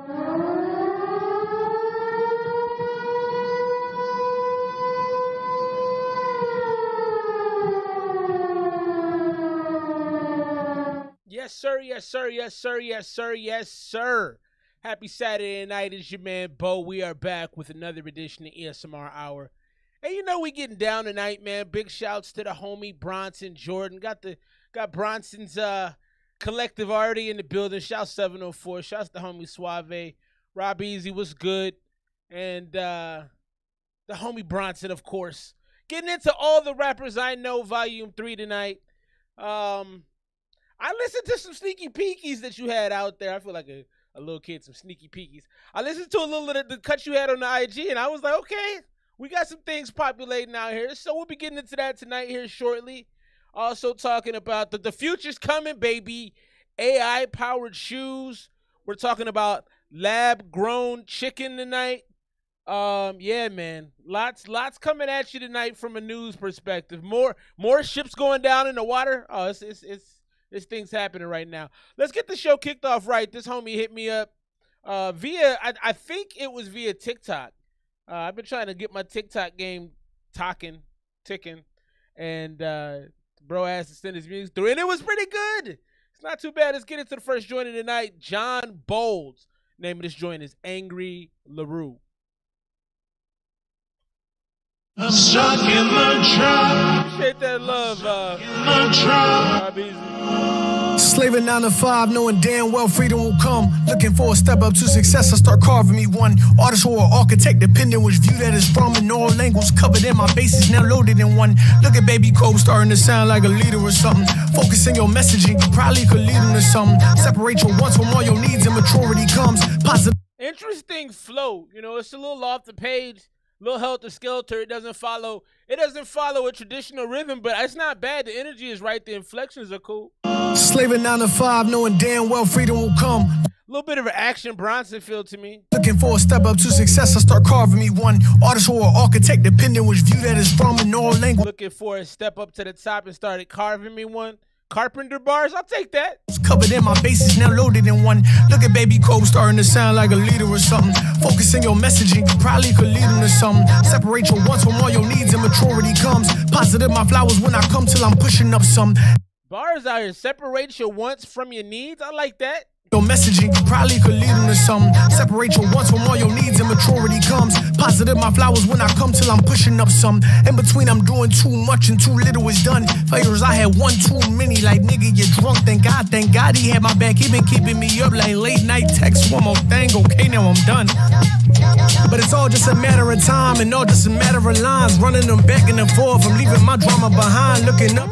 Yes, sir. Yes, sir. Yes, sir. Yes, sir. Yes, sir. Happy Saturday night. It's your man, Bo. We are back with another edition of ESMR Hour. And you know we getting down tonight, man. Big shouts to the homie Bronson Jordan. Got Bronson's collective already in the building. Shout 704. Shouts to homie Suave. Rob Easy was good. And the homie Bronson, of course. Getting into all the rappers I know, volume 3 tonight. I listened to some sneaky peekies that you had out there. I feel like a little kid, some sneaky peekies. I listened to a little of the cuts you had on the IG, and I was like, okay, we got some things populating out here. So we'll be getting into that tonight here shortly. Also talking about the future's coming, baby. AI-powered shoes. We're talking about lab-grown chicken tonight. Yeah, man. Lots coming at you tonight from a news perspective. More ships going down in the water. Oh, this thing's happening right now. Let's get the show kicked off right. This homie hit me up via, I think it was via TikTok. I've been trying to get my TikTok game ticking, and bro asked to send his music through, and it was pretty good. It's not too bad. Let's get into the first joint of the night. John Bold's name of this joint is Angry LaRue. I'm stuck in the trap. Appreciate that love, In the trap. Rob Easy. Slaving 9 to 5, knowing damn well freedom will come. Looking for a step up to success, I start carving me one. Artist or architect, depending which view that is from. In all angles, covered in my bases, now loaded in one. Look at Baby Cole starting to sound like a leader or something. Focus in your messaging, probably could lead him to something. Separate your wants from all your needs and maturity comes. Positive. Interesting flow. You know, it's a little off the page. Little helter-skelter. It doesn't follow a traditional rhythm, but it's not bad. The energy is right. The inflections are cool. Slaving 9 to 5, knowing damn well freedom will come. A little bit of an Action Bronson feel to me. Looking for a step up to success, I start carving me one. Artist or architect, depending which view that is from. In all angles. Looking for a step up to the top and started carving me one. Carpenter bars, I'll take that. Covered in my bases, now loaded in one. Look at Baby Cole starting to sound like a leader or something. Focus in your messaging, probably could lead him to something. Separate your wants from all your needs and maturity comes. Positive my flowers when I come till I'm pushing up some. Bars out here, separate your wants from your needs. I like that. Your messaging probably could lead him to something. Separate your wants from all your needs and maturity comes. Positive my flowers when I come till I'm pushing up some. In between I'm doing too much and too little is done. Failures I had one too many, like nigga you're drunk. Thank God he had my back. He been keeping me up like late night texts. One more thing, okay now I'm done. But it's all just a matter of time and all just a matter of lines. Running them back and forth. I'm leaving my drama behind. Looking up.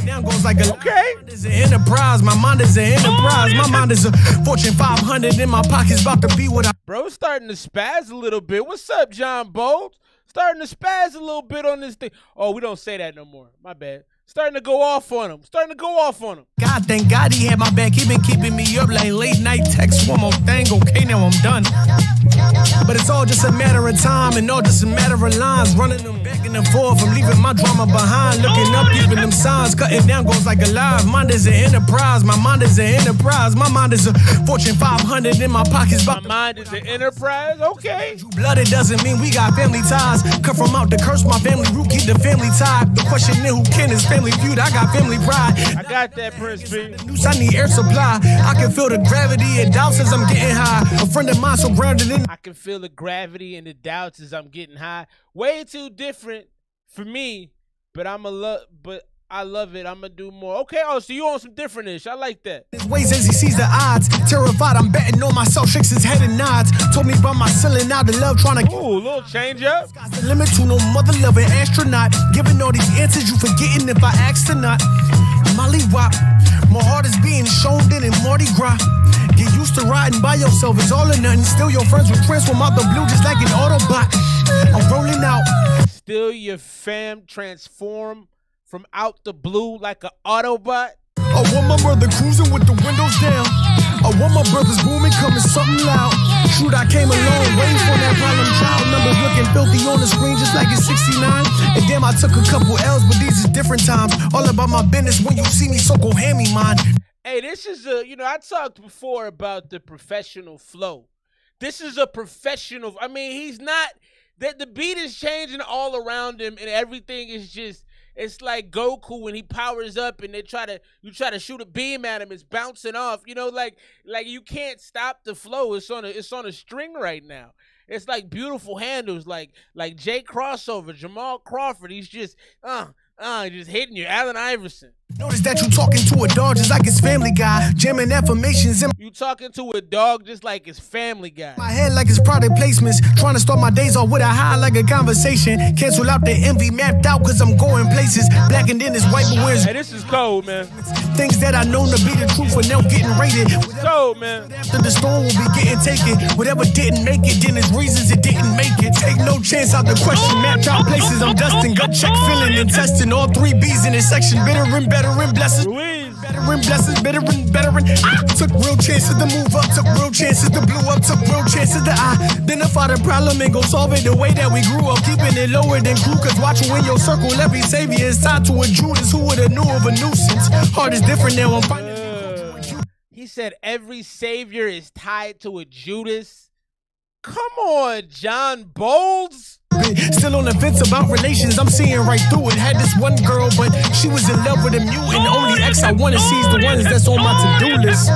Down goes like a okay. Is an enterprise. My mind is an enterprise. My mind is a Fortune 500 in my pocket's about to be what I. Bro, starting to spaz a little bit. What's up, John Bold? Starting to spaz a little bit on this thing. Oh, we don't say that no more. My bad. Starting to go off on him. God, thank God he had my back. He been keeping me up like late night texts. One more thing, okay, now I'm done. But it's all just a matter of time and all just a matter of lines. Running them back and forth. I'm leaving my drama behind. Looking up, keeping them signs. Cutting down goes like a live. Mind is an enterprise. My mind is an enterprise. My mind is a Fortune 500 in my pockets. My mind is an enterprise? Okay. Blood, it doesn't mean we got family ties. Cut from out the curse, my family root, keep the family tied. The question is who can is family feud. I got family pride. I got that, Prince B. I need air supply. I can feel the gravity and doubts as I'm getting high. A friend of mine so grounded in. I can feel the gravity and the doubts as I'm getting high. Way too different for me, but I love it. I'm gonna do more. Okay, oh, so you on some different-ish. I like that. His ways as he sees the odds. Terrified, I'm betting on myself. Shakes his head and nods. Told me about my ceiling out the love trying to. Ooh, little change up. Sky's the limit to no mother loving astronaut. Giving all these answers, you forgetting if I asked or not. Molly Wop. My heart is being shown in Mardi Gras. Get used to riding by yourself. It's all or nothing. Still your friends will transform out the blue just like an Autobot. I'm rolling out. Still your fam transform from out the blue like an Autobot. I want my brother cruising with the windows down. I want my brothers booming, coming something loud. Shoot, I came a long way from that problem child. Numbers looking filthy on the screen just like it's 69. And damn, I took a couple L's, but these is different times. All about my business when you see me, so go hand me mine. Hey, this is I talked before about the professional flow. This is a professional. I mean, he's not that the beat is changing all around him, and everything is just. It's like Goku when he powers up, and you try to shoot a beam at him. It's bouncing off. Like you can't stop the flow. It's on a string right now. It's like beautiful handles, like Jay Crossover, Jamal Crawford. He's just hitting you, Allen Iverson. Notice that you talking to a dog just like his family guy. Jamming affirmations in You talking to a dog just like his family guy. my head like it's product placements. Trying to start my days off with a high like a conversation. Cancel out the envy mapped out cause I'm going places. Black and then it's white but where's Hey, this is cold, man. things that I know to be the truth and now getting rated. Cold, man. After the storm will be getting taken. Whatever didn't make it, then there's reasons it didn't make it. Take no chance out the question. Mapped out places I'm dusting. Gut check, filling and testing. All 3 B's in this section. Bitter and better and blessings. Louise. Better and blessings, better and better and took real chances to move up, took real chances to blow up, took real chances to identify the problem and go solve it the way that we grew up, keeping it lower than crew. Cause watching in your circle, every savior is tied to a Judas. Who would've knew of a nuisance? Heart is different now. I'm finding. He said every savior is tied to a Judas. Come on, John Bowles. Still on the fence about relations, I'm seeing right through it. Had this one girl, but she was in love with a mutant. Only ex I wanna see is the ones that's on my to-do list.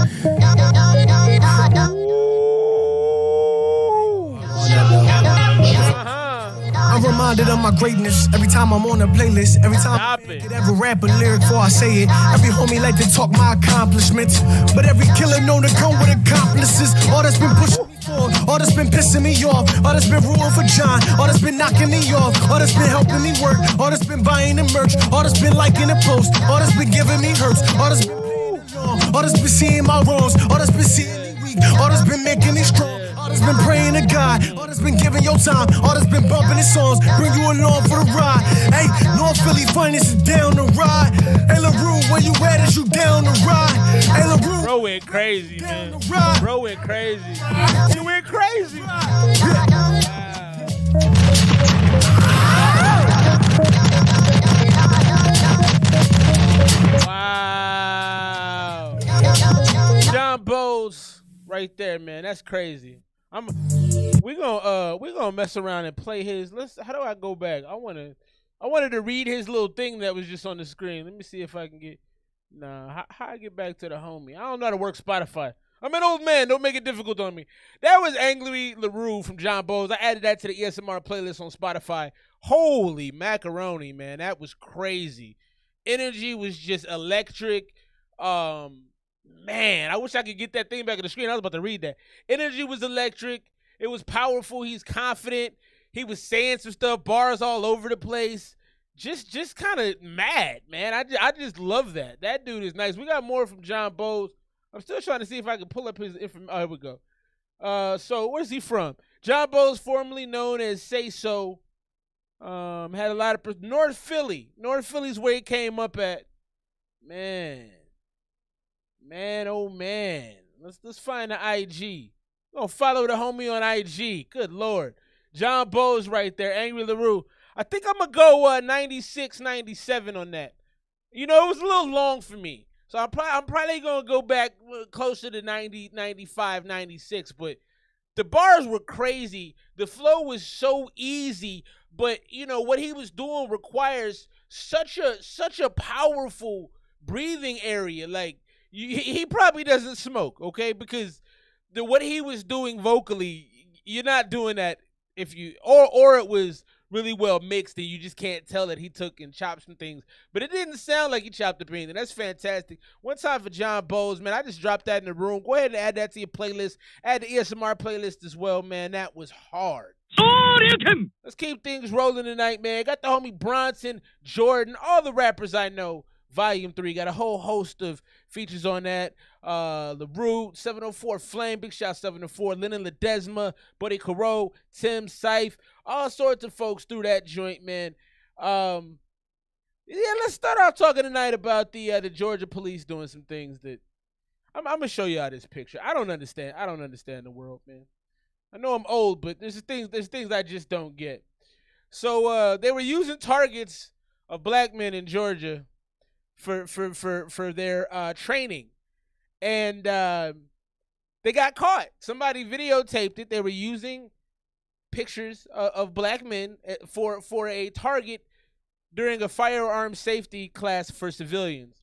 I'm reminded of my greatness every time I'm on a playlist. Every time I get every rapper lyric before I say it. Every homie like to talk my accomplishments, but every killer known to come with accomplices. All that's been pushing me forward, all that's been pissing me off, all that's been ruling for John, all that's been knocking me off, all that's been helping me work, all that's been buying the merch, all that's been liking the post, all that's been giving me hurts, all that's been playing along, all that's been seeing my wrongs, all that's been seeing me weak, all that's been making me strong. All that's been praying to God, all that's been giving your time, all that's been bumping his songs, bring you along for the ride. Hey, North Philly finest is down the ride. Hey, LaRue, where you at? Is you down the ride? Hey, LaRue, Bro went crazy, man. ride. Bro went crazy. You went crazy. Wow. John Bowles right there, man. That's crazy. We're gonna mess around and play his. How do I go back? I wanted to read his little thing that was just on the screen. Let me see if I can get. Nah, how I get back to the homie? I don't know how to work Spotify. I'm an old man. Don't make it difficult on me. That was Angry LaRue from John Bowles. I added that to the ESMR playlist on Spotify. Holy macaroni, man. That was crazy. Energy was just electric. Man, I wish I could get that thing back on the screen. I was about to read that. Energy was electric. It was powerful. He's confident. He was saying some stuff, bars all over the place. Just kind of mad, man. I just love that. That dude is nice. We got more from John Bowles. I'm still trying to see if I can pull up his information. Oh, here we go. So where's he from? John Bowles, formerly known as Say So, had a lot of North Philly. North Philly's where he came up at. Man, oh man. Let's find the IG. Gonna follow the homie on IG. Good Lord. John Bowles right there. Angry LaRue. I think I'm gonna go 96, 97 on that. You know, it was a little long for me. So I'm probably going to go back closer to 90, 95, 96. But the bars were crazy. The flow was so easy. But, you know, what he was doing requires such a powerful breathing area. Like, he probably doesn't smoke, okay? Because what he was doing vocally, you're not doing that if you – or it was – really well mixed, and you just can't tell that he took and chopped some things. But it didn't sound like he chopped the bean, and that's fantastic. One time for John Bowles, man. I just dropped that in the room. Go ahead and add that to your playlist. Add the ESMR playlist as well, man. That was hard. Let's keep things rolling tonight, man. Got the homie Bronson, Jordan, all the rappers I know. Volume 3. Got a whole host of features on that. The Root, 704 Flame, Big Shot 704, Lennon Ledesma, Buddy Caro, Tim Syfe, all sorts of folks through that joint, man. Yeah, let's start off talking tonight about the Georgia police doing some things that I'm gonna show y'all this picture. I don't understand the world, man. I know I'm old, but there's things I just don't get. So they were using targets of black men in Georgia for their training. and they got caught. Somebody videotaped it. They were using pictures of black men for a target during a firearm safety class for civilians.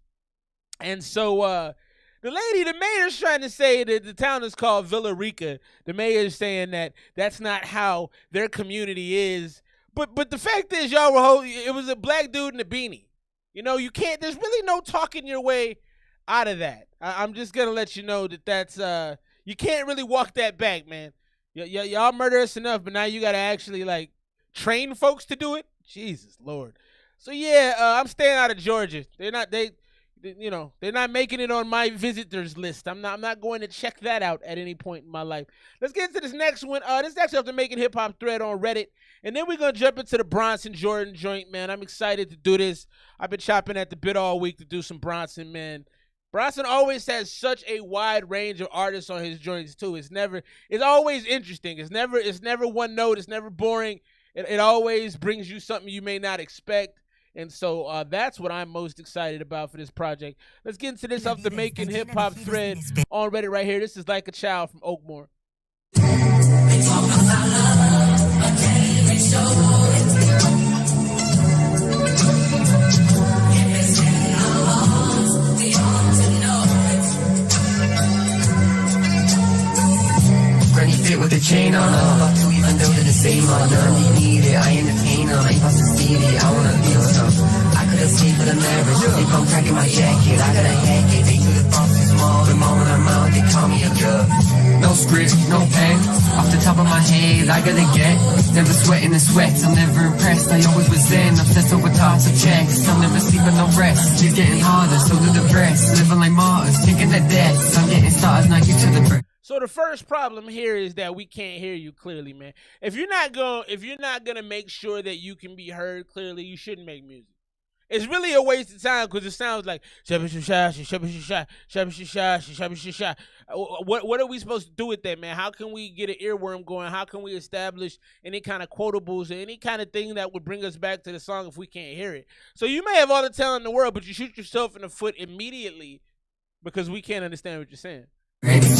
And so the mayor's trying to say that the town is called Villa Rica. The mayor's saying that that's not how their community is. But the fact is, y'all it was a black dude in a beanie. You know, you can't, there's really no talking your way out of that. I'm just going to let you know that that's, you can't really walk that back, man. Y'all murder us enough, but now you got to actually, like, train folks to do it? Jesus, Lord. So, yeah, I'm staying out of Georgia. They're not making it on my visitors list. I'm not going to check that out at any point in my life. Let's get into this next one. This is actually off the Making Hip Hop thread on Reddit. And then we're going to jump into the Bronson Jordan joint, man. I'm excited to do this. I've been chopping at the bit all week to do some Bronson, man. Bronson always has such a wide range of artists on his joints, too. It's always interesting. It's never one note. It's never boring. It always brings you something you may not expect. And so that's what I'm most excited about for this project. Let's get into this off the Making Hip Hop thread on Reddit right here. This is Like a Child from Oakmore. Granny fit with the chain on, about to even though they're the same on. None need it, I entertain them, I ain't supposed to see it, I wanna feel some. I could've stayed for the marriage, they come cracking my jacket, I gotta hack it, they do the boss too small, the moment I'm out, they call me a jug. No script, no pen, off the top of my head, I gotta get, never sweating the sweats, I'm never impressed, I always was zen, obsessed over thoughts of checks, I'm never sleeping no rest, it's getting harder, so do the rest, living like martyrs, thinking that death, I'm getting started, not used to the breath. So the first problem here is that we can't hear you clearly, man. If you're not gonna make sure that you can be heard clearly, you shouldn't make music. It's really a waste of time because it sounds like what are we supposed to do with that, man? How can we get an earworm going? How can we establish any kind of quotables or any kind of thing that would bring us back to the song if we can't hear it? So you may have all the talent in the world, but you shoot yourself in the foot immediately because we can't understand what you're saying. Because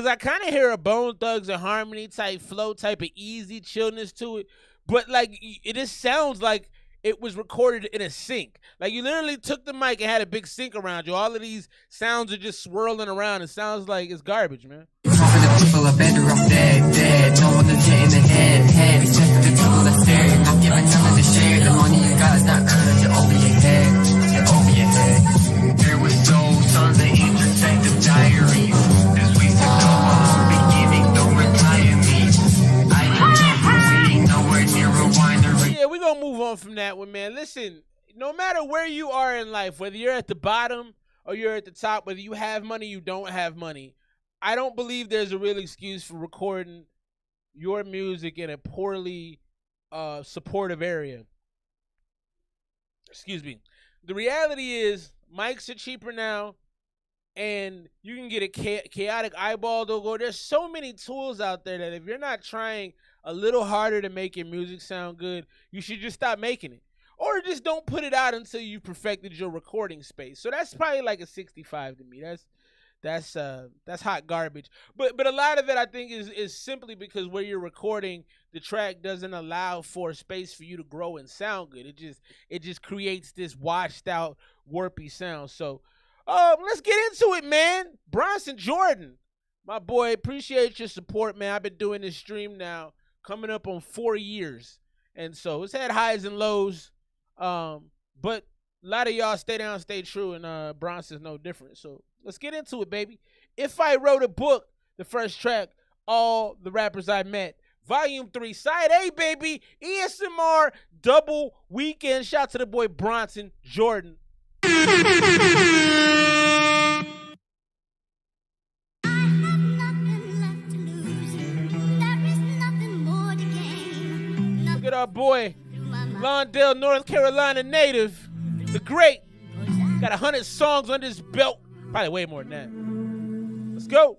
I kind of hear a Bone Thugs and Harmony type flow, type of easy chillness to it, but like it just sounds like it was recorded in a sink. Like you literally took the mic and had a big sink around you. All of these sounds are just swirling around. It sounds like it's garbage, man. For the people are better off dead. No one to get in the head. It's just for the people that stare. Not giving none of the share. The money you got is not earned. You're over your head. You're over your head. There was tons of introspective diaries. This week's to go on beginning, don't retire me. I don't know, nowhere near a winery. Yeah, we're gonna move on from that one, man. Listen, no matter where you are in life, whether you're at the bottom or you're at the top, whether you have money, you don't have money, I don't believe there's a real excuse for recording your music in a poorly supportive area. Excuse me. The reality is mics are cheaper now, and you can get a chaotic eyeball logo. There's so many tools out there that if you're not trying a little harder to make your music sound good, you should just stop making it. Or just don't put it out until you perfected your recording space. So that's probably like a 65 to me. That's hot garbage. But a lot of it I think is simply because where you're recording, the track doesn't allow for space for you to grow and sound good. It just creates this washed out, warpy sound. So let's get into it, man. Bronson Jordan, my boy, appreciate your support, man. I've been doing this stream now coming up on 4 years. And so it's had highs and lows. But a lot of y'all stay down, stay true, and Bronson's no different. So let's get into it, baby. If I Wrote a Book, the first track, All the Rappers I Met. Volume 3, Side A, baby. Esmr, double weekend. Shout out to the boy Bronson Jordan. Look at our boy, Lawndale, North Carolina native, the great. Got 100 songs on his belt. Probably way more than that. Let's go.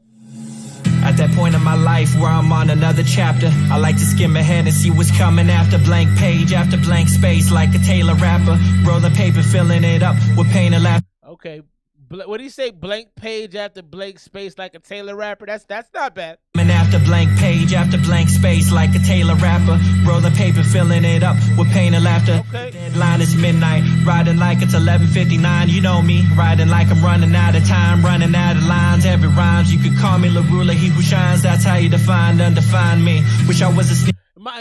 At that point in my life where I'm on another chapter, I like to skim ahead and see what's coming after. Blank page after blank space, like a Taylor rapper. Rolling paper, filling it up with pain and laughter. Okay. What do you say? Blank page after blank space like a Taylor rapper. That's not bad. And after blank page, after blank space, like a Taylor rapper. Rolling paper, filling it up with pain and laughter. Okay. Deadline is midnight, riding like it's 11:59. You know me, riding like I'm running out of time, running out of lines. Every rhymes, you could call me LaRula, he who shines. That's how you define, undefine me. Wish I was a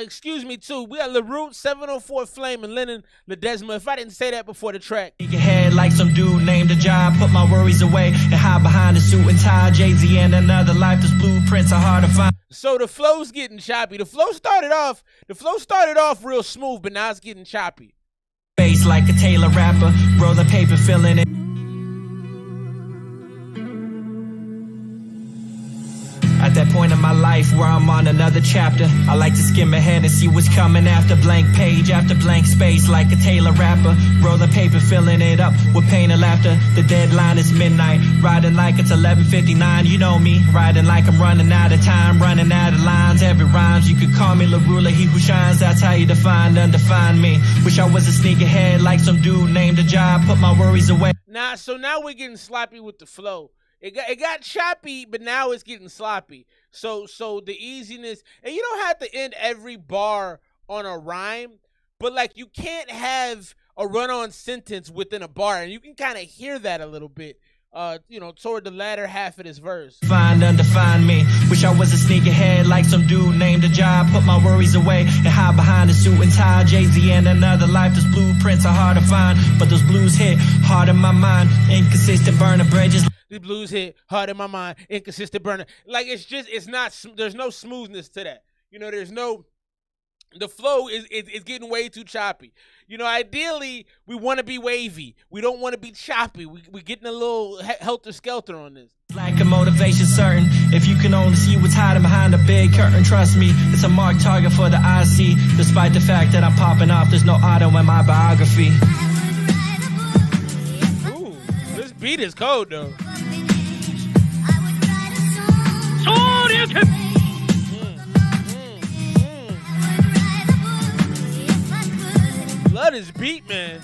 Excuse me too. We got LaRoot, 704 Flame, and Lennon Ledesma. If I didn't say that before the track. Your head like some dude named a job. Put my worries away and hide behind a suit and tie. Jay-Z and another life. Those blueprints are hard to find. So the flow's getting choppy. The flow started off real smooth, but now it's getting choppy. Face like a Taylor rapper. Rolling paper, filling it. At that point in my life where I'm on another chapter, I like to skim ahead and see what's coming after. Blank page after blank space like a Taylor rapper. Rolling paper, filling it up with pain and laughter. The deadline is midnight, riding like it's 11:59. You know me, riding like I'm running out of time, running out of lines. Every rhymes, you could call me LaRula, he who shines. That's how you define, undefine me. Wish I was a sneakerhead like some dude named a job. Put my worries away. So now we're getting sloppy with the flow. It got choppy, but now it's getting sloppy. So the easiness, and you don't have to end every bar on a rhyme, but like you can't have a run-on sentence within a bar, and you can kind of hear that a little bit, toward the latter half of this verse. Find, undefine me. Wish I was a sneakerhead like some dude named a job. Put my worries away and hide behind a suit and tie. Jay-Z and another life. Those blueprints are hard to find, but those blues hit hard in my mind. Inconsistent, burning bridges. The blues hit hard in my mind, inconsistent burner. Like there's no smoothness to that. The flow is getting way too choppy. Ideally we want to be wavy. We don't want to be choppy. We're getting a little helter-skelter on this. Lack of motivation certain. If you can only see what's hiding behind a big curtain, trust me, it's a marked target for the IC. Despite the fact that I'm popping off, there's no auto in my biography. Ooh, this beat is cold though. Love this beat, man.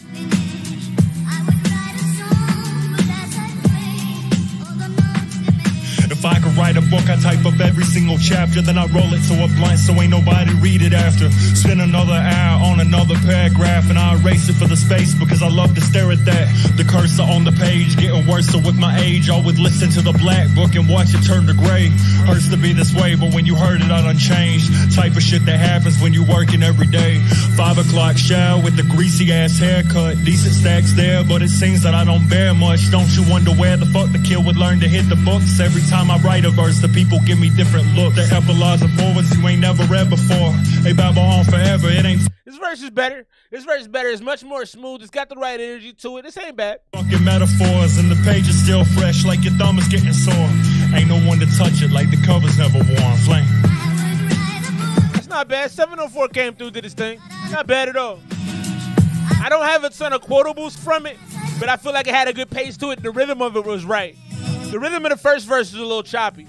If I could write a book, I type up every single chapter, then I roll it to a blunt so ain't nobody read it after. Spend another hour on another paragraph and I erase it for the space because I love to stare at that. The cursor on the page getting worse, so with my age I would listen to the black book and watch it turn to gray. Hurts to be this way, but when you heard it I done changed. Type of shit that happens when you working every day. 5 o'clock shower with the greasy ass haircut. Decent stacks there, but it seems that I don't bear much. Don't you wonder where the fuck the kid would learn to hit the books? Every time I write a verse, the people give me different looks. They epilogues and forwards you ain't never read before. They babble on forever, it ain't. This verse is better. It's much more smooth. It's got the right energy to it. This ain't bad. Fucking metaphors, and the page is still fresh, like your thumb is getting sore. Ain't no one to touch it, like the cover's never worn. Flame. That's not bad. 704 came through, did his thing. Not bad at all. I don't have a ton of quotables from it, but I feel like it had a good pace to it. The rhythm of it was right. The rhythm of the first verse was a little choppy.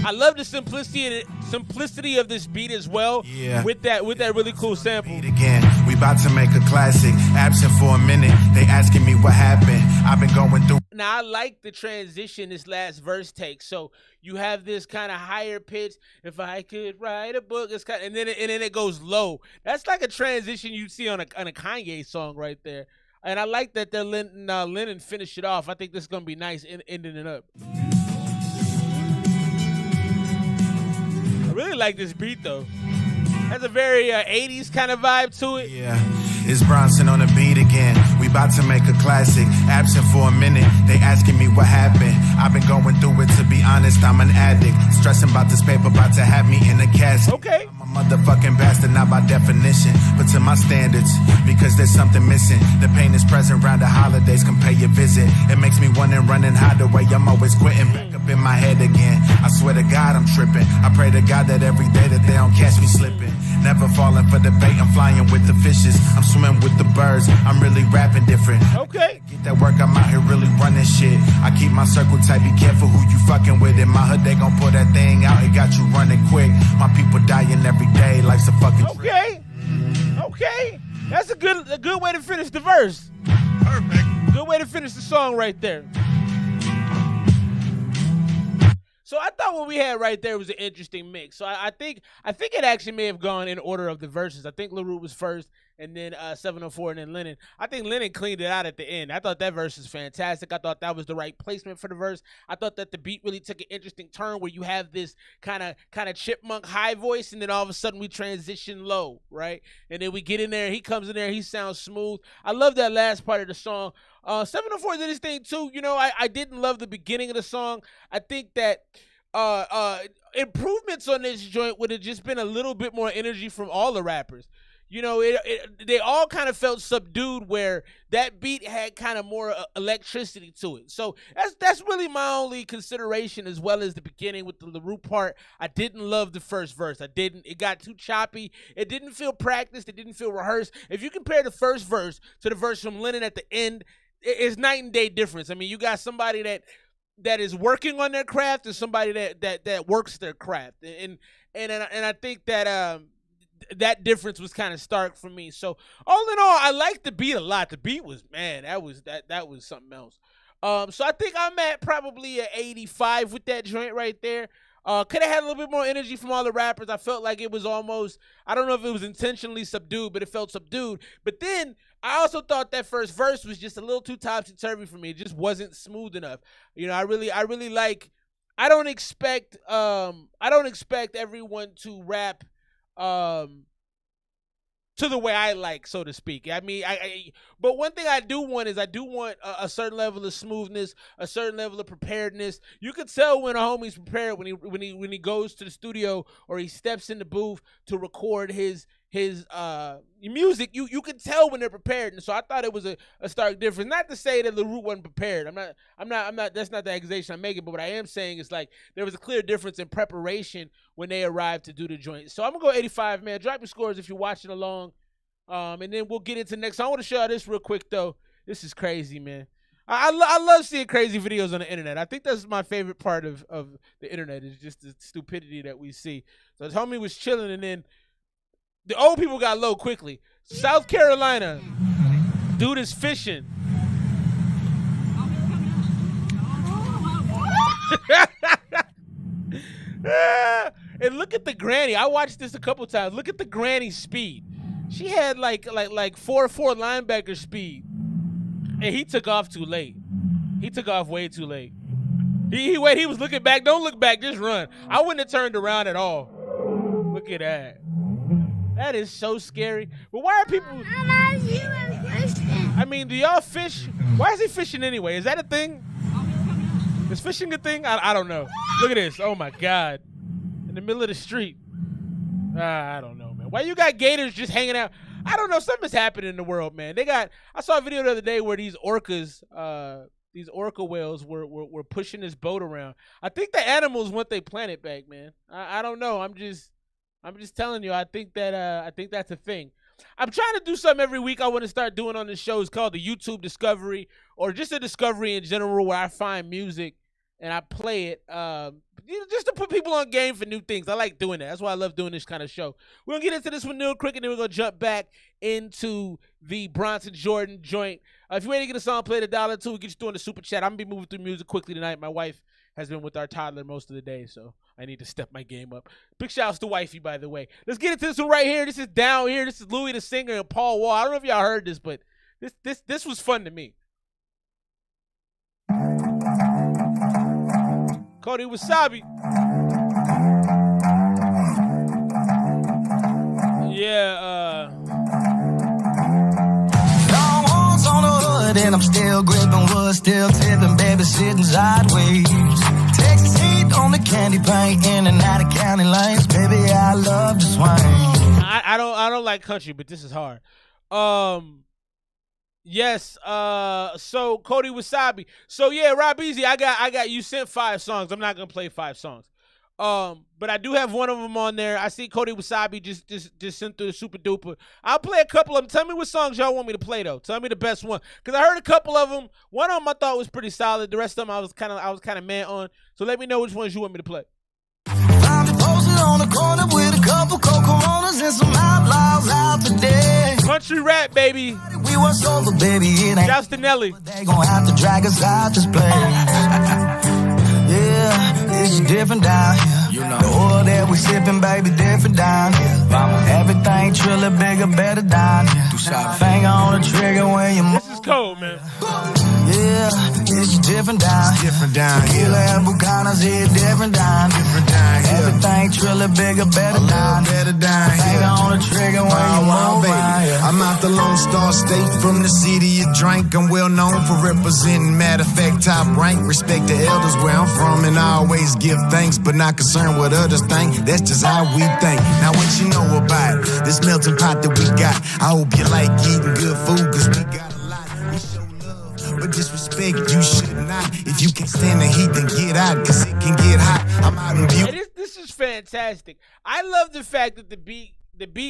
I love the simplicity of this beat as well. Yeah. With that really cool sample. Again, we about to make a classic. Absent for a minute, they asking me what happened. I've been going through. Now I like the transition this last verse takes. So you have this kind of higher pitch. If I could write a book, it's kind of, and then it goes low. That's like a transition you'd see on a Kanye song right there. And I like that they're letting Lennon finish it off. I think this is gonna be nice ending it up. I really like this beat though. Has a very 80s kind of vibe to it. Yeah, it's Bronson on the beat again. We about to make a classic. Absent for a minute, they asking me what happened. I've been going through it, to be honest, I'm an addict. Stressing about this paper, about to have me in a casket. Okay. I'm a motherfucking bastard, not by definition, but to my standards, because there's something missing. The pain is present around the holidays, can pay your visit. It makes me want to run and hide away, I'm always quitting. Back up in my head again, I swear to God I'm tripping. I pray to God that every day that they don't catch me slipping. Never falling for the bait, I'm flying with the fishes. I'm swimming with the birds, I'm really rapping different. Okay. Get that work, I'm out here really running shit. I keep my circle tight, be careful who you fucking with. In my hood, they gon' pull that thing out, it got you running quick. My people dying every day, life's a fucking trip. Okay. That's a good way to finish the verse. Perfect. Good way to finish the song right there. So I thought what we had right there was an interesting mix. So I think it actually may have gone in order of the verses. I think LaRue was first, and then 704, and then Lennon. I think Lennon cleaned it out at the end. I thought that verse was fantastic. I thought that was the right placement for the verse. I thought that the beat really took an interesting turn where you have this kind of chipmunk high voice, and then all of a sudden we transition low, right? And then we get in there, he comes in there, he sounds smooth. I love that last part of the song. 704 did his thing too. You know, I didn't love the beginning of the song. I think that improvements on this joint would have just been a little bit more energy from all the rappers. You know, they all kind of felt subdued, where that beat had kind of more electricity to it. So that's really my only consideration, as well as the beginning with the LaRue part. I didn't love the first verse. It got too choppy. It didn't feel practiced. It didn't feel rehearsed. If you compare the first verse to the verse from Lennon at the end, it's night and day difference. I mean, you got somebody that is working on their craft and somebody that works their craft. And I think that that difference was kind of stark for me. So all in all, I liked the beat a lot. The beat was, man, that was something else. So I think I'm at probably an 85 with that joint right there. Could have had a little bit more energy from all the rappers. I felt like it was almost, I don't know if it was intentionally subdued, but it felt subdued. But then I also thought that first verse was just a little too topsy-turvy for me. It just wasn't smooth enough. You know, I really like, I don't expect everyone to rap to the way I like, so to speak. I mean, but one thing I do want a certain level of smoothness, a certain level of preparedness. You could tell when a homie's prepared when he goes to the studio or he steps in the booth to record his music. You can tell when they're prepared, and so I thought it was a stark difference. Not to say that LaRue wasn't prepared. I'm not. That's not the accusation I'm making. But what I am saying is, like, there was a clear difference in preparation when they arrived to do the joint. So I'm gonna go 85, man. Drop your scores if you're watching along, and then we'll get into next. I want to show you this real quick though. This is crazy, man. I love seeing crazy videos on the internet. I think that's my favorite part of the internet, is just the stupidity that we see. So the homie was chilling, and then the old people got low quickly. South Carolina, dude is fishing. And look at the granny. I watched this a couple times. Look at the granny's speed. She had like 4-4 linebacker speed, and he took off too late. He took off way too late. He was looking back. Don't look back. Just run. I wouldn't have turned around at all. Look at that. That is so scary. But why are people? I mean, do y'all fish? Why is he fishing anyway? Is that a thing? Is fishing a thing? I don't know. Look at this. Oh my God. In the middle of the street. I don't know, man. Why you got gators just hanging out? I don't know. Something's happening in the world, man. I saw a video the other day where these orcas, these orca whales were pushing this boat around. I think the animals want their planet back, man. I don't know. I'm just telling you. I think that's a thing. I'm trying to do something every week I want to start doing on this show. It's called the YouTube Discovery, or just a discovery in general, where I find music and I play it, just to put people on game for new things. I like doing that. That's why I love doing this kind of show. We're going to get into this one real quick, and then we're going to jump back into the Bronson Jordan joint. If you're ready to get a song played, $1 too, we get you doing the super chat. I'm going to be moving through music quickly tonight. My wife has been with our toddler most of the day, so I need to step my game up. Big shouts to wifey, by the way. Let's get into this one right here. This is Down Here. This is Louis the Singer and Paul Wall. I don't know if y'all heard this, but this was fun to me. Cody Wasabi. Yeah, Long horns on the hood and I'm still gripping wood, still tipping, baby, sitting sideways. Texas heat on the candy paint, in and out of county lanes, baby, I love to swing. I don't like country, but this is hard. Yes. So Cody Wasabi. So yeah, Rob Easy. I got you sent 5 songs. I'm not gonna play 5 songs. But I do have one of them on there. I see Cody Wasabi just sent through the super duper. I'll play a couple of them. Tell me what songs y'all want me to play though. Tell me the best one, because I heard a couple of them. One of them I thought was pretty solid. The rest of them I was kind of mad on. So let me know which ones you want me to play. Found it posted on the corner with a couple Coca-Colas and some outlaws out today. Country rap, baby. We was over, baby. It ain't. Shouts to Nelly. They gon' have to drag us out this place. Yeah, it's different down here. You know. The oil that we sipping, baby, different down here. Everything triller bigger, better down here. Finger on the trigger when you move. This is cold, man. Yeah, it's different down here. Different down here. Tequila and Bucanas here, different down here. Different down here. Everything triller bigger, better down here. Better down here. Finger on the trigger when you move. Baby. I'm out the Lone Star State from the city of drink. I'm well known for representing. Matter of fact, top rank. Respect the elders where I'm from, and I always give thanks, but not concerned what others think. That's just how we think. Now what you know about this melting pot that we got? I hope you like eating good food, cause we got a lot. We show love, but disrespect you should not. If you can stand the heat, then get out, cause it can get hot. I'm out in view. Hey, this is fantastic. I love the fact that the beat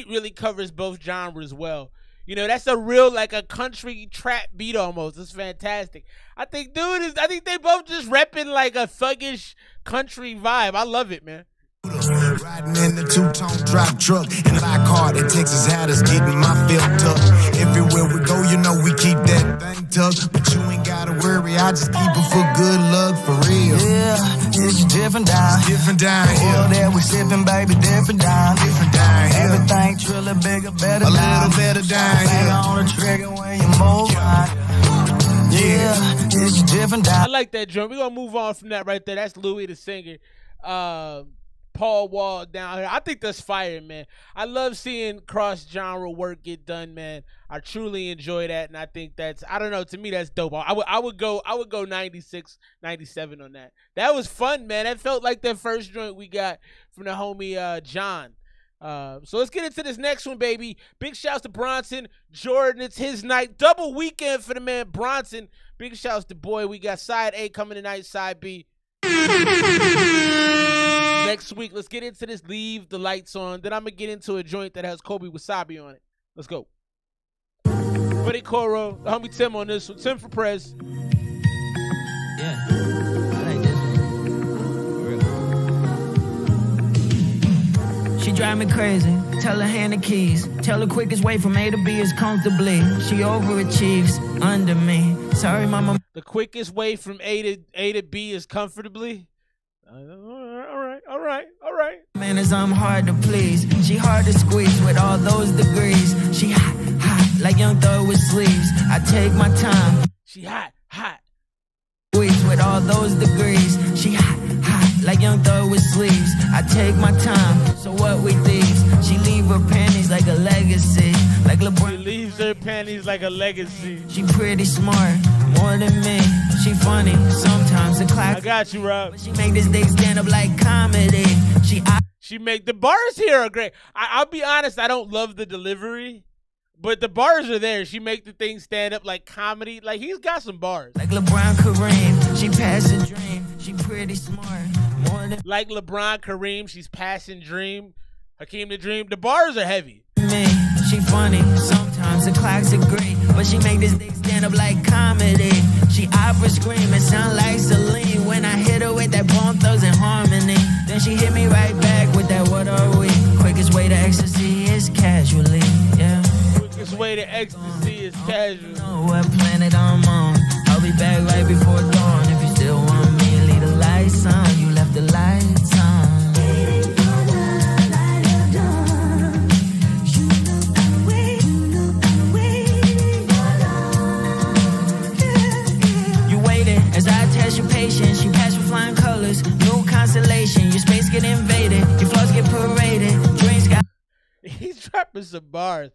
really covers both genres well. You know, that's a real, like, a country trap beat almost. It's fantastic. I think they both just repping like a thuggish country vibe. I love it, man. Riding in the two-tone drop truck and Lockhart in Texas had us getting my felt tucked. Everywhere we go, you know we keep that thing tucked. But you ain't gotta worry, I just keep it for good luck, for real. Yeah, it's different down here. Different down The oil here. that we sipping, baby, different down here. Different down here. Everything triller bigger, better A down little here. better down Finger here. on the trigger when you move. Yeah, it's different I down. like that drum. We're gonna move on from that right there. That's Louis the singer. Paul Wall down here. I think that's fire, man. I love seeing cross-genre work get done, man. I truly enjoy that, and I think that's, I don't know, to me that's dope. I would go 96, 97 on that. That was fun, man. That felt like that first joint we got from the homie John. So let's get into this next one, baby. Big shouts to Bronson Jordan. It's his night. Double weekend for the man Bronson. Big shouts to boy. We got side A coming tonight, side B next week. Let's get into this. Leave the lights on. Then I'm gonna get into a joint that has Kobe Wasabi on it. Let's go. Buddy Coro, the homie Tim on this one. Tim for Prez. Yeah, I like this one. For real. She drive me crazy. Tell her hand the keys. Tell her quickest way from A to B is comfortably. She overachieves under me. Sorry, mama. The quickest way from A to B is comfortably. All right. Man, as I'm hard to please. She hard to squeeze with all those degrees. She hot, like Young Thug with sleeves. I take my time. She hot. Squeeze with all those degrees. She hot, like Young Thug with sleeves. I take my time. So what we thieves? She leave her panties like a legacy. Like She LeBron. leaves her panties like a legacy. She pretty smart, more than me. She funny, sometimes the clock. I got you, Rob. She make this dick stand up like comedy. She make the bars here are great. I'll be honest, I don't love the delivery, but the bars are there. She make the thing stand up like comedy. Like, he's got some bars. Like LeBron Kareem, she pass a dream. She pretty smart, more than Like LeBron Kareem, she's passing Dream. Hakeem the Dream. The bars are heavy. me. She funny, sometimes the clocks agree. But she make this dick stand up like comedy. She opera scream, it sound like Celine. When I hit her with that Bone Thugs and Harmony. Then she hit me right back with that what are we? Quickest way to ecstasy is casually, yeah. Quickest way to ecstasy is casual. Know what planet I'm on. I'll be back right before dawn. If you still want me, leave the lights on. You left the lights on. You waited as I test your patience. You pass with flying colors, new constellation. Your space get invaded, your flaws get paraded. Dreams got. He's dropping some bars.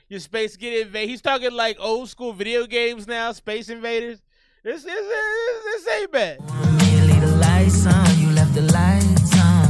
Your space get invaded. He's talking like old school video games now. Space Invaders. This ain't bad. Me leave the lights on. You left the lights on.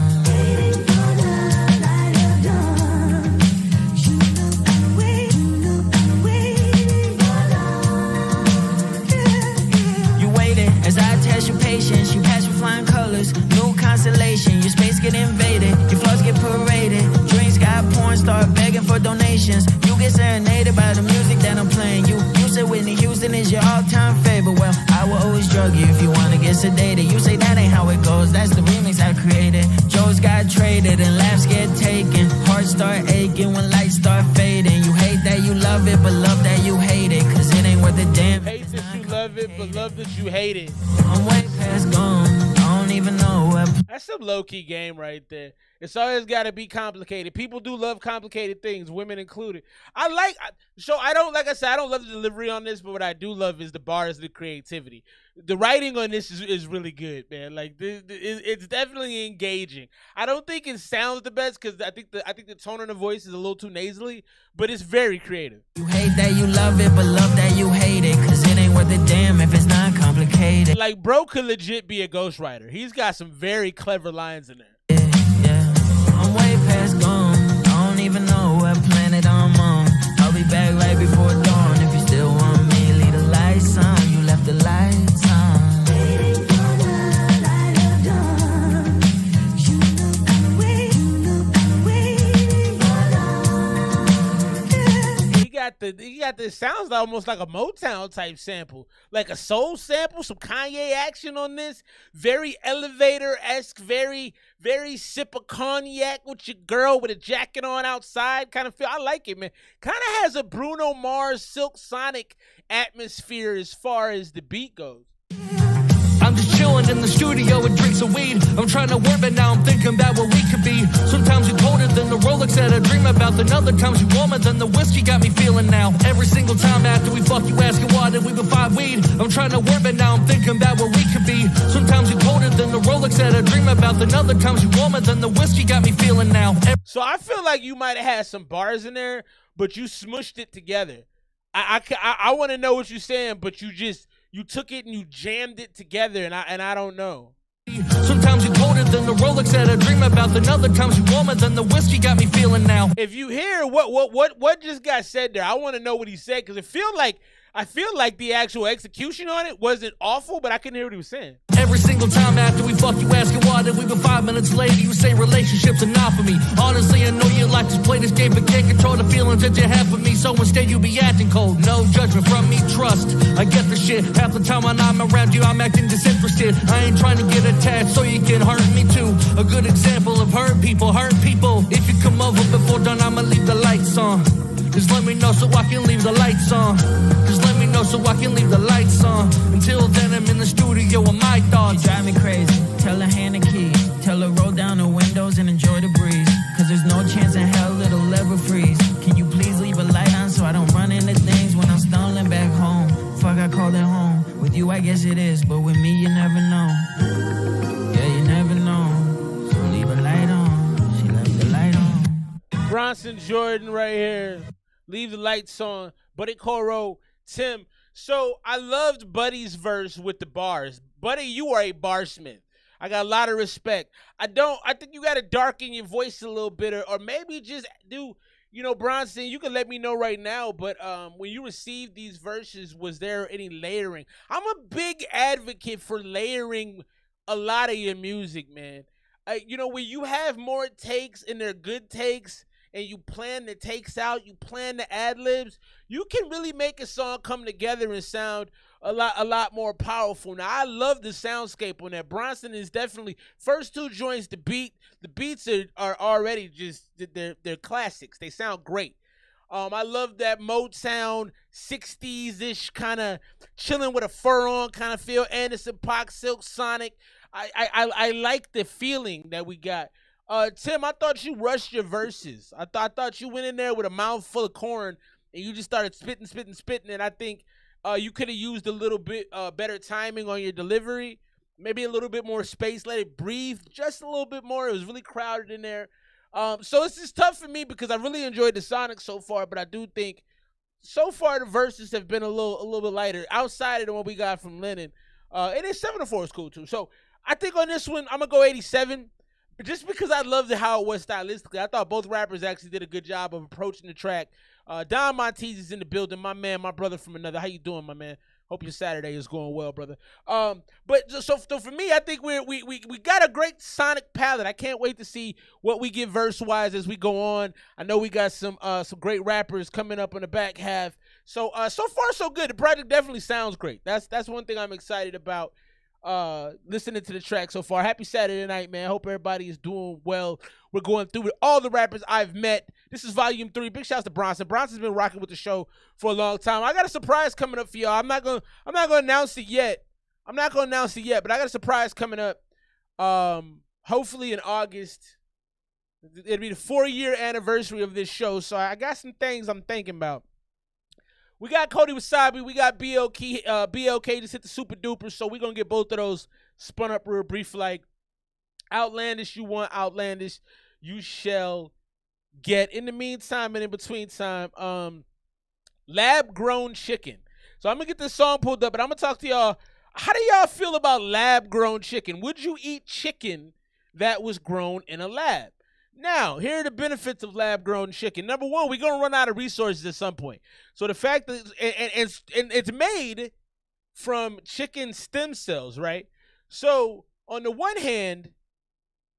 You waited as I test your patience. You pass with flying colors, new constellation. Your space get invaded, your flaws get paraded. Dreams got porn, start begging for donations. You get serenaded by the music that I'm playing. You said Whitney Houston is your all-time favorite. Well, I will always drug you if you wanna get sedated. You say that ain't how it goes, that's the remix I created. Joes got traded and laughs get taken. Hearts start aching when lights start fading. You hate that you but love that you hate it, cause it ain't worth a damn. Hate that you love it, but love that you hate it. I'm way past gone, I don't even know what. That's some low-key game right there. It's always got to be complicated. People do love complicated things, women included. I don't love the delivery on this, but what I do love is the bars, the creativity. The writing on this is really good, man. Like it's definitely engaging. I don't think it sounds the best because I think the tone of the voice is a little too nasally, but it's very creative. You hate that you love it, but love that you hate it, cause it ain't worth a damn if it's not complicated. Like, bro could legit be a ghostwriter. He's got some very clever lines in there. Yeah, I'm way past gone, I don't even know what planet I'm on. I'll be back right before dawn. If you still want me, leave the lights on. You left the lights on. Waiting for the light of dawn. You know I'm waiting for dawn. He got this sounds almost like a Motown type sample, like a soul sample, some Kanye action on this. Very elevator-esque, very sip of cognac with your girl with a jacket on outside kind of feel. I like it, man. Kind of has a Bruno Mars, Silk Sonic atmosphere as far as the beat goes. I'm just chilling in the studio with drinks of weed. I'm trying to work, but now I'm thinking about what we could be. Sometimes you're colder than the Rolex that I dream about. Then other times you're warmer than the whiskey got me feeling now. Every single time after we fuck, you asking why did we find weed. I'm trying to work, but now I'm thinking about what we could be. Sometimes you're colder than the Rolex that I dream about. Then other times you're warmer than the whiskey got me feeling now. So I feel like you might have had some bars in there, but you smushed it together. I want to know what you're saying, but you took it and you jammed it together, and I don't know. Sometimes you're colder than the Rolex that I dream about. Then other times you're warmer than the whiskey got me feeling now. If you hear what just got said there, I want to know what he said, because I feel like the actual execution on it wasn't awful, but I couldn't hear what he was saying. Every single time after we fuck, you asking why did we 5 minutes later, you say relationships are not for me. Honestly, I know you like to play this game, but can't control the feelings that you have for me. So instead you be acting cold, no judgment from me, trust. I get the shit, half the time when I'm around you, I'm acting disinterested. I ain't trying to get attached so you can hurt me too. A good example of hurt people. If you come over before dawn, I'ma leave the lights on. Just let me know so I can leave the lights on. Just let me know so I can leave the lights on. Until then I'm in the studio with my thoughts. You drive me crazy, tell her hand the keys. Tell her roll down the windows and enjoy the breeze. Cause there's no chance in hell it'll ever freeze. Can you please leave a light on so I don't run into things when I'm stumbling back home? Fuck, I call it home. With you I guess it is, but with me you never know. Yeah, you never know. So leave a light on. She left the light on. Bronson Jordan right here. Leave the lights on. Buddy Coro, Tim. So I loved Buddy's verse with the bars. Buddy, you are a barsmith. I got a lot of respect. I think you got to darken your voice a little bit, or maybe just do, Bronson, you can let me know right now, but when you received these verses, was there any layering? I'm a big advocate for layering a lot of your music, man. When you have more takes and they're good takes, and you plan the takes out, you plan the ad-libs, you can really make a song come together and sound a lot more powerful. Now, I love the soundscape on that. Bronson is definitely, first two joints, the beats are already just, they're classics. They sound great. I love that Motown 60s-ish kind of chilling with a fur on kind of feel. Anderson .Paak, Silk Sonic. I like the feeling that we got. Tim, I thought you rushed your verses. I thought you went in there with a mouthful of corn and you just started spitting. And I think you could have used a little bit better timing on your delivery. Maybe a little bit more space. Let it breathe just a little bit more. It was really crowded in there. So it's just tough for me because I really enjoyed the Sonic so far, but I do think so far the verses have been a little bit lighter outside of the one we got from Lennon. And then 7-4 is cool too. So I think on this one I'm gonna go 87. Just because I loved how it was stylistically. I thought both rappers actually did a good job of approaching the track. Don Montez is in the building. My man, my brother from another. How you doing, my man? Hope your Saturday is going well, brother. But so for me, I think we got a great Sonic palette. I can't wait to see what we get verse-wise as we go on. I know we got some great rappers coming up on the back half. So far so good. The project definitely sounds great. That's one thing I'm excited about. Listening to the track so far. Happy Saturday night, man. Hope everybody is doing well we're going through with all the rappers I've met. This is volume 3. Big shouts to Bronson. Bronson's been rocking with the show for a long time. I got a surprise coming up for y'all. I'm not gonna announce it yet. But I got a surprise coming up. Hopefully in August. It'll be the 4-year anniversary of this show, so I got some things I'm thinking about. We got Cody Wasabi, we got BLK just hit the super duper, so we're going to get both of those spun up real brief. Like, Outlandish, you want Outlandish, you shall get. In the meantime and in between time, lab-grown chicken. So I'm going to get this song pulled up, but I'm going to talk to y'all. How do y'all feel about lab-grown chicken? Would you eat chicken that was grown in a lab? Now, here are the benefits of lab-grown chicken. Number one, we're going to run out of resources at some point. So the fact that and it's made from chicken stem cells, right? So on the one hand,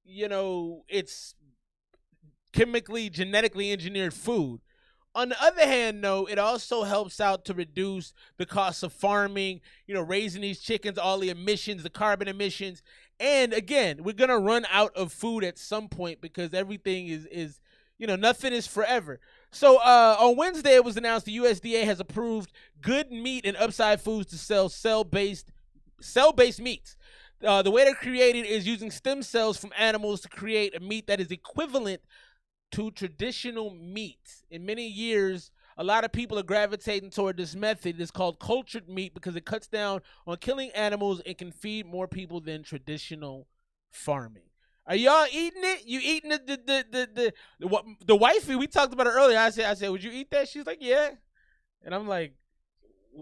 you know, it's chemically, genetically engineered food. On the other hand, though, it also helps out to reduce the cost of farming, you know, raising these chickens, all the emissions, the carbon emissions. And again, we're going to run out of food at some point because everything is, you know, nothing is forever. So on Wednesday, it was announced the USDA has approved Good Meat and Upside Foods to sell cell-based meats. The way they're created is using stem cells from animals to create a meat that is equivalent to traditional meat. In many years, a lot of people are gravitating toward this method. It's called cultured meat because it cuts down on killing animals and can feed more people than traditional farming. Are y'all eating it? You eating the wifey? We talked about it earlier. I said, would you eat that? She's like, yeah. And I'm like,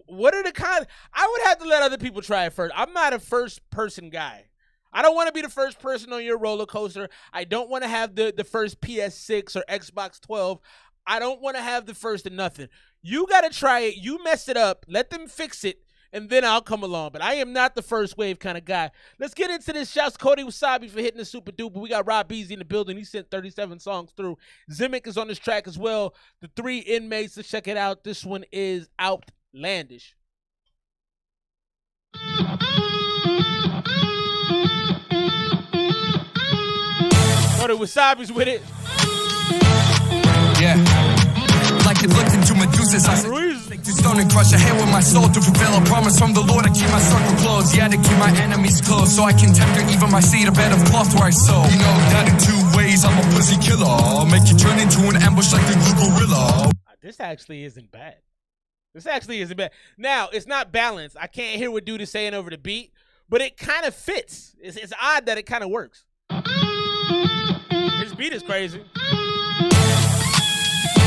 what are the kind? I would have to let other people try it first. I'm not a first person guy. I don't want to be the first person on your roller coaster. I don't want to have the first PS6 or Xbox 12. I don't want to have the first of nothing. You got to try it. You mess it up. Let them fix it, and then I'll come along. But I am not the first wave kind of guy. Let's get into this. Shouts to Cody Wasabi for hitting the super duper. We got Rob Beasley in the building. He sent 37 songs through. Zimic is on this track as well. The 3 inmates. Let's check it out. This one is Outlandish. Cody Wasabi's with it. Yeah. Like it looked into Medusa's eyes. Take the stone and crush a head with my soul to fulfill a promise from the Lord. I keep my circle closed. Yeah, to keep my enemies close. So I can tempt her, even my seed, a bed of cloth where I sow. You know, that in 2 ways, I'm a pussy killer. I'll make you turn into an ambush like the blue gorilla. This actually isn't bad. Now, it's not balanced. I can't hear what dude is saying over the beat, but it kind of fits. It's odd that it kind of works. His beat is crazy.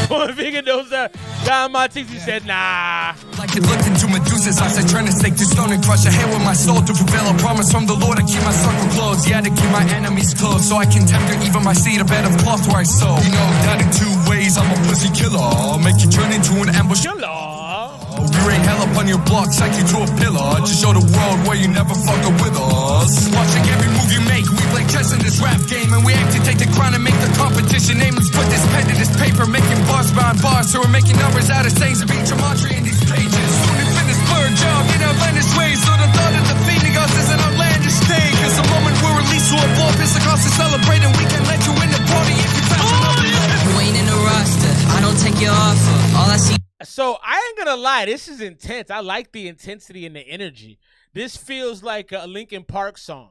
One finger knows that. Don Montesi said, nah. Like it looked into Medusa's eyes. I turn to stake the stone and crush a head with my soul to fulfill a promise from the Lord. I keep my circle closed. Yeah, to keep my enemies close. So I can tempt her, even my seed, a bed of cloth where I sow. You know, that in 2 ways, I'm a pussy killer. I'll make you turn into an ambush. We rain hell up on your block, psych you to a pillar. Just show the world where you never fuck up with us. Watching every move you make, we play chess in this rap game. And we aim to take the crown and make the competition name. Let's put this pen to this paper, making bars behind bars. So we're making numbers out of sayings of each gematria in these pages. Soon as finish blur job in outlandish ways. So the thought of defeating us is an outlandish thing. Cause the moment we're released to a ball, piss across to celebrate. And we can let you in the party if you touch another. You ain't in the roster, I don't take your offer. All I see. So I ain't gonna lie, this is intense. I like the intensity and the energy. This feels like a Linkin Park song.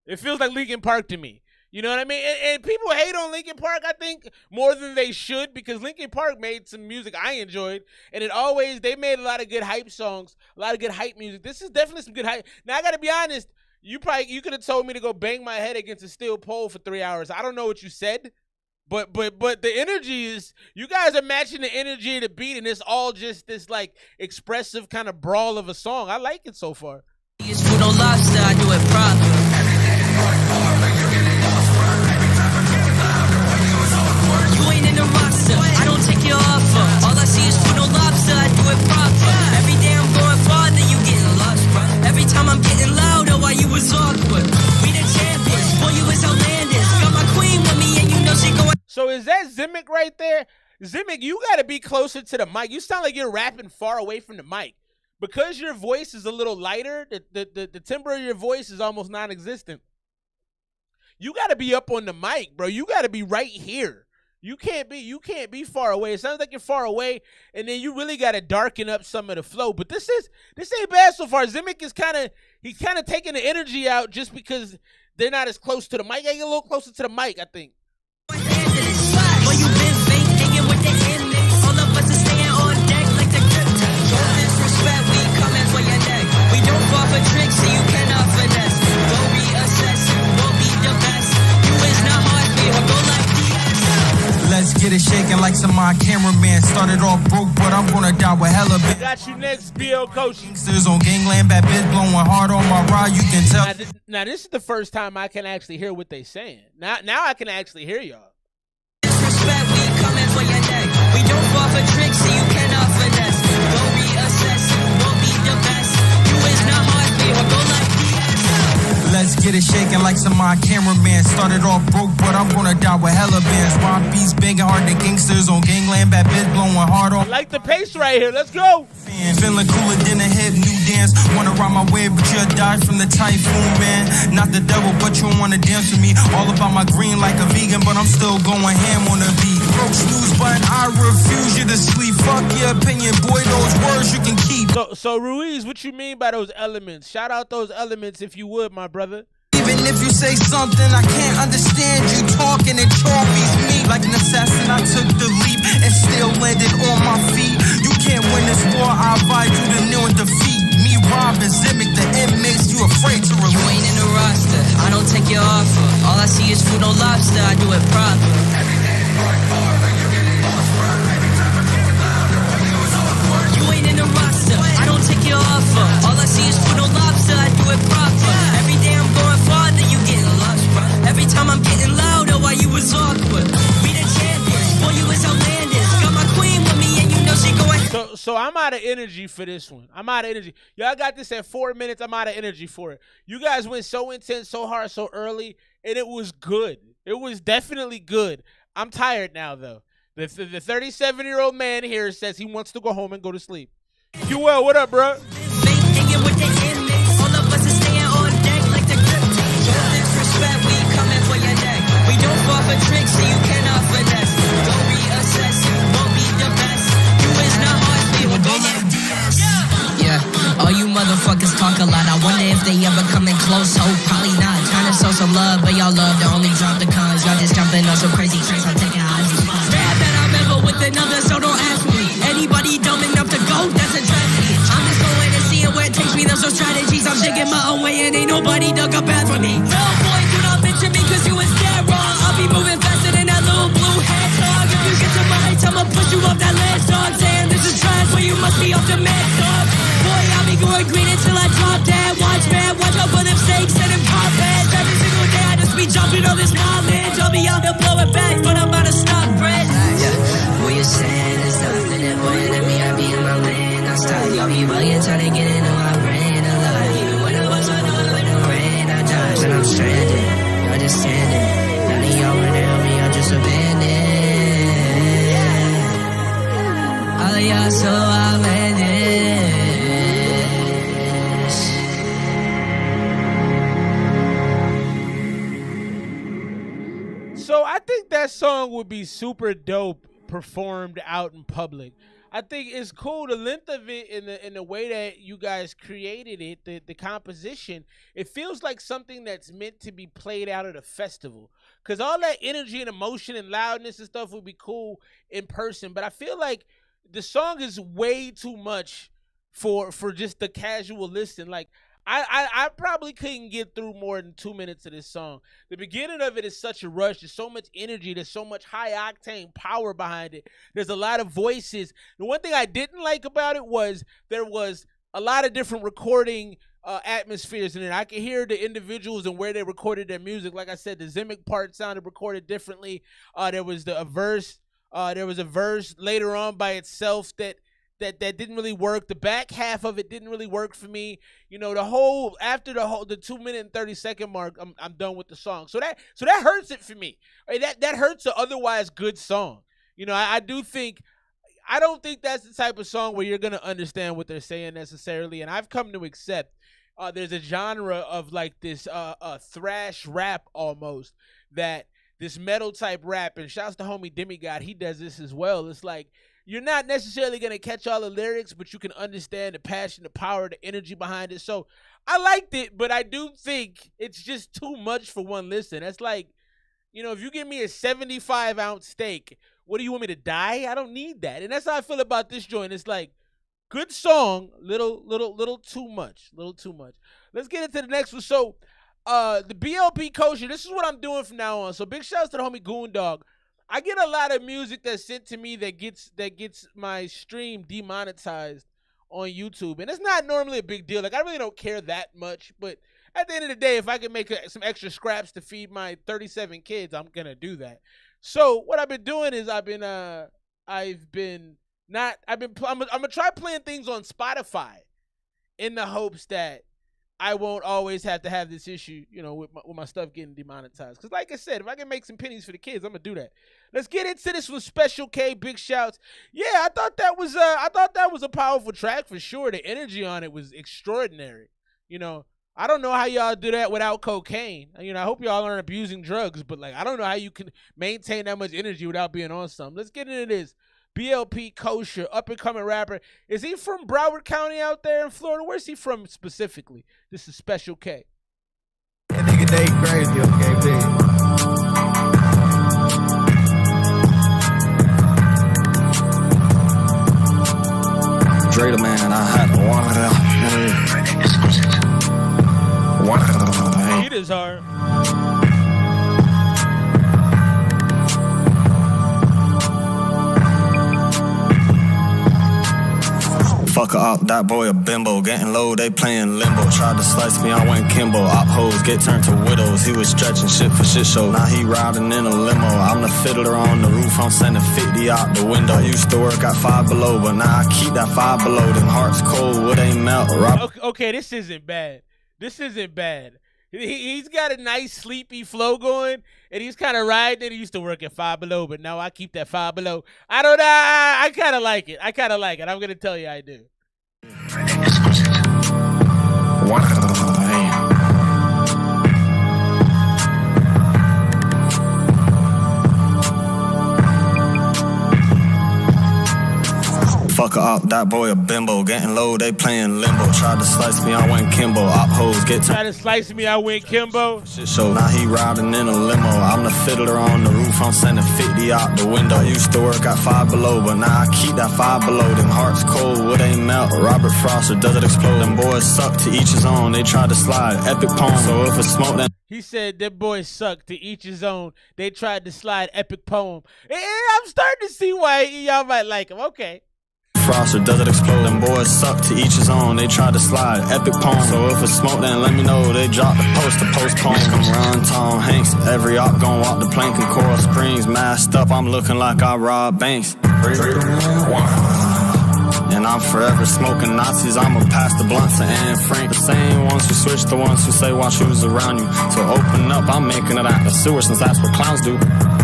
It feels like Linkin Park to me. You know what I mean? And people hate on Linkin Park, I think, more than they should, because Linkin Park made some music I enjoyed, and they made a lot of good hype songs, a lot of good hype music. This is definitely some good hype. Now I gotta be honest, you could have told me to go bang my head against a steel pole for 3 hours. I don't know what you said. But the energy is, you guys are matching the energy of the beat, and it's all just this like expressive kind of brawl of a song. I like it so far. It's food on lobster, I do it proper. You ain't in the roster, I don't take your offer. All I see is food on lobster, I do it proper. Every day I'm going farther, you getting lost, bro. Every time I'm getting louder while you was awkward. We the champions, boy you was outlandish. Got my queen with me and you know she going. So is that Zimic right there? Zimic, you got to be closer to the mic. You sound like you're rapping far away from the mic. Because your voice is a little lighter, the timbre of your voice is almost non-existent. you got to be up on the mic, bro. You got to be right here. You can't be far away. It sounds like you're far away, and then you really got to darken up some of the flow. But this ain't bad so far. Zimic is he's kind of taking the energy out just because they're not as close to the mic. Get a little closer to the mic, I think. Let's get it shaking like some my cameraman. Started off broke, but I'm gonna die with hella bit. Got you next, BL Coach. Gangsters on gangland, bad bitch blowing hard on my ride. You can tell. Now this is the first time I can actually hear what they saying. Now I can actually hear y'all. Disrespect, we coming for your neck. We don't fall for tricks, so you cannot finesse. Don't reassess, won't be the best. You is not hard, baby, go like DS. Let's get it shaking like some my cameraman. Started off broke, but I'm gonna die with hella bands. Wild beats banging hard than gangsters on gangland, bad bitch blowing hard on. I like the pace right here. Let's go. Feeling cooler than a hip new dance. Wanna ride my wave, but you'll die from the typhoon, man. Not the devil, but you wanna dance with me. All about my green like a vegan, but I'm still going ham on the beat. Broke snooze button, I refuse you to sleep. Fuck your opinion, boy, those words you can keep. So Ruiz, what you mean by those elements? Shout out those elements if you would, my brother. Even if you say something, I can't understand you talking and trophies me. Like an assassin, I took the leap and still landed on my feet. You can't win this war, I advise you to kneel and defeat. Me, Rob, and Zimic, the inmates you afraid to release. You ain't in the roster, I don't take your offer. All I see is food, no lobster, I do it proper. You ain't in the roster, I don't take your offer. All I see is food, no lobster, I do it proper. Every day I'm going farther, you getting lost, bro. Every time I'm getting louder while you was awkward. We the champions, boy, you was outlandish. Got my queen with me and you know she going. So I'm out of energy for this one. I'm out of energy. Y'all got this at 4 minutes. I'm out of energy for it. You guys went so intense, so hard, so early, and it was good. It was definitely good. I'm tired now, though. The 37-year-old man here says he wants to go home and go to sleep. QL, what up, bro? We don't fall for tricks, so you cannot finesse. Don't reassess, won't be the best. You is not hard, people, go like DS. Yeah, all you motherfuckers talk a lot. I wonder if they ever coming close, so probably not. Trying to show some love, but y'all love to only drop the cons. Y'all just jumping on some crazy tricks, I'm taking odds. Bad that I'm ever with another, so don't ask me. Anybody dumb enough to go, that's a tragedy. I'm just going and seeing where it takes me, there's no strategies. I'm digging my own way and ain't nobody dug a path for me. No boy, do not mention me cause you was dead wrong. I'll be moving faster than that little blue hedgehog. If you get to my heights, I'ma push you off that ledge, dog. Saying this is trash, but you must be off the mad, dog. Boy, I'll be going green until I drop that. Watch, man, watch out for them snakes and them top heads. Every single day I just be jumping on this knowledge. I'll be out to blow it back, but I'm about to stop, Brett. Yeah, what you saying is nothing. And boy, let me, I be in my lane. I stop, y'all be bugging, trying to get into my brain. I love you, when it was on in the rain. I died and I'm stranded, y'all just standing. None of y'all wanna help me, y'all just abandoned. All of y'all so outlandish. So I think that song would be super dope performed out in public. I think it's cool, the length of it in the way that you guys created it, the composition. It feels like something that's meant to be played out at a festival. Because all that energy and emotion and loudness and stuff would be cool in person. But I feel like the song is way too much for just the casual listen. Like, I probably couldn't get through more than 2 minutes of this song. The beginning of it is such a rush. There's so much energy. There's so much high-octane power behind it. There's a lot of voices. The one thing I didn't like about it was there was a lot of different recording atmospheres in it. I could hear the individuals and where they recorded their music. Like I said, the Zimic part sounded recorded differently. There was a verse later on by itself that didn't really work. The back half of it didn't really work for me. You know, after the 2 minute and 30-second mark, I'm done with the song. So that hurts it for me. That hurts an otherwise good song. You know, I don't think that's the type of song where you're gonna understand what they're saying necessarily. And I've come to accept there's a genre of like this thrash rap almost, that this metal type rap, and shouts to homie Demigod, he does this as well. It's like you're not necessarily gonna catch all the lyrics, but you can understand the passion, the power, the energy behind it. So I liked it, but I do think it's just too much for one listen. That's like, you know, if you give me a 75-ounce steak, what do you want me to die? I don't need that. And that's how I feel about this joint. It's like, good song, little too much. Let's get into the next one. So, the BLP Kosher, this is what I'm doing from now on. So big shouts to the homie Goondog. I get a lot of music that's sent to me that gets my stream demonetized on YouTube. And it's not normally a big deal. Like, I really don't care that much, but at the end of the day, if I can make some extra scraps to feed my 37 kids, I'm gonna do that. So what I've been doing is I'm gonna try playing things on Spotify in the hopes that I won't always have to have this issue, you know, with my stuff getting demonetized. Because like I said, if I can make some pennies for the kids, I'm gonna do that. Let's get into this with Special K. Big shouts. Yeah, I thought that was a powerful track for sure. The energy on it was extraordinary. You know, I don't know how y'all do that without cocaine. You know, I hope y'all aren't abusing drugs, but like, I don't know how you can maintain that much energy without being on something. Let's get into this. BLP Kosher, up-and-coming rapper. Is he from Broward County out there in Florida? Where's he from specifically? This is Special K. That nigga Dave crazy, okay, big. Dre the man, I had to water. It is hard. Fuck up, that boy a bimbo. Getting low, they playing limbo. Tried to slice me, I went Kimbo. Op hoes get turned to widows. He was stretching shit for shit show. Now he riding in a limo. I'm the fiddler on the roof, I'm sending 50 out the window. I used to work at Five Below, but now I keep that Five Below. Them hearts cold, wood ain't melt. Okay, this isn't bad. He's got a nice sleepy flow going, and he's kind of riding it. He used to work at Five Below, but now I keep that Five Below. I don't know. I kind of like it. I'm going to tell you I do. Fuck up, that boy a bimbo. Getting low, they playing limbo. Tried to slice me, I went Kimbo. Op hoes get Tried to slice me, I went Kimbo. Shit show, now he riding in a limo. I'm the fiddler on the roof, I'm sending 50 out the window. I used to work at Five Below, but now I keep that Five Below. Them hearts cold, wood ain't melt. Robert Frost or does it explode? Them boys suck, to each his own. They tried to slide, epic poem. So if it's smoke, then he said them boys suck, to each his own. They tried to slide, epic poem. I'm starting to see why y'all might like him. Okay. Frost or does it explode? Them boys suck, to each his own. They tried to slide, epic poem. So if it's smoke, then let me know. They dropped the post to postpone. I'm Ron Tom Hanks. Every op gon' walk the plank in Coral Springs. Masked up, I'm looking like I robbed banks. And I'm forever smoking Nazis. I'ma pass the blunts to Anne Frank. The same ones who switch, the ones who say watch who's around you. So open up, I'm making it out the sewer since that's what clowns do.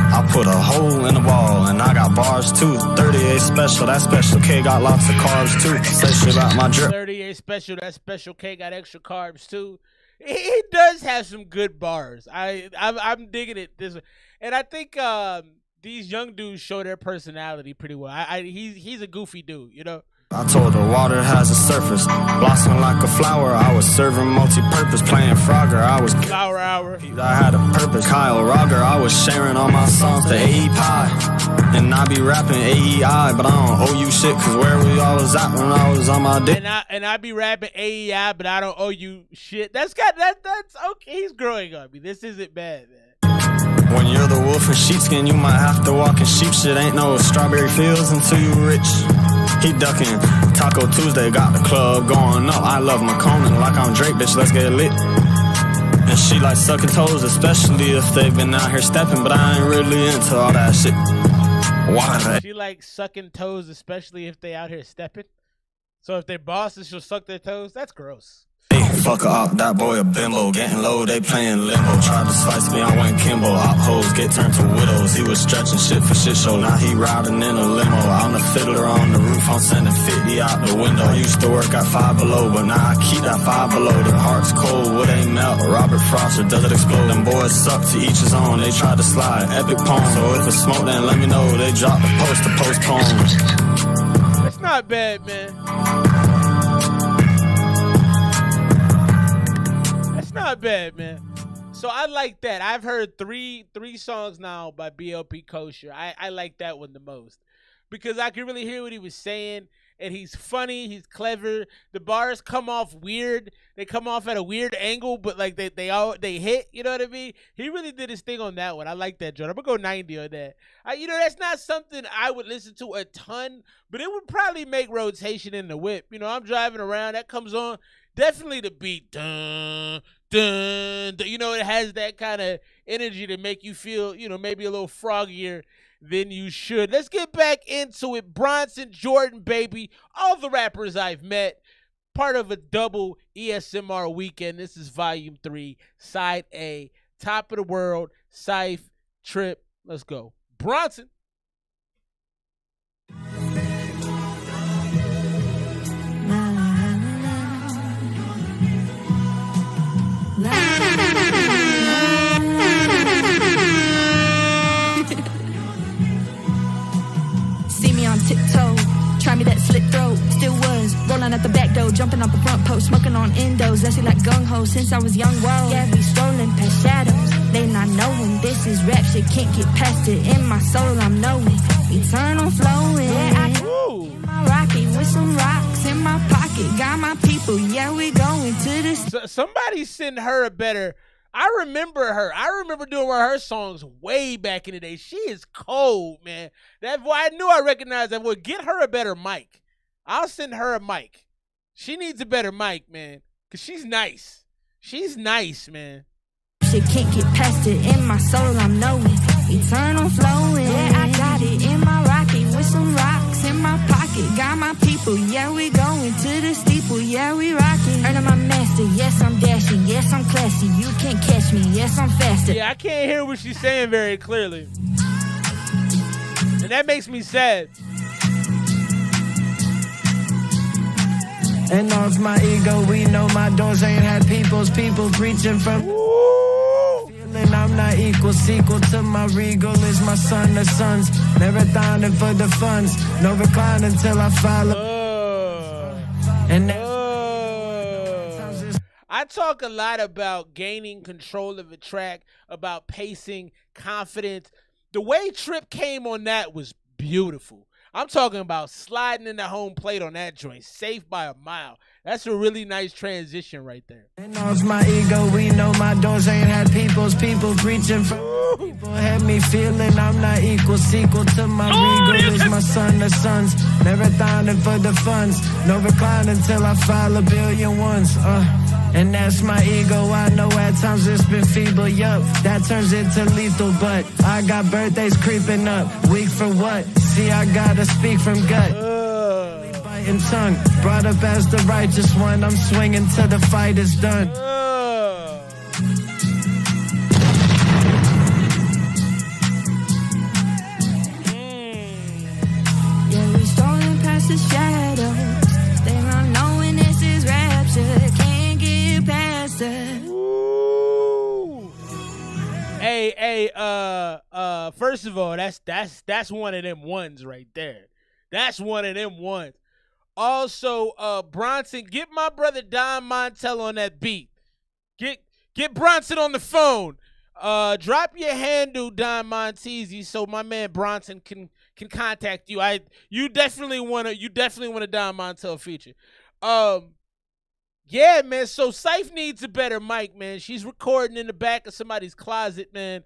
I put a hole in the wall and I got bars too. 38 special, that Special K got lots of carbs too. Say shit about my drip. 38 special, that Special K got extra carbs too. He does have some good bars. I'm digging it this way. And I think these young dudes show their personality pretty well. He's a goofy dude, you know. I told her water has a surface, blossoming like a flower. I was serving multi-purpose, playing Frogger. I was Flower Hour. I had a purpose. Kyle Rogger, I was sharing all my songs to AE Pie. And I be rapping AEI, but I don't owe you shit, cause where we all was at when I was on my dick. And I be rapping AEI, but I don't owe you shit. That's okay. He's growing on me. This isn't bad, man. When you're the wolf in sheepskin, you might have to walk in sheep shit. Ain't no strawberry fields until you rich. He ducking. Taco Tuesday got the club going up. I love McConan like I'm Drake, bitch, let's get lit. And she like sucking toes, especially if they've been out here stepping. But I ain't really into all that shit. Why? She like sucking toes, especially if they out here stepping. So if they're bosses, she'll suck their toes. That's gross. Hey, fuck up, that boy a bimbo. Getting low, they playing limbo. Tried to slice me, I went Kimbo. Op hoes get turned to widows. He was stretching shit for shit show. Now he riding in a limo. I'm the fiddler on the roof, I'm sending 50 out the window. Used to work at Five Below, but now I keep that Five Below. Them hearts cold, wood ain't melt. Robert Frost or does it explode? Them boys suck, to each his own. They tried to slide, epic poem. So if it's smoke, then let me know. They dropped the post to postpone. That's not bad, man. Not bad, man. So I like that. I've heard three songs now by BLP Kosher. I like that one the most because I could really hear what he was saying, and he's funny, he's clever. The bars come off weird. They come off at a weird angle, but like they hit. You know what I mean? He really did his thing on that one. I like that, Jordan. I'm gonna go 90 on that. That's not something I would listen to a ton, but it would probably make rotation in the whip. I'm driving around, that comes on. Definitely the beat, dun, dun, dun, it has that kind of energy to make you feel, maybe a little froggier than you should. Let's get back into it. Bronson, Jordan, baby, all the rappers I've met, part of a double ESMR weekend. This is Volume 3, Side A, Top of the World, Syph, Trip. Let's go. Bronson. See me on tiptoe, try me that slit throat. Still was rolling at the back door, jumping off the front post, smoking on endos. That's like gung ho since I was young. Whoa, yeah, we strolling past shadows. They not knowing this is rap shit. Can't get past it. In my soul, I'm knowing eternal flowing. Yeah, in my rocket with some rocks in my pocket. Got my people. Yeah, we going to this. Somebody send her a better. I remember her. I remember doing one of her songs way back in the day. She is cold, man. That boy, I knew I recognized that boy. Get her a better mic. I'll send her a mic. She needs a better mic, man, because she's nice. She's nice, man. Shit can't get past it. In my soul, I'm knowing eternal flowing. Yeah, I got it in my rocket with some rocks in my pocket. Got my people. Yeah, we going to the steeple. Yeah, we rocking. Earning my master. Yes, I'm dashing. Yes, I'm classy. You can't catch me. Yes, I'm faster. Yeah, I can't hear what she's saying very clearly, and that makes me sad. And off my ego, we know my doors ain't had people preaching from. Feeling I'm not equal, sequel to my regal is my son, the sons. Marathoning for the funds, no recline until I follow. And I talk a lot about gaining control of a track, about pacing, confidence. The way Trip came on that was beautiful. I'm talking about sliding in the home plate on that joint, safe by a mile. That's a really nice transition right there. And off my ego, we know my doors ain't had people preaching from. People had me feeling I'm not equal, sequel to my regal is my son, the sons. Marathoning for the funds, no recline until I file a billion ones. And that's my ego, I know at times it's been feeble, yup, that turns into lethal, but I got birthdays creeping up, weak for what? See, I gotta speak from gut. Biting tongue, brought up as the righteous one, I'm swinging till the fight is done. Yeah, we strolling past the shadows. They not knowing this is rapture. Can't get past it. Hey, first of all, that's one of them ones right there. That's one of them ones. Also, Bronson, get my brother Don Montel on that beat. Get Bronson on the phone. Drop your handle, Don Montesi, so my man Bronson can contact you. You definitely want a Don Montel feature. Yeah, man. So Syph needs a better mic, man. She's recording in the back of somebody's closet, man.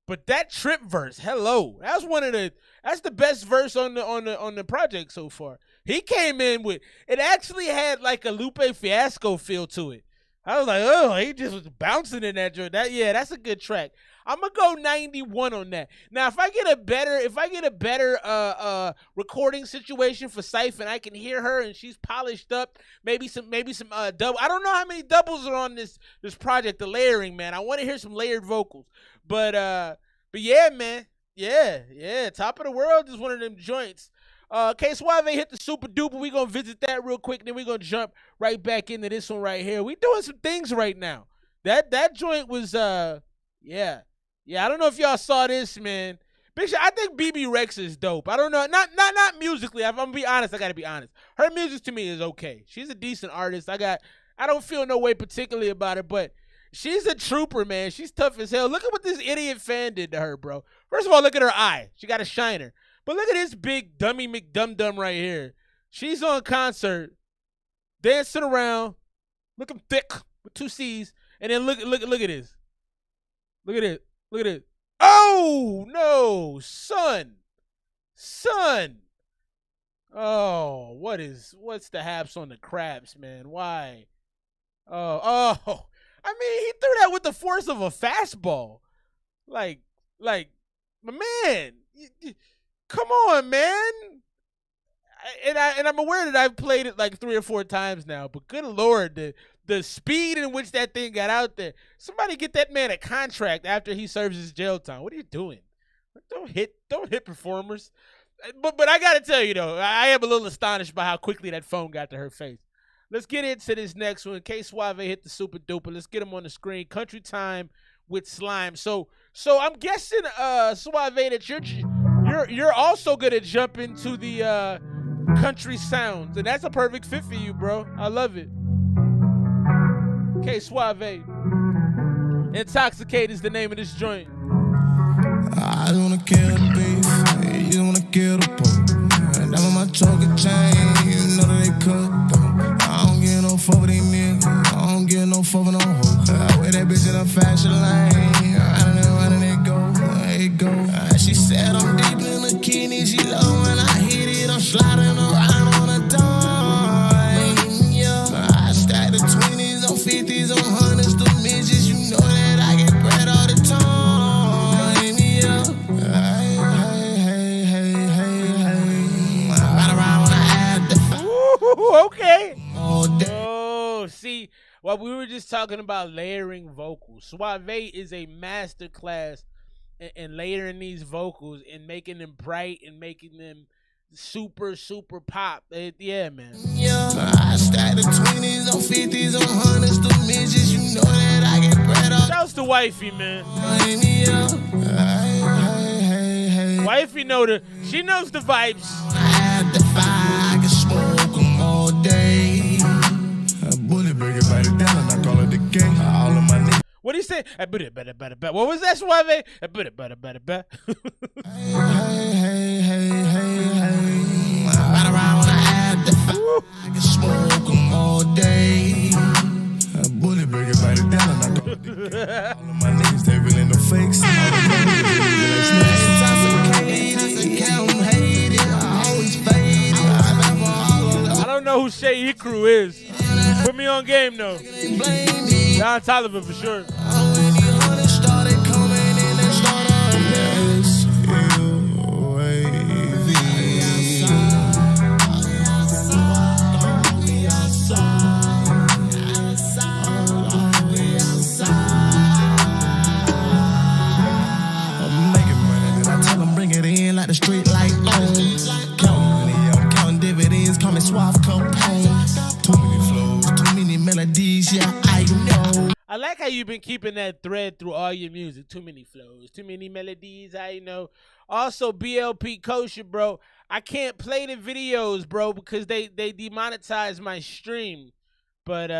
But that Trip verse, hello, that's the best verse on the project so far. He came in with it. Actually had like a Lupe Fiasco feel to it. I was like, oh, he just was bouncing in that joint. That's a good track. I'm gonna go 91 on that. Now, if I get a better recording situation for Syph and I can hear her and she's polished up, maybe some double. I don't know how many doubles are on this project, the layering, man. I want to hear some layered vocals. But yeah, man. Yeah. Top of the World is one of them joints. K Suave hit the super duper. We gonna visit that real quick, then we gonna jump right back into this one right here. We doing some things right now. That joint was yeah. I don't know if y'all saw this, man. Big shot. I think BB Rex is dope. I don't know, not musically. I'm gonna be honest. I gotta be honest. Her music to me is okay. She's a decent artist. I don't feel no way particularly about it, but she's a trooper, man. She's tough as hell. Look at what this idiot fan did to her, bro. First of all, look at her eye. She got a shiner. But look at this big dummy McDum-Dum right here. She's on concert, dancing around, looking thick with 2 C's, and then look at this. Look at it. Oh no, son. Oh, what's the haps on the craps, man? Why? Oh. I mean, he threw that with the force of a fastball. Like, my man. Come on, man. And I'm aware that I've played it like 3 or 4 times now, but good Lord, the speed in which that thing got out there. Somebody get that man a contract after he serves his jail time. What are you doing? Don't hit performers. But I gotta tell you though, I am a little astonished by how quickly that phone got to her face. Let's get into this next one. K Suave hit the super duper. Let's get him on the screen. Country Time with Slime. So I'm guessing Suave that you're also gonna jump into the country sounds, and that's a perfect fit for you, bro. I love it. K Suave. Intoxicate is the name of this joint. I don't wanna kill the beef, you don't wanna kill the pork. And I'm on my choker chain, you know that they cook though. I don't get no fuck with these niggas, I don't get no fuck with no hoes. I wear that bitch in a fashion lane, I don't know how it go. She said I'm deep in the kidney, she low when I hit it, I'm sliding around on a dime, yeah. I stack the 20s on 50s on 100s, the midgets, you know that I get bread all the time, yeah. Hey. I ride around when I had the Ooh, okay. all day. Oh, see, well, we were just talking about layering vocals. Suave is a master class in layering these vocals and making them bright and making them super pop. Yeah, man. Yeah, I stack the 20s on 50s on 100s, the midgets, you know that I get bread all Shouts to Wifey, man. Hey. Wifey she knows the vibes. I had the fire, I can smoke them all day. A bullet break it by the down and I call it the gang. All of my niggas. What do you say? What was that, Suave? Hey. Right around when I had the fire, I can smoke them all day. A bullet break it by the down and I call it the gang. All of my niggas, they really no fakes. I don't know who Shay Ikru is. Put me on game though. Don Toliver for sure. I'm making money, then I tell them bring it in like the street light on. Counting dividends, call me Suave Capone. Too many flows, too many melodies, yeah, I know. I like how you've been keeping that thread through all your music. Too many flows, too many melodies, I know. Also, BLP Kosher, bro. I can't play the videos, bro, because they demonetize my stream. But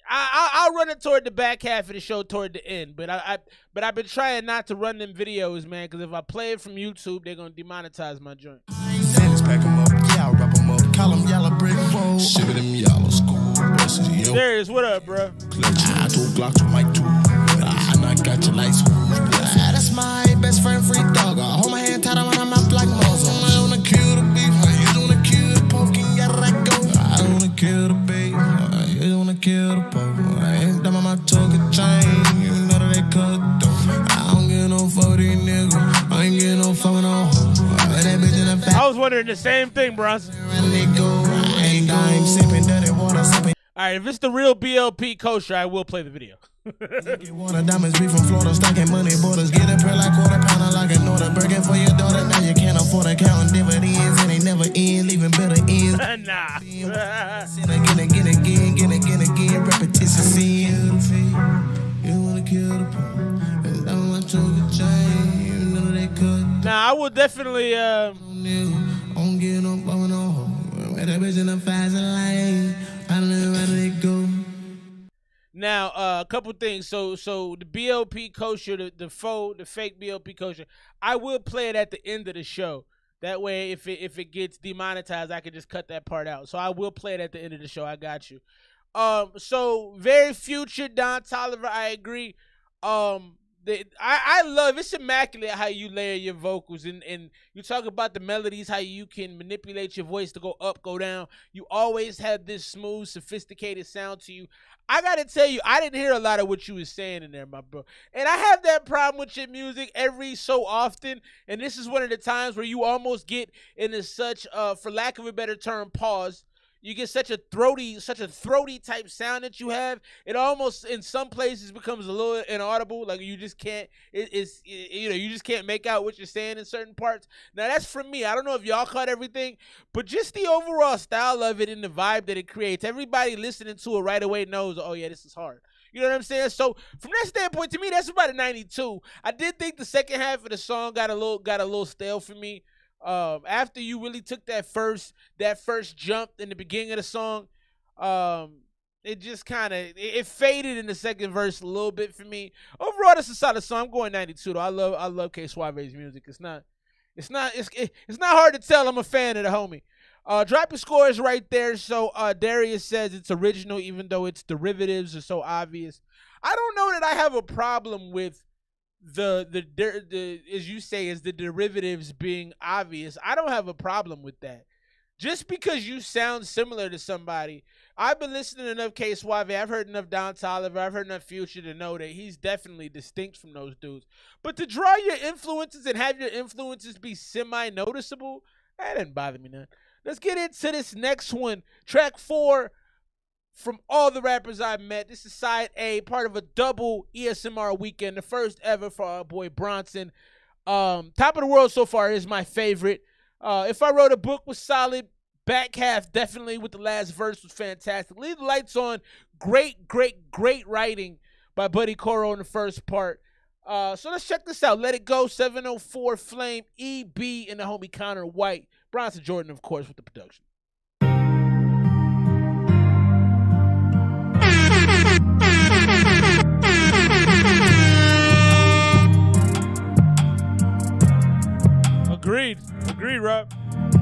I'll run it toward the back half of the show, toward the end. But I've been trying not to run them videos, man, because if I play it from YouTube, they're gonna demonetize my joint. Sandy's pack them up, yeah, I'll wrap them up. Call them yellow brick road. Shiver them yellow school buses, yo. Serious, what up, bro? I 2 Glocks with my 2. I got your lights. That's my best friend, Free Dog. I hold my hand tight on my mouth like muzzle. I don't wanna kill the beef, you don't wanna kill the poking, gotta let go. I don't wanna kill the baby, you don't wanna kill the poke. I ain't done on my choker chain, you know that that bitch in the fat. I was wondering the same thing, Bronson. All right, if it's the real BLP kosher, I will play the video. Water diamonds be from Florida, stacking money borders. Get a pearl like quarter pounder, like an order. Burger for your daughter, now you can't afford to count dividends, and they never end, leaving better ends. Nah. Again, repetition sin. You wanna kill the poor, I want to the chain. You know they cut. Nah, I will definitely. I'm getting up, I'm on. Where that bitch in the fast lane. I don't know where they go. Now, a couple things. So the BLP kosher, the fake BLP kosher, I will play it at the end of the show. That way, if it gets demonetized, I can just cut that part out. So I will play it at the end of the show. I got you. So very future Don Toliver, I agree. I love, it's immaculate how you layer your vocals, and you talk about the melodies, how you can manipulate your voice to go up, go down. You always have this smooth, sophisticated sound to you. I gotta tell you, I didn't hear a lot of what you was saying in there, my bro. And I have that problem with your music every so often, and this is one of the times where you almost get into such, for lack of a better term, pause. You get such a throaty type sound that you have. It almost in some places becomes a little inaudible. Like you just can't. You just can't make out what you're saying in certain parts. Now that's for me. I don't know if y'all caught everything, but just the overall style of it and the vibe that it creates. Everybody listening to it right away knows, oh yeah, this is hard. You know what I'm saying? So from that standpoint, to me, that's about a 92. I did think the second half of the song got a little stale for me. After you really took that first jump in the beginning of the song, it just kind of it faded in the second verse a little bit for me. Overall, that's a solid song. I'm going 92 though. I love K Suave's music. It's not hard to tell I'm a fan of the homie. Drop your scores right there. So Darius says it's original, even though its derivatives are so obvious. I don't know that I have a problem with the as you say, is the derivatives being obvious. I don't have a problem with that. Just because you sound similar to somebody, I've been listening to enough K Suave. I've heard enough Don Toliver. I've heard enough Future to know that he's definitely distinct from those dudes. But to draw your influences and have your influences be semi-noticeable, that didn't bother me none. Let's get into this next one. Track 4 from all the rappers I've met. This is side A, part of a double ESMR weekend, the first ever for our boy Bronson. Top of the World so far is my favorite. If I Wrote a Book was solid. Back half definitely with the last verse was fantastic. Leave the Lights On. Great writing by Buddy Coro in the first part. So let's check this out. Let It Go, 704 Flame, EB, and the homie Connor White. Bronson Jordan, of course, with the production. Agreed, Rob.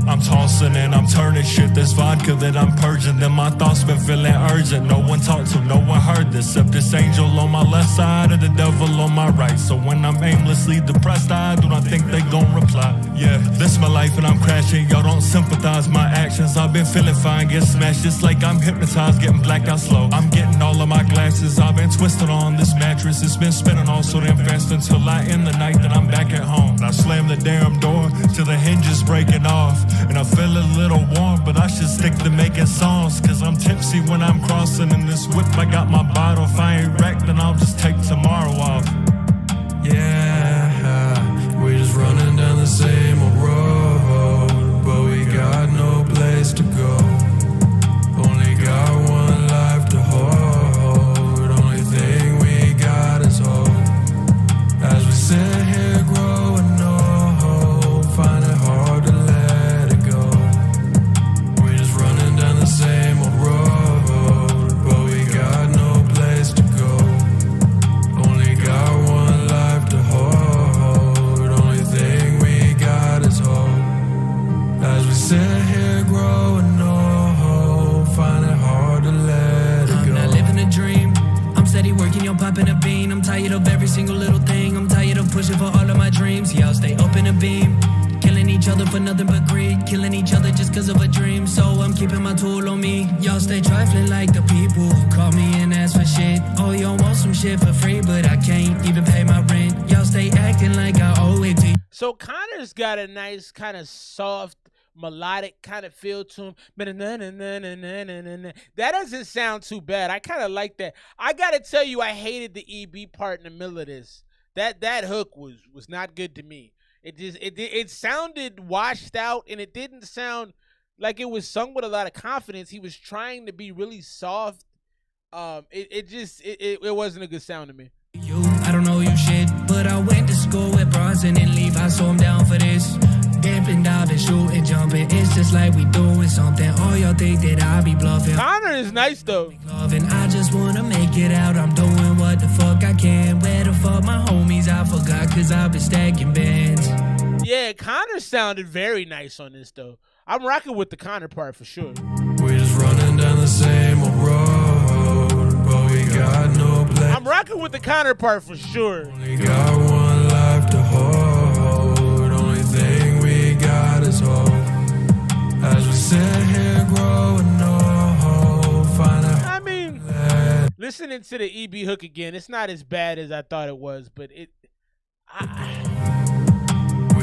I'm tossing and I'm turning shit. This vodka that I'm purging, then my thoughts been feeling urgent. No one talked to, no one heard this, except this angel on my left side and the devil on my right. So when I'm aimlessly depressed, I do not think they gon' reply. Yeah, this my life and I'm crashing. Y'all don't sympathize my actions. I've been feeling fine, get smashed just like I'm hypnotized, getting blacked out slow. I'm getting all of my glasses. I've been twisted on this mattress. It's been spinning all so damn fast until I end the night that I'm back at home. And I slam the damn door till the hinges breaking off. And I feel a little warm, but I should stick to making songs. Cause I'm tipsy when I'm crossing in this whip. I got my bottle. If I ain't wrecked, then I'll just take tomorrow off. Yeah, we just running down the same old road, but we got no place to go. Only got one life to hold. Only thing we got is hope. As we sit here growing old, find it hard to let it go. We just running down the same old road, but we got no place to go. Only got one life to hold. Only thing we got is hope. As we sit here growing old, find it hard to let it go. I'm not living a dream. I'm steady working, you're popping a bean. I'm tired of every single little thing. I'm tired of pushing for all of my dreams. Y'all stay open a beam. Killing each other for nothing but greed. Killing each other just cause of a dream. So I'm keeping my tool on me. Y'all stay trifling like the people who call me and ask for shit. Oh, y'all want some shit for free, but I can't even pay my rent. Y'all stay acting like I owe it to you. So Connor's got a nice kind of soft melodic kind of feel to him. That doesn't sound too bad. I kind of like that. I gotta tell you, I hated the EB part in the middle of this. That hook was not good to me. It sounded washed out, and it didn't sound like it was sung with a lot of confidence. He was trying to be really soft. It wasn't a good sound to me. I don't know you shit, but I went to school with Bronson and Levi, so I'm down for this. Dipping, diving, shooting, jumping, it's just like we doing something. All y'all think that I be bluffing. Connor is nice though. I just wanna make it out. I'm doing what the fuck I can. Where the fuck my homies? I forgot, cause I've been stacking bands. Yeah, Connor sounded very nice on this though. I'm rocking with the Connor part for sure. We're just running down the same old road, but we got no place. I'm rocking with the Connor part for sure. Only got one life to hold. Only thing we got is hope. As we sit here growing old, find out. I mean, listening to the EB hook again, it's not as bad as I thought it was, but we're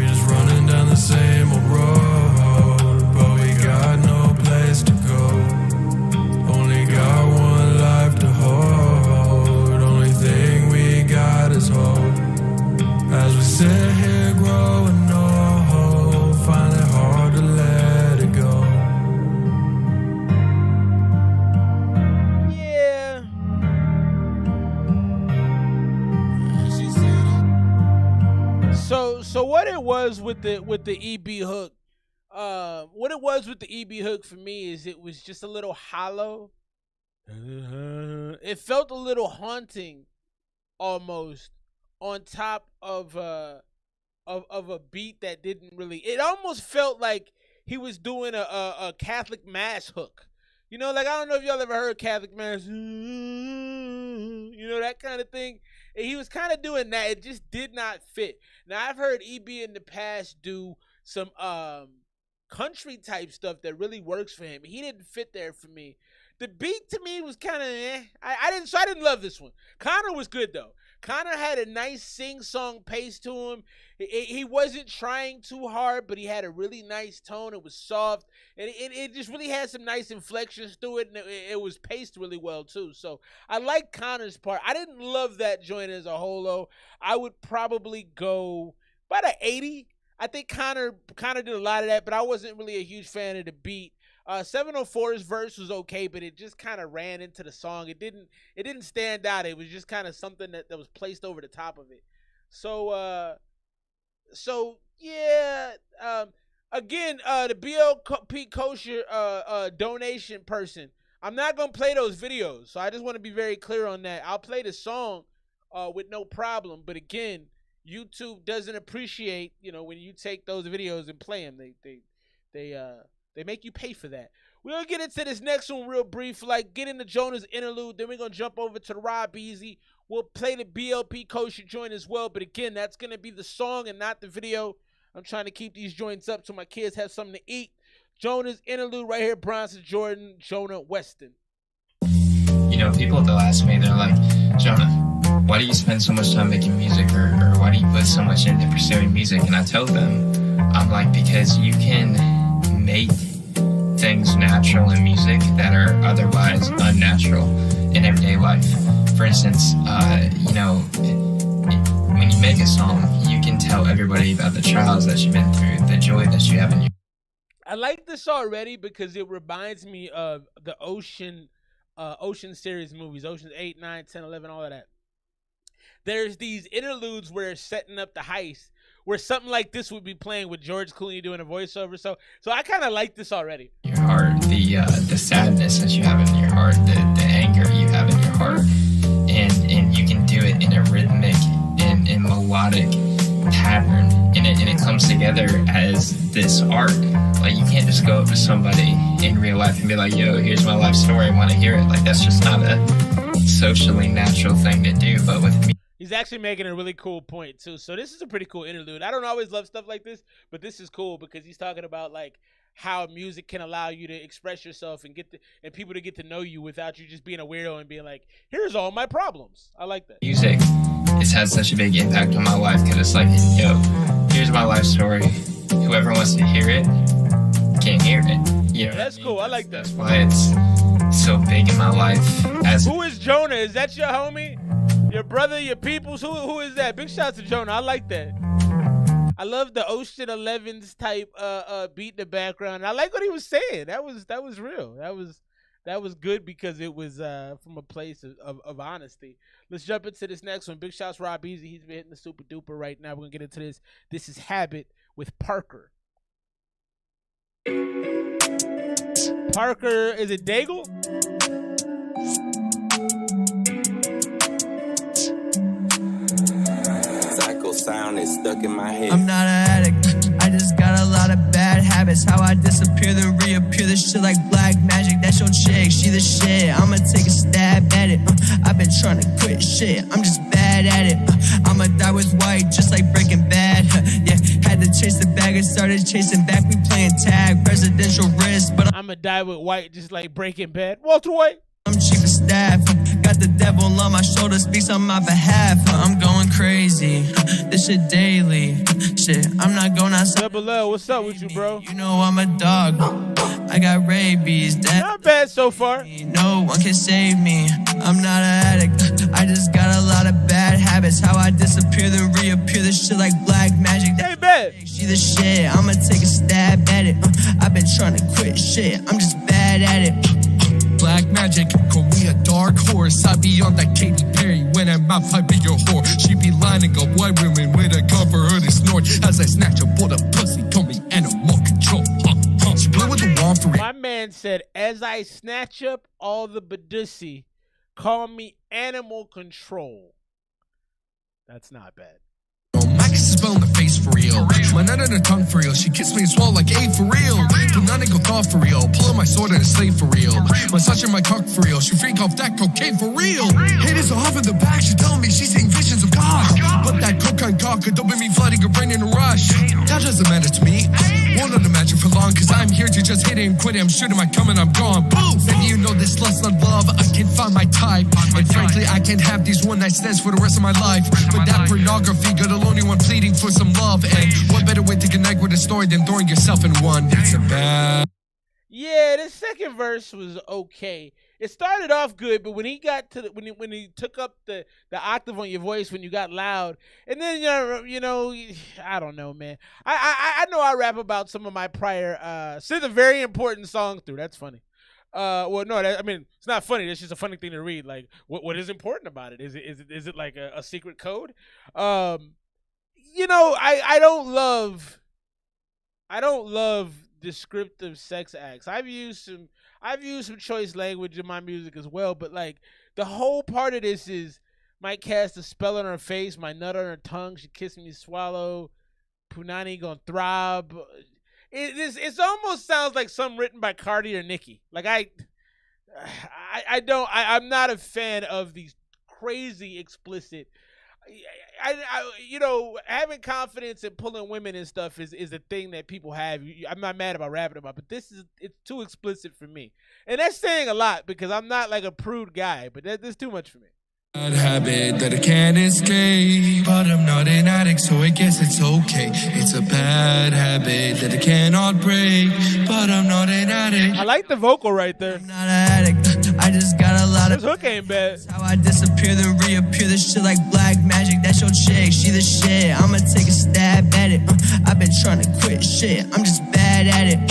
just running down the same old road, but we got no place to go. Only got one life to hold. Only thing we got is hope. As we sit here growing old, find it hard to let it go. yeah. So what it was with the EB hook, what it was with the EB hook for me is it was just a little hollow. It felt a little haunting, almost, on top of a beat that didn't really. It almost felt like he was doing a Catholic mass hook. You know, like I don't know if y'all ever heard Catholic mass. You know, that kind of thing. And he was kind of doing that. It just did not fit. Now I've heard EB in the past do some country type stuff that really works for him. He didn't fit there for me. The beat to me was kind of I didn't love this one. Connor was good though. Connor had a nice sing-song pace to him. He wasn't trying too hard, but he had a really nice tone. It was soft, and it just really had some nice inflections through it, and it was paced really well too. So I like Connor's part. I didn't love that joint as a whole though. I would probably go about an 80. I think Connor did a lot of that, but I wasn't really a huge fan of the beat. 704's verse was okay, but it just kind of ran into the song. It didn't stand out. It was just kind of something that was placed over the top of it. So yeah. Again, the BLP Kosher donation person. I'm not gonna play those videos, so I just want to be very clear on that. I'll play the song with no problem, but again, YouTube doesn't appreciate when you take those videos and play them. They make you pay for that. We're going to get into this next one real brief, get into Jonah's interlude. Then we're going to jump over to the Rob Easy. We'll play the BLP Kosher joint as well. But again, that's going to be the song and not the video. I'm trying to keep these joints up so my kids have something to eat. Jonah's interlude right here, Bronson Jordan, Jonah Weston. People, they'll ask me, they're like, Jonah, why do you spend so much time making music? Or why do you put so much into pursuing music? And I tell them, I'm like, because you can make things natural in music that are otherwise unnatural in everyday life. For instance, when you make a song, you can tell everybody about the trials that you've been through, the joy that you have in your. I like this already because it reminds me of the Ocean series movies, Oceans 8, 9, 10, 11, all of that. There's these interludes where it's setting up the heist, where something like this would be playing with George Clooney doing a voiceover. So I kind of like this already. Your heart, the sadness that you have in your heart, the anger you have in your heart, and you can do it in a rhythmic and melodic pattern, and it comes together as this art. Like, you can't just go up to somebody in real life and be like, yo, here's my life story, I want to hear it. Like, that's just not a socially natural thing to do. But with me, he's actually making a really cool point too. So this is a pretty cool interlude. I don't always love stuff like this, but this is cool because he's talking about how music can allow you to express yourself and and people to get to know you without you just being a weirdo and being like, here's all my problems. I like that. Music has had such a big impact on my life because it's like, yo, here's my life story. Whoever wants to hear it can't hear it. You know, that's cool. I like that. That's why it's so big in my life. Who is Jonah? Is that your homie? Your brother? Your peoples? Who is that? Big shout to Jonah. I like that. I love the Ocean 11s type beat in the background. I like what he was saying. That was real. That was good because it was from a place of honesty. Let's jump into this next one. Big shouts Rob Easy. He's been hitting the super duper right now. We're gonna get into this. This is Habit with Parker. Parker, is it Daigle? Psycho sound is stuck in my head. I'm not an addict, I just got a lot of bad habits. How I disappear then reappear, this shit like black magic. That's your chick, she the shit, I'ma take a stab at it. I've been trying to quit shit, I'm just bad at it. I'ma die with white, just like Breaking Bad. Yeah, had to chase the bag and started chasing back. We playing tag, presidential risk, but I'ma die with white, just like Breaking Bad. Walter White. I'm chief of staff, got the devil on my shoulder, speaks on my behalf. I'm going crazy, this shit daily. Shit, I'm not going outside. Double L, what's up with you, bro? You know I'm a dog, I got rabies. Not bad so far. No one can save me, I'm not an addict, I just got a lot of bad habits. How I disappear then reappear, this shit like black magic. Hey, bet. She the shit, I'ma take a stab at it. I've been trying to quit shit, I'm just bad at it. Black magic, call me a dark horse. I be on that Katy Perry when I'm out, I be your whore. She be lining up white women with a gun for her to snort. As I snatch up all the pussy, call me animal control. She blew with the wall for it. My man said, as I snatch up all the badussy, call me animal control. That's not bad. My kiss is spell in the face for real. My nut on her tongue for real. She kissed me and swallowed like A for real. Do not go thought for real. Pulling my sword and a slave for real. Massaging my cock for real. She freak off that cocaine for real. Haters are off in the back. She telling me she's seeing visions of God. But that cocaine cock could dopamine flooding her brain in a rush. That doesn't matter to me. Won't imagine for long. Cause I'm here to just hit it and quit it. I'm shooting my cum and I'm gone. Boom. Maybe you know this lust not love. I can't find my type. And frankly I can't have these one night stands for the rest of my life. But that pornography got a lonely one pleading for some love. And what better way to connect with a story than throwing yourself in one? It's a bad. Yeah, the second verse was okay. It started off good, but when he got to when he took up the octave on your voice when you got loud, and then you know, I don't know, man. I know I rap about some of my prior sent a very important song through. That's funny. Well, no, I mean it's not funny. That's just a funny thing to read. Like, what is important about it? Is it like a secret code? You know, I don't love descriptive sex acts. I've used some choice language in my music as well, but like the whole part of this is might cast a spell on her face, my nut on her tongue, she kissing me swallow, Punani gonna throb. It almost sounds like something written by Cardi or Nicki. Like I'm not a fan of these crazy explicit. You know, having confidence in pulling women and stuff is a thing that people have. I'm not mad about rapping about, but it's too explicit for me, and that's saying a lot because I'm not like a prude guy. But that's too much for me. Bad habit that I can't escape, but I'm not an addict, so I guess it's okay. It's a bad habit that I cannot break, but I'm not an addict. I like the vocal right there. I'm not an addict, I just got a lot of. This hook ain't bad. How I disappear then reappear, this shit like black magic. That's your chick, she the shit. I'ma take a stab at it. I've been trying to quit shit, I'm just bad at it.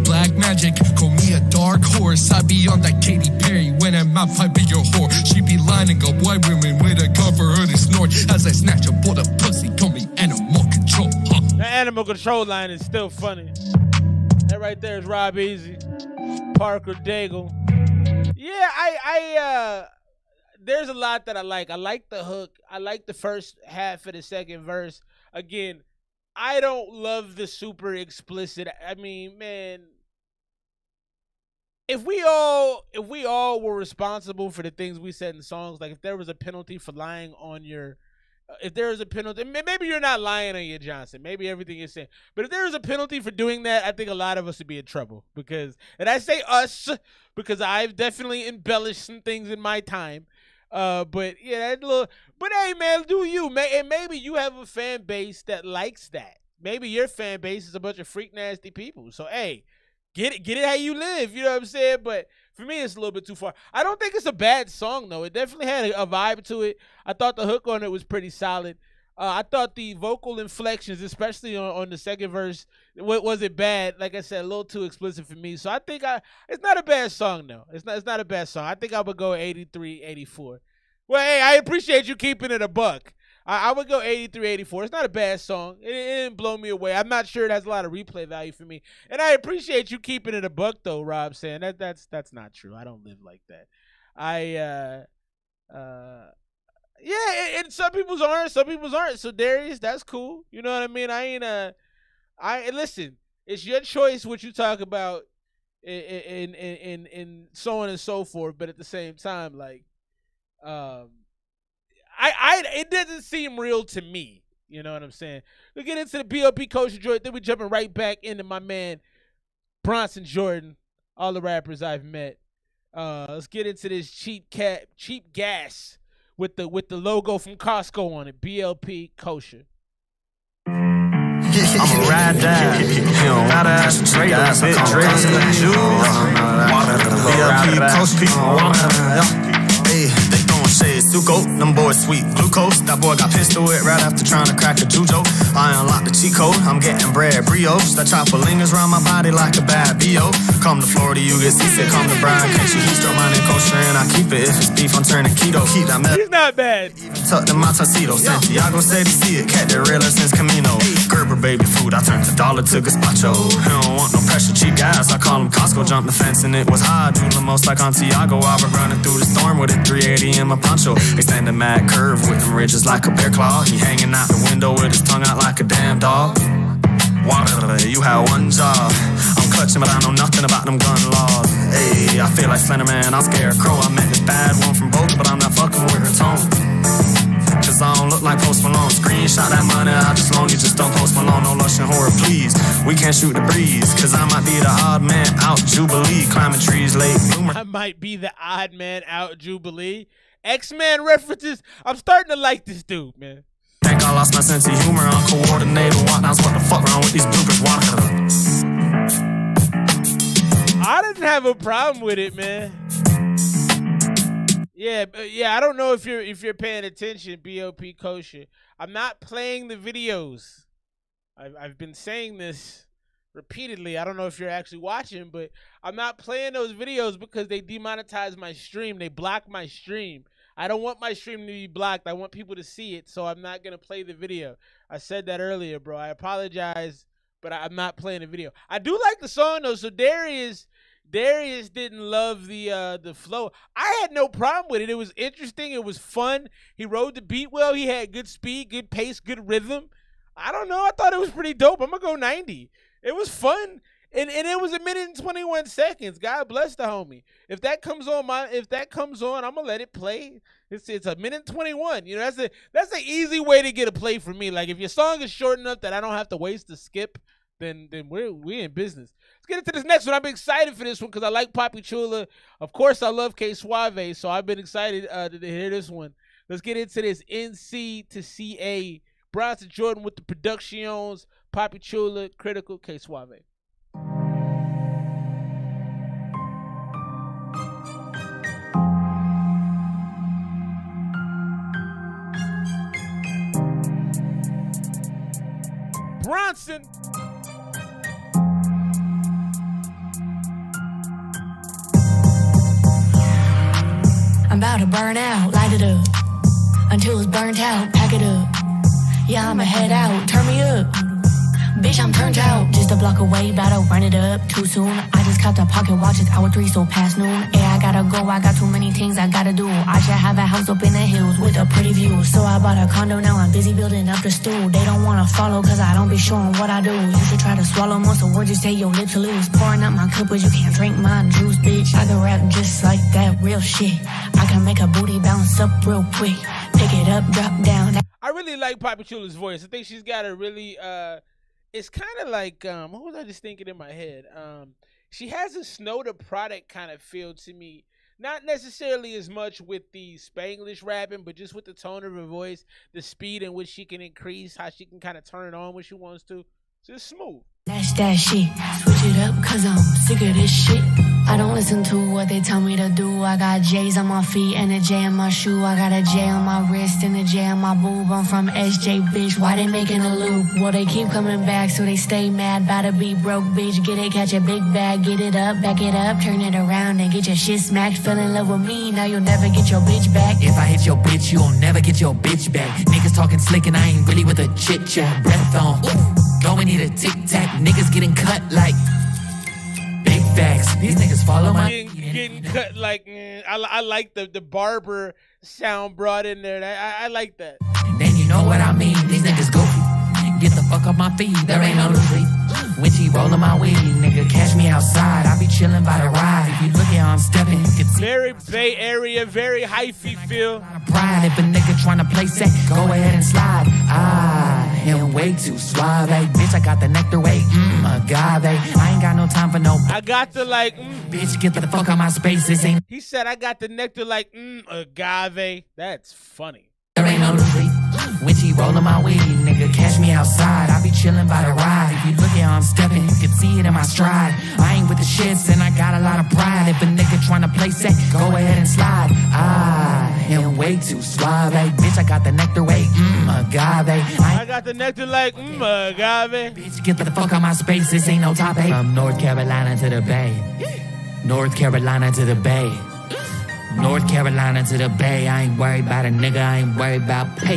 Black magic, call me a dark horse. I be on that Katy Perry when I'm out, I be your whore. She be lining up white women with a gun for her to snort. As I snatch up all the pussy, call me animal control. The animal control line is still funny. That right there is Rob Easy, Parker Daigle. Yeah, I there's a lot that I like. I like the hook. I like the first half of the second verse. Again, I don't love the super explicit. I mean, man, if we all were responsible for the things we said in songs, like if there was a penalty for lying on your, if there was a penalty, maybe you're not lying on your Johnson, maybe everything you're saying, but if there was a penalty for doing that, I think a lot of us would be in trouble because, and I say us because I've definitely embellished some things in my time. But yeah, that little. But hey, man, do you? And maybe you have a fan base that likes that. Maybe your fan base is a bunch of freak nasty people. So hey, get it how you live. You know what I'm saying? But for me, it's a little bit too far. I don't think it's a bad song though. It definitely had a vibe to it. I thought the hook on it was pretty solid. I thought the vocal inflections, especially on the second verse, wasn't bad. Like I said, a little too explicit for me. So I think it's not a bad song though. It's not a bad song. I think I would go 83, 84. Well, hey, I appreciate you keeping it a buck. I would go 83, 84. It's not a bad song. It didn't blow me away. I'm not sure it has a lot of replay value for me. And I appreciate you keeping it a buck though, Rob, saying that's not true. I don't live like that. Yeah, and some people's aren't. So Darius, that's cool. You know what I mean? Listen. It's your choice what you talk about, and so on and so forth. But at the same time, like, it doesn't seem real to me. You know what I'm saying? We get into the BLP Kosher joint, then we jumping right back into my man Bronson Jordan. All the rappers I've met. Let's get into this cheap gas. With the logo from Costco on it, BLP Kosher. I'ma ride that. You don't gotta ask for straight up, bit dreads in the jewels. BLP Kosher. Hey, they throwing shade, Suko, them boys sweet glucose. That boy got pistol with right after trying to crack a jujo. I unlocked the cheat code, I'm getting bread brioche. That chopper lingers around my body like a bad B.O. Come to Florida, you get seasick. Come to Brian, catch you, he's still minding kosher and I keep it. If it's beef, I'm turning keto. Keep that He's not bad. Even tucked in my tuxedo. Santiago said he see it, cat that realer since Camino. Gerber baby food, I turned the dollar to gazpacho. He don't want no pressure, cheap gas, I call him Costco. Jumped the fence and it was high, do the most like on Tiago. I was running through the storm with it 380 in my poncho. Extending mad curve with them ridges like a bear claw. He hanging out the window with his tongue out like a damn dog. Water, you had one job. I'm clutching, but I know nothing about them gun laws. Hey, I feel like Slender Man, I'm Scarecrow. I met this bad one from Boca, but I'm not fucking with her tone. Cause I don't look like Post Malone. Screenshot that money, I just loan you, just don't Post Malone. No lush and horror, please. We can't shoot the breeze. Cause I might be the odd man out Jubilee. Climbing trees, late bloomer. I might be the odd man out Jubilee. X-Men references. I'm starting to like this dude, man. Think I lost my sense of humor, uncoordinated walkdowns. What the fuck wrong with these bloopers? Water. I didn't have a problem with it, man. Yeah. I don't know if you're paying attention, BOP Kosher. I'm not playing the videos. I've been saying this repeatedly. I don't know if you're actually watching, but I'm not playing those videos because they demonetize my stream. They block my stream. I don't want my stream to be blocked. I want people to see it, so I'm not going to play the video. I said that earlier, bro. I apologize, but I'm not playing the video. I do like the song, though, so Darius didn't love the flow. I had no problem with it. It was interesting. It was fun. He rode the beat well. He had good speed, good pace, good rhythm. I don't know. I thought it was pretty dope. I'm going to go 90. It was fun. And it was 1minute and 21 seconds. God bless the homie. If that comes on, I'm gonna let it play. It's 1:21. You know, that's an easy way to get a play for me. Like if your song is short enough that I don't have to waste the skip, then we're in business. Let's get into this next one. I'm excited for this one because I like Papi Chula. Of course, I love K Suave, so I've been excited to hear this one. Let's get into this NC to CA. Bronson Jordan with the productions. Papi Chula, Critical, K Suave. Bronson. I'm about to burn out, light it up. Until it's burnt out, pack it up. Yeah, I'ma head out, turn me up. Bitch, I'm turned out, just a block away, about to run it up too soon. I just caught the pocket watch, it's hour 3, so past noon. Yeah, I gotta go, I got too many things I gotta do. I should have a house up in the hills with a pretty view. So I bought a condo, now I'm busy building up the stool. They don't wanna follow, cause I don't be showing what I do. You should try to swallow most of the words you say, your lips are loose. Pouring out my cup, but you can't drink my juice, bitch. I can rap just like that, real shit. I can make a booty bounce up real quick. Pick it up, drop down. I really like Papi Chula's voice. I think she's got a really, it's kind of like, what was I just thinking in my head? She has a Snow the Product kind of feel to me. Not necessarily as much with the Spanglish rapping, but just with the tone of her voice, the speed in which she can increase, how she can kind of turn it on when she wants to. Just smooth. That's that shit. Switch it up, cause I'm sick of this shit. I don't listen to what they tell me to do. I got J's on my feet and a J in my shoe. I got a J on my wrist and a J on my boob. I'm from SJ, bitch. Why they making a loop? Well, they keep coming back, so they stay mad. About to be broke, bitch. Get it, catch a big bag. Get it up, back it up, turn it around and get your shit smacked. Fell in love with me, now you'll never get your bitch back. If I hit your bitch, you'll never get your bitch back. Niggas talking slick and I ain't really with a chit chat. Breath on, going need a tic tac. Niggas getting cut like big facts. These niggas follow my getting cut like I like the barber sound brought in there. I like that. Then you know what I mean. These niggas goofy. Get the fuck off my feet. There ain't no retreat. When she rollin' my weed, nigga, catch me outside. I be chillin' by the ride. If you look at how I'm stepping, you can see. Very Bay Area, very hyphy feel. Pride. If a nigga tryna play set, go ahead and slide. I am way too suave. Bitch, I got the nectar weight, agave. I ain't got no time for no. I got the like, bitch, get the fuck out my space. This ain't. He said I got the nectar like, agave. That's funny. There ain't no retreat. When she rollin' my weed, nigga, catch me outside. I be chillin' by the ride. If you look at how I'm stepping, you can see it in my stride. I ain't with the shits and I got a lot of pride. If a nigga tryna play set, go ahead and slide. I am way too suave. Bitch, I got the nectar weight, agave. I got the nectar like, agave. Bitch, get the fuck out my space. This ain't no top 8. From North Carolina to the Bay. North Carolina to the Bay. North Carolina to the Bay. I ain't worried about a nigga. I ain't worried about pay.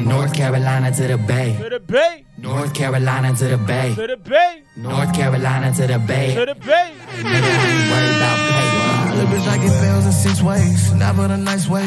North Carolina to the Bay. To the Bay. North Carolina to the Bay. To the Bay. North Carolina to the Bay. To the Bay. Nigga, I ain't worried about pay. Little bitch, I get bells in 6 ways, never the nice way.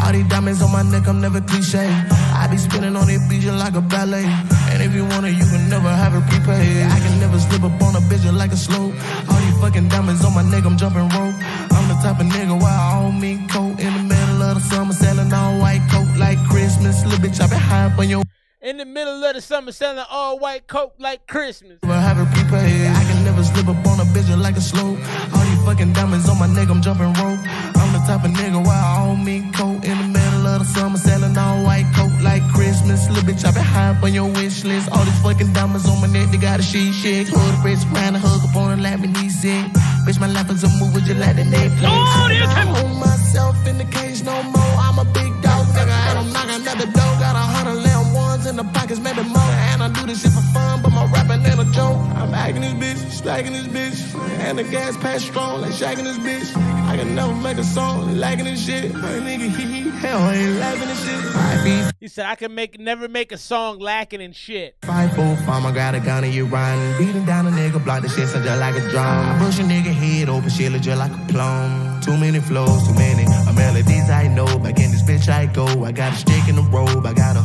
All these diamonds on my neck, I'm never cliche. I be spinning on it beat just like a ballet. And if you want it, you can never have it prepaid. I can never slip up on a bitch just like a slope. All these fucking diamonds on my neck, I'm jumping rope. I'm the type of nigga where I own me coat. In the middle of the summer, selling all white coat like Christmas. Little bitch, I been high up on your. In the middle of the summer, selling all white coat like Christmas. Never have it prepaid. I can never slip up on a bitch just like a slope. All these fucking diamonds on my neck, I'm jumping rope. I'm the type of nigga where I own me coat. In the middle of the summer, selling all white coat like Christmas. Little bitch, I been high up on your wish list. All these fucking diamonds on my neck, they got a sheet shit. Hood wrist around and hug up on her, let me knee sick. Bitch, my life is a movie, just like the Netflix. I don't own myself in the cage no more. I'm a big dog, nigga, and I'm knocking at the door. Got 100 lamb ones in the pockets, maybe more. And I do this shit for fun, but my rapping ain't a joke. I'm acting this bitch, stacking this bitch, and the gas pass strong, like shaking this bitch. I can never make a song, lacking this shit. My nigga, hell, I ain't laughing this shit. He said I can never make a song lacking in shit. 5'4", farmer, got a gun and you riding. Beating down a nigga, block the shit, so just like a drum. I brush a nigga head open, shit look just like a plum. Too many flows, too many melodies I know. Back in this bitch I go, I got a stick in the robe, I got a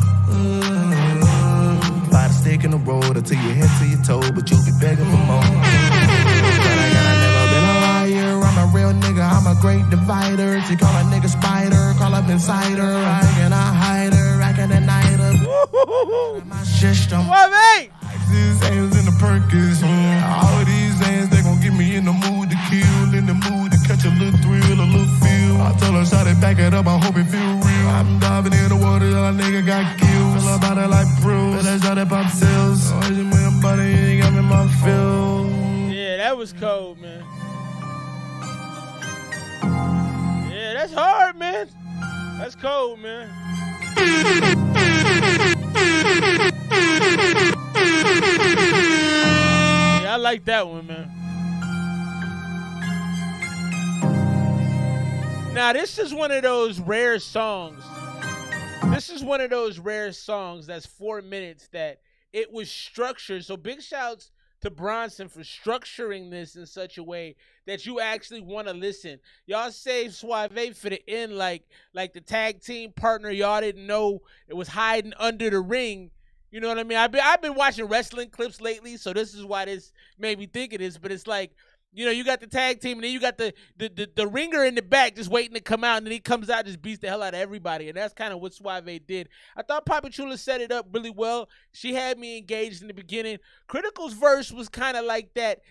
fight a stick in the road until your head to your toe, but you be begging for more. But I never been a liar, I'm a real nigga, I'm a great divider. She call a nigga spider, call up insider. I cannot hide her, I can deny her. My system. What, mate? These hands in the Perkins. All of these hands, they gon' get me in the mood to kill, in the mood to catch a little thrill, a little feel. I told her, shot it, back it up, I hope it feel real. I'm diving in the water, a nigga got killed. Feel about it like bro, but that's how that pop sells. Oh, you my body, you got me my feel. Yeah, that was cold, man. Yeah, that's hard, man. That's cold, man. Yeah, I like that one, man. Now, this is one of those rare songs. This is one of those rare songs that's 4 minutes that it was structured. So big shouts to Bronson for structuring this in such a way that you actually want to listen. Y'all saved Suave for the end like the tag team partner y'all didn't know it was hiding under the ring. You know what I mean? I've been watching wrestling clips lately, so this is why this made me think of this. But it's like You know, you got the tag team, and then you got the ringer in the back just waiting to come out, and then he comes out and just beats the hell out of everybody. And that's kind of what Suave did. I thought Papi Chula set it up really well. She had me engaged in the beginning. Critical's verse was kind of like that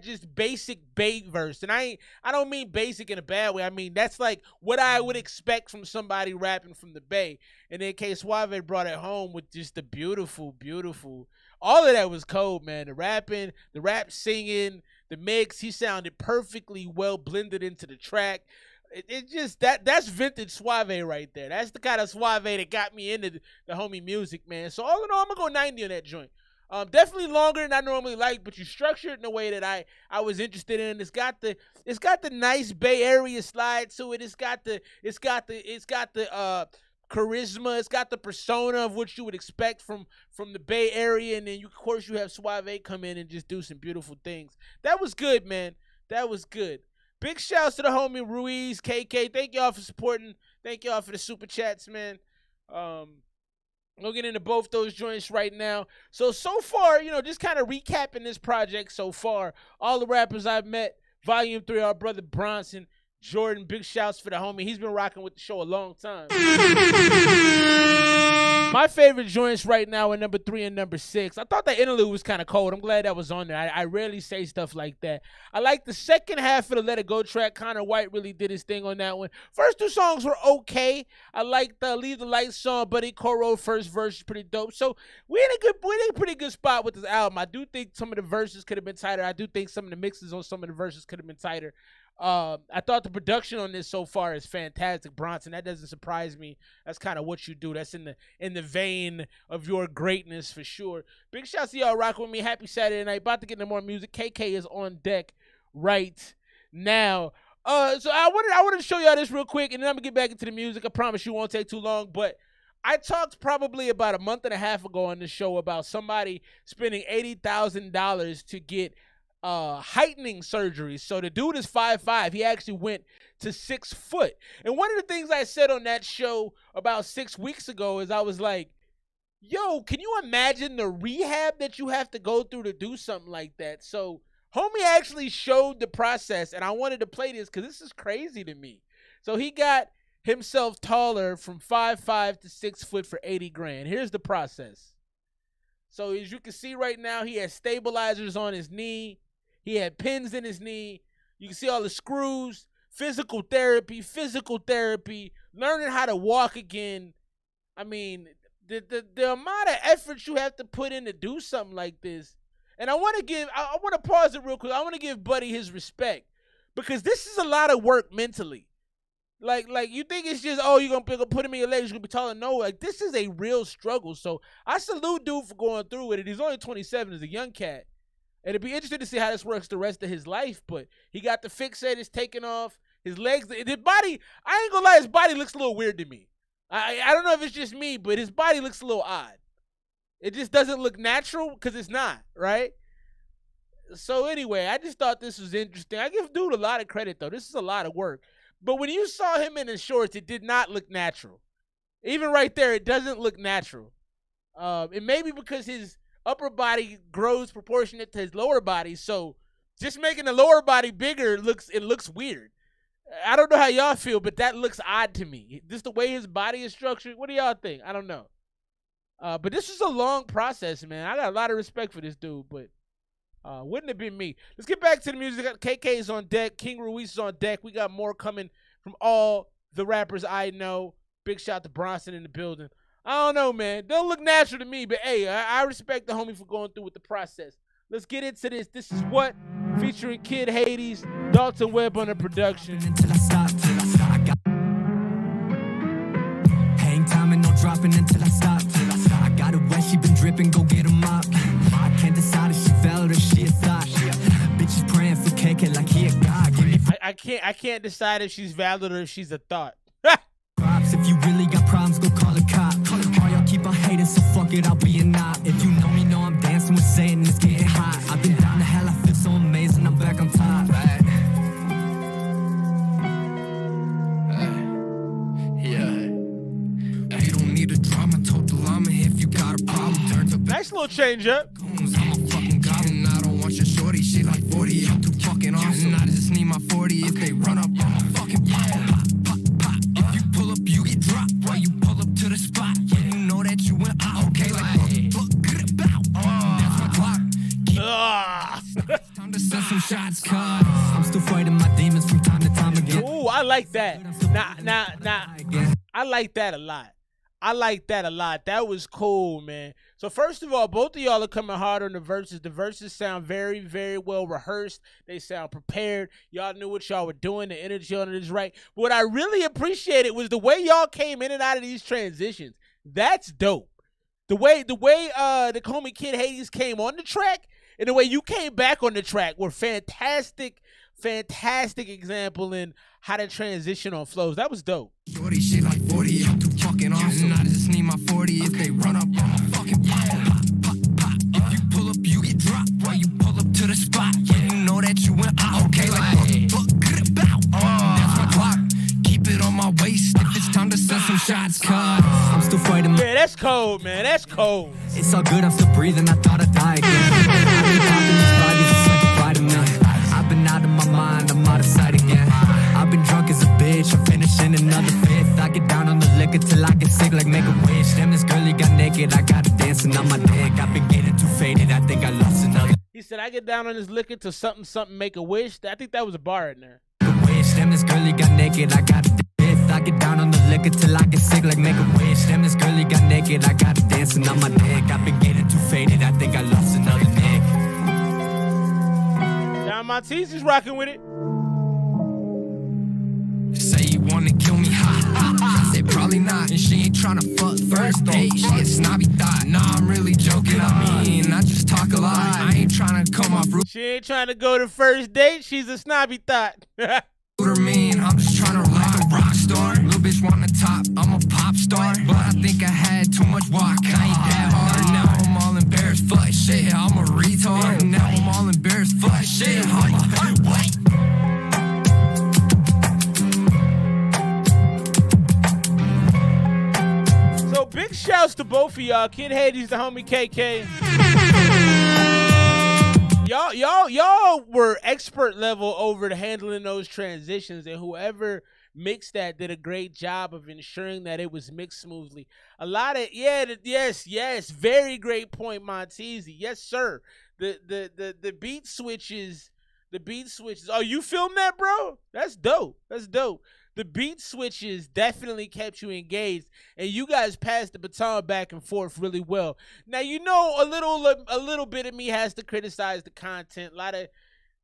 just basic Bay verse. And I don't mean basic in a bad way. I mean, that's like what I would expect from somebody rapping from the Bay. And then K Suave brought it home with just the beautiful, beautiful. All of that was cold, man. The rapping, the rap singing, the mix, he sounded perfectly well blended into the track. It just, that's vintage Suave right there. That's the kind of Suave that got me into the homie music, man. So all in all, I'm going to go 90 on that joint. Definitely longer than I normally like, but you structured it in a way that I was interested in. It's got the nice Bay Area slide to it. It's got the charisma. It's got the persona of what you would expect from the Bay Area, and then of course you have Suave come in and just do some beautiful things. That was good, man. That was good. Big shouts to the homie Ruiz, KK. Thank y'all for supporting. Thank y'all for the super chats, man. We'll get into both those joints right now. So far, you know, just kind of recapping this project so far. All the rappers I've met, Volume 3, our brother Bronson, Jordan, big shouts for the homie. He's been rocking with the show a long time. My favorite joints right now are number 3 and number 6. I thought the interlude was kind of cold. I'm glad that was on there. I rarely say stuff like that. I like the second half of the Let It Go track. Connor White really did his thing on that one. First 2 songs were okay. I like the Leave the Lights On, Buddy Coro first verse is pretty dope. So we're in a pretty good spot with this album. I do think some of the verses could have been tighter. I do think some of the mixes on some of the verses could have been tighter. I thought the production on this so far is fantastic, Bronson. That doesn't surprise me. That's kind of what you do. That's in the vein of your greatness for sure. Big shouts to y'all rocking with me. Happy Saturday night. About to get into more music. KK is on deck right now. So I wanted to show y'all this real quick, and then I'm gonna get back into the music. I promise you won't take too long, but I talked probably about a month and a half ago on this show about somebody spending $80,000 to get heightening surgery. So the dude is 5'5". He actually went to 6 foot. And one of the things I said on that show about 6 weeks ago is I was like, yo, can you imagine the rehab that you have to go through to do something like that? So homie actually showed the process, and I wanted to play this because this is crazy to me. So he got himself taller from 5'5" to 6 foot for 80 grand. Here's the process. So as you can see right now, he has stabilizers on his knee. He had pins in his knee. You can see all the screws, physical therapy, learning how to walk again. I mean, the amount of effort you have to put in to do something like this. And I want to pause it real quick. I want to give Buddy his respect because this is a lot of work mentally. Like you think it's just, oh, you're going to put him in your legs, you're going to be taller. No, like this is a real struggle. So I salute dude for going through with it. He's only 27, he's a young cat. And it'd be interesting to see how this works the rest of his life. But he got the fixate, it's taken off. His legs, his body, I ain't gonna lie, his body looks a little weird to me. I don't know if it's just me, but his body looks a little odd. It just doesn't look natural because it's not, right? So anyway, I just thought this was interesting. I give dude a lot of credit, though. This is a lot of work. But when you saw him in his shorts, it did not look natural. Even right there, it doesn't look natural. It may be because his upper body grows proportionate to his lower body, so just making the lower body bigger looks weird. I don't know how y'all feel, but that looks odd to me. Just the way his body is structured. What do y'all think? I don't know. But this is a long process, man. I got a lot of respect for this dude, but wouldn't have been me. Let's get back to the music. KK is on deck. King Ruiz is on deck. We got more coming from all the rappers I know. Big shout to Bronson in the building. I don't know, man. Don't look natural to me, but hey, I respect the homie for going through with the process. Let's get into this. This is What? Featuring Kid Hades, Dalton Webb on the production. Until I stop, I got hang time and no dropping until I stop. I got it wet, she been dripping, go get a mop. I can't decide if she valid or she a thought. Bitches praying for KK like he a god. I can't decide if she's valid or if she's a thought. If you really got problems, go call a cop. All y'all keep on hating, so fuck it, I'll be a knot. If you know me, know I'm dancing with Satan, it's getting hot. I've been down to hell, I feel so amazing, I'm back on top. Yeah. You don't need a drama, told the llama if you got a problem, turn to nice little change up. I'm a fucking goblin, I don't want your shorty, she like 40. 40, I'm too fucking awesome. I just need my 40 if they run up on my fucking pop, pop, pop. If you pull up, you get dropped while you pull up to the spot. Yeah, you know that you went out. Okay, like good about. That's my clock. It's time to set some shots, cuz I'm still fighting my demons from time to time again. Ooh, I like that. Nah. I like that a lot. I like that a lot. That was cool, man. So first of all, both of y'all are coming hard on the verses. The verses sound very, very well rehearsed. They sound prepared. Y'all knew what y'all were doing. The energy on it is right. But what I really appreciated was the way y'all came in and out of these transitions. That's dope. The way the homie Kid Hades came on the track and the way you came back on the track were fantastic example in how to transition on flows. That was dope. Shorty shit like 40, I'm too fucking awesome. I just need my 40 if they run up on my fucking pop, pop, pop. If you pull up, you get dropped while you pull up to the spot. Yeah, you know that you went out. Okay, like good about. That's my clock. Keep it on my waist if it's time to set some shots, cuz I'm still fighting. Yeah, that's cold, man. That's cold. It's all good, I'm still breathing, I thought I'd die again. I've been talking these bodies, it's like a vitamin. I've been out of my mind, I'm out of sight again. I've been drunk as a bitch, I'm finishing another fifth. I get down on the liquor till I get sick like make a wish. Damn, this girlie got naked, I got her dancing on my dick. I've been getting too faded, I think I lost another. He said, I get down on this liquor till something make a wish. I think that was a bar in there. Wish. Damn, this girlie got naked, I got her fifth. I get down on the liquor till I get sick like make a wish. Damn, this girlie got naked, I got her dancing on my dick. I've been getting too faded, I think I lost another dick. Don Monte's is rocking with it. Say you wanna kill me, I said probably not. And she ain't tryna fuck first date. She a snobby thought. Nah, I'm really joking. I mean, I just talk a lot. I ain't tryna come off rude. She ain't trying to go to first date. She's a snobby thought. Mean, I'm just tryna like a rock star. Little bitch want the top, I'm a pop star. But I think I had too much walk. I ain't that hard. Now I'm all embarrassed. Fuck shit, I'm a retard. Now I'm all embarrassed. Fuck shit, I'm a what? So big shouts to both of y'all. Kid Hades, the homie KK. Y'all were expert level over to handling those transitions, and whoever mixed that did a great job of ensuring that it was mixed smoothly. A lot of yes, very great point, Montezi. Yes, sir. The beat switches. Oh, you filmed that, bro? That's dope. The beat switches definitely kept you engaged, and you guys passed the baton back and forth really well. Now, you know, a little bit of me has to criticize the content. A lot of,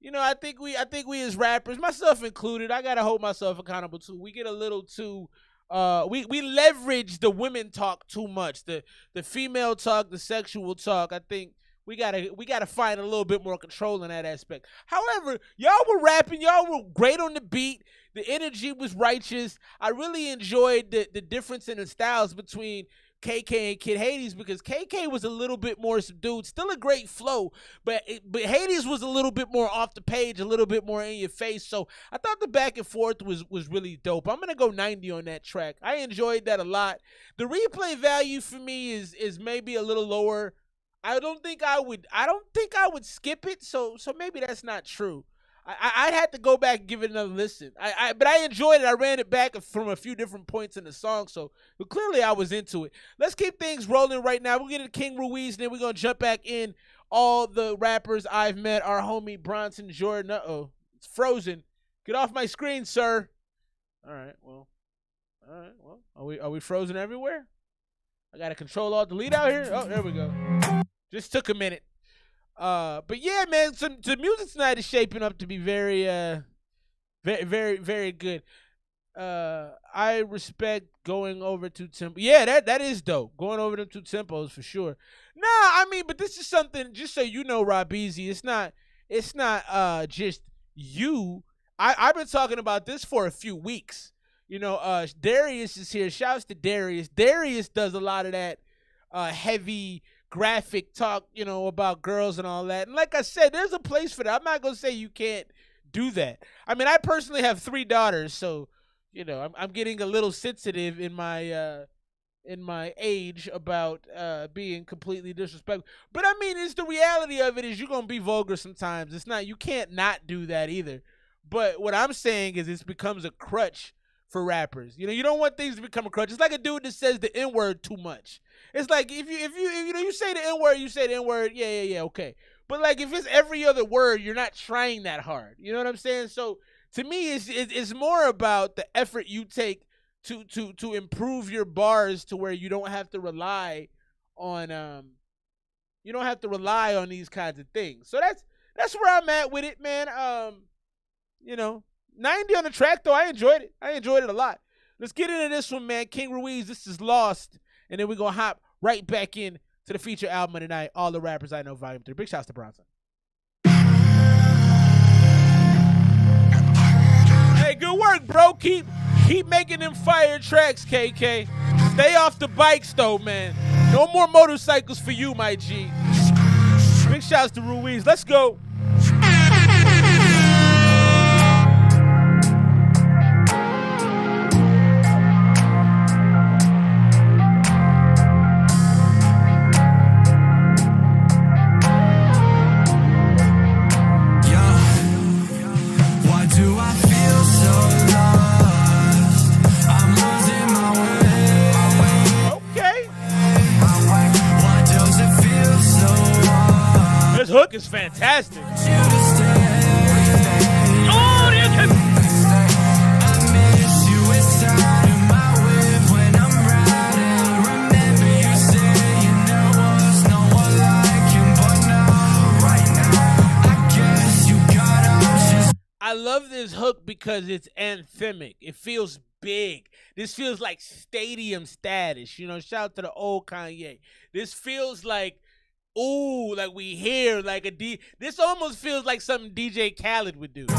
you know, I think we as rappers, myself included, I gotta hold myself accountable too. We get a little too, we leverage the women talk too much, the female talk, the sexual talk. I think we gotta find a little bit more control in that aspect. However, y'all were rapping, y'all were great on the beat. The energy was righteous. I really enjoyed the difference in the styles between KK and Kid Hades, because KK was a little bit more subdued, still a great flow, but Hades was a little bit more off the page, a little bit more in your face. So I thought the back and forth was really dope. I'm gonna go 90 on that track. I enjoyed that a lot. The replay value for me is maybe a little lower. I don't think I would skip it. So maybe that's not true. I'd have to go back and give it another listen. But I enjoyed it. I ran it back from a few different points in the song, but clearly I was into it. Let's keep things rolling right now. We'll get to King Ruiz, and then we're going to jump back in all the rappers I've met. Our homie Bronson Jordan. Uh-oh. It's frozen. Get off my screen, sir. All right, well. Are we frozen everywhere? I got to control alt delete out here. Oh, there we go. Just took a minute. But yeah, man, the music tonight is shaping up to be very, very, very good. I respect going over 2 tempos. Yeah, that is dope. Going over them 2 tempos for sure. Nah, I mean, but this is something, just so you know, Rob Easy, it's not just you. I've been talking about this for a few weeks. You know, Darius is here. Shouts to Darius. Darius does a lot of that heavy graphic talk, you know, about girls and all that. And like I said, there's a place for that. I'm not going to say you can't do that. I mean, I personally have 3 daughters, so, you know, I'm getting a little sensitive in my in my age about being completely disrespectful. But I mean, it's the reality of it is you're gonna be vulgar sometimes. It's not, you can't not do that either. But what I'm saying is it becomes a crutch for rappers. You know, you don't want things to become a crutch. It's like a dude that says the N-word too much. It's like if you say the N-word, you say the N-word, yeah, okay. But like if it's every other word, you're not trying that hard. You know what I'm saying? So to me, it's more about the effort you take to improve your bars to where you don't have to rely on these kinds of things. So that's where I'm at with it, man. 90 on the track though. I enjoyed it. I enjoyed it a lot. Let's get into this one, man. King Ruiz, this is Lost, and then we're gonna hop right back in to the feature album of the night, All the Rappers I Know, Volume 3. Big shouts to Bronson. Hey, good work, bro. Keep making them fire tracks, KK. Stay off the bikes, though, man. No more motorcycles for you, my G. Big shouts to Ruiz. Let's go. This hook is fantastic. I love this hook because it's anthemic. It feels big. This feels like stadium status. You know, shout out to the old Kanye. This feels like, ooh, like we hear like this almost feels like something DJ Khaled would do. So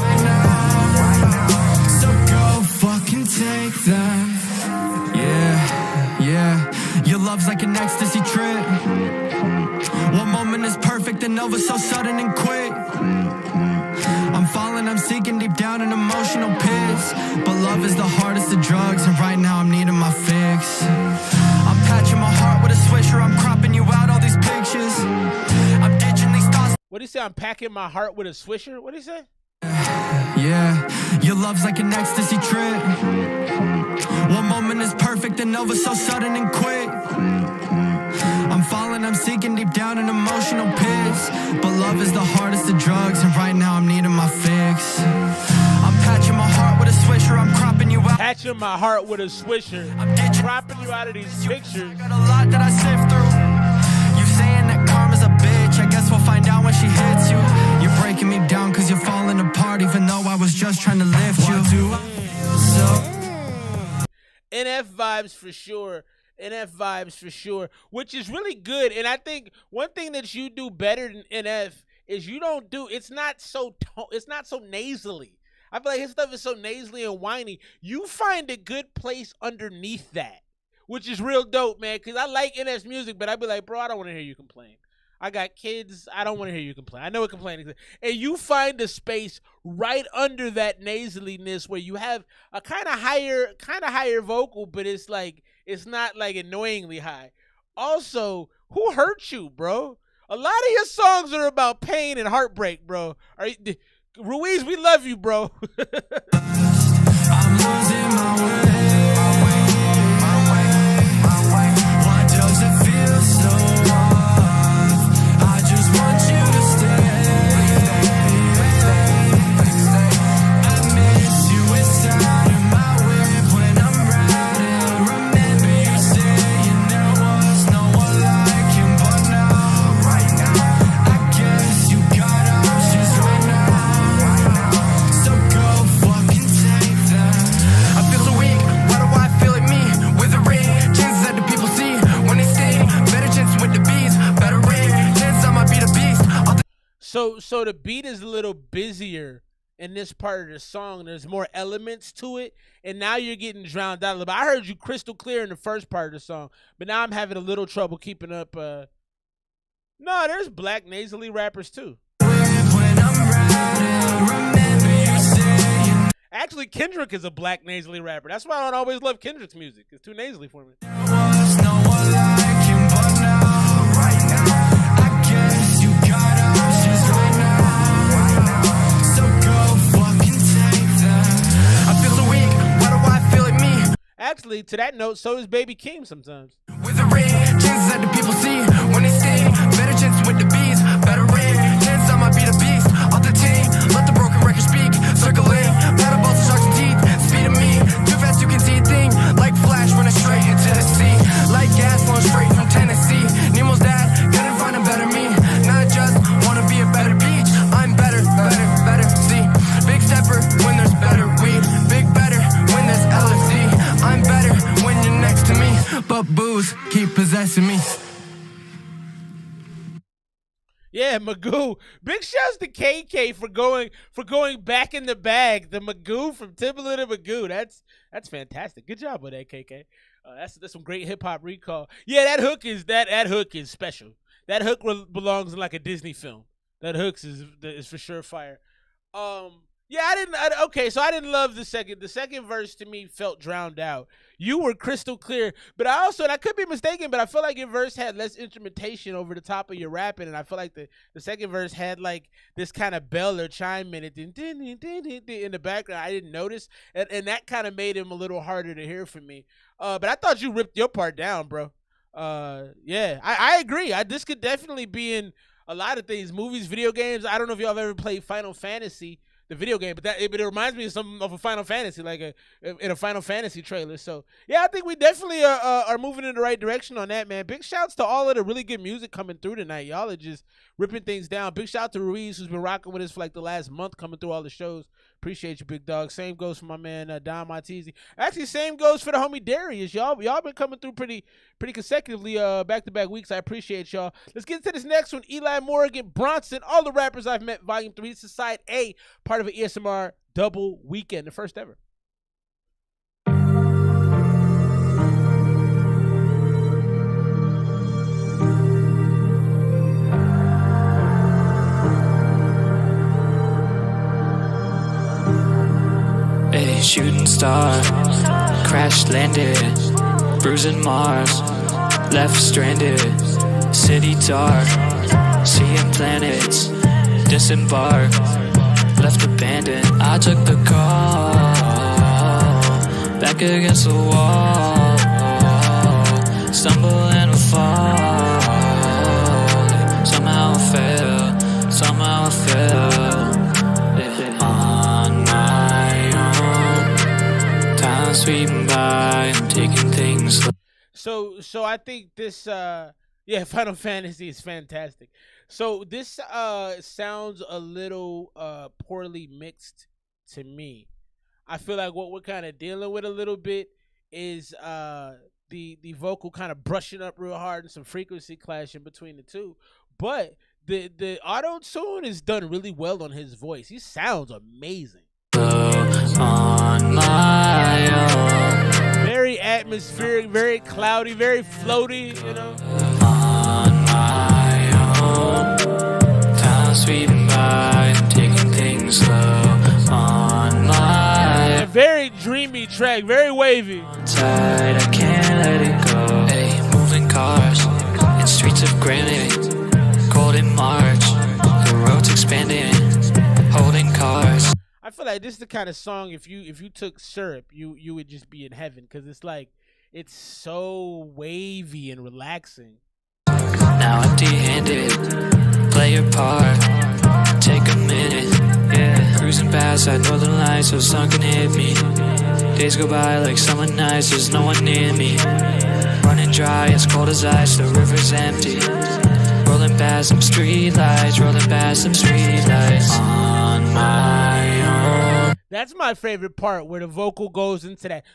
go fucking take that. Yeah. Your love's like an ecstasy trip. One moment is perfect and over so sudden and quick. I'm falling, I'm sinking deep down in emotional pits. But love is the hardest of drugs, and right now I'm needing my fix. I'm patching my heart with a swisher, I'm cropping you out all these pictures. I'm ditching these thoughts. What do you say? I'm packing my heart with a swisher? What do you say? Yeah, your love's like an ecstasy trip. One moment is perfect and over so sudden and quick. I'm falling, I'm sinking deep down in emotional pits. But love is the hardest of drugs, and right now I'm needing my fix. I'm patching my heart with a swisher, I'm cropping you out. Patching my heart with a swisher. I'm cropping you out of these pictures. Got a lot that I sift through. You saying that karma's a bitch, I guess we'll find out when she hits you. You're breaking me down cause you're falling apart, even though I was just trying to lift you. Why do I feel so? NF vibes for sure. NF vibes for sure, which is really good. And I think one thing that you do better than NF is you don't do, it's not so nasally. I feel like his stuff is so nasally and whiny. You find a good place underneath that, which is real dope, man. Because I like NF's music, but I'd be like, bro, I don't want to hear you complain. I got kids. I don't want to hear you complain. I know what complaining is. And you find a space right under that nasaliness where you have a kind of higher vocal, but it's like, it's not like annoyingly high. Also, who hurt you, bro? A lot of your songs are about pain and heartbreak, bro. Ruiz, we love you, bro. I'm losing my way. Why does it feel so off? I just want you to stay. I miss you inside of my whip when I'm riding. Remember you saying there was no one like him, but now, right now, I guess you got options right now. So go fucking take that. I feel so weak. Why do I feel like me? With a ring, chances that the people see when they sting. Better chance with the beats, better ring. Chance I might be the beast. So the beat is a little busier in this part of the song. There's more elements to it, and now you're getting drowned out a little bit. I heard you crystal clear in the first part of the song, but now I'm having a little trouble keeping up. No, there's black nasally rappers too. Actually, Kendrick is a black nasally rapper. That's why I don't always love Kendrick's music. It's too nasally for me. honestly, to that note, so is Baby Keem sometimes. With the ring, chances that the people see when they sting. Better chances with the bees, better ring. Chances I might be the beast of the team. Let the broken record speak. Circling, paddle balls and sharks' teeth. Speed of me, too fast you can see a thing. Like Flash running straight into the sea. Like gas flowing straight from Tennessee. Nemo's dad couldn't find a better me. Not just wanna be a better beach. I'm better, better, better. See, big stepper when there's better weed. Big better when there's LSD. I'm better when you're next to me. But booze keep possessing me. Yeah, Magoo. Big shouts to KK for going back in the bag. The Magoo from Timbaland and Magoo. That's fantastic. Good job with that, KK. That's some great hip hop recall. Yeah, that hook is special. That hook belongs in like a Disney film. That hook is for sure fire. Yeah, I didn't love the second. The second verse to me felt drowned out. You were crystal clear, but and I could be mistaken, but I feel like your verse had less instrumentation over the top of your rapping, and I feel like the second verse had like this kind of bell or chime in it in the background. I didn't notice, and that kind of made him a little harder to hear for me. But I thought you ripped your part down, bro. Yeah, I agree. This could definitely be in a lot of things, movies, video games. I don't know if y'all have ever played Final Fantasy, the video game, but it reminds me of a Final Fantasy, like in a Final Fantasy trailer. So yeah, I think we definitely are moving in the right direction on that, man. Big shouts to all of the really good music coming through tonight. Y'all are just ripping things down. Big shout to Ruiz, who's been rocking with us for like the last month, coming through all the shows. Appreciate you, big dog. Same goes for my man Don Martese. Actually, same goes for the homie Darius. Y'all been coming through pretty consecutively back-to-back weeks. I appreciate y'all. Let's get into this next one. Eli Morgan, Bronson, all the rappers I've met, Volume 3. This is Side A, part of an ESMR double weekend, the first ever. A shooting star, crash landed, bruising Mars, left stranded, city dark, seeing planets, disembark, left abandoned. I took the call, back against the wall, stumble and fall, somehow I fell, somehow I fell. Sweeping by, I'm taking things slow. So I think this Final Fantasy is fantastic. So this sounds a little poorly mixed to me. I feel like what we're kind of dealing with a little bit is the vocal kind of brushing up real hard and some frequency clashing between the two. But the auto-tune is done really well on his voice. He sounds amazing. On my own. Very atmospheric, very cloudy, very floaty, you know. On my own. Time sweeping by, I'm taking things slow. On my own. A very dreamy track, very wavy. Tight, I can't let it go. Hey, moving cars in streets of granite. Golden March, the road's expanding. Holding cars. I feel like this is the kind of song if you took syrup, you would just be in heaven, because it's like it's so wavy and relaxing. Now empty-handed, play your part, take a minute, yeah. Cruising past that northern lights, so sun can hit me. Days go by like summer nights, there's no one near me. Running dry, as cold as ice, the river's empty. Rolling past some street lights, rolling past some street lights. On my own. That's my favorite part, where the vocal goes into that.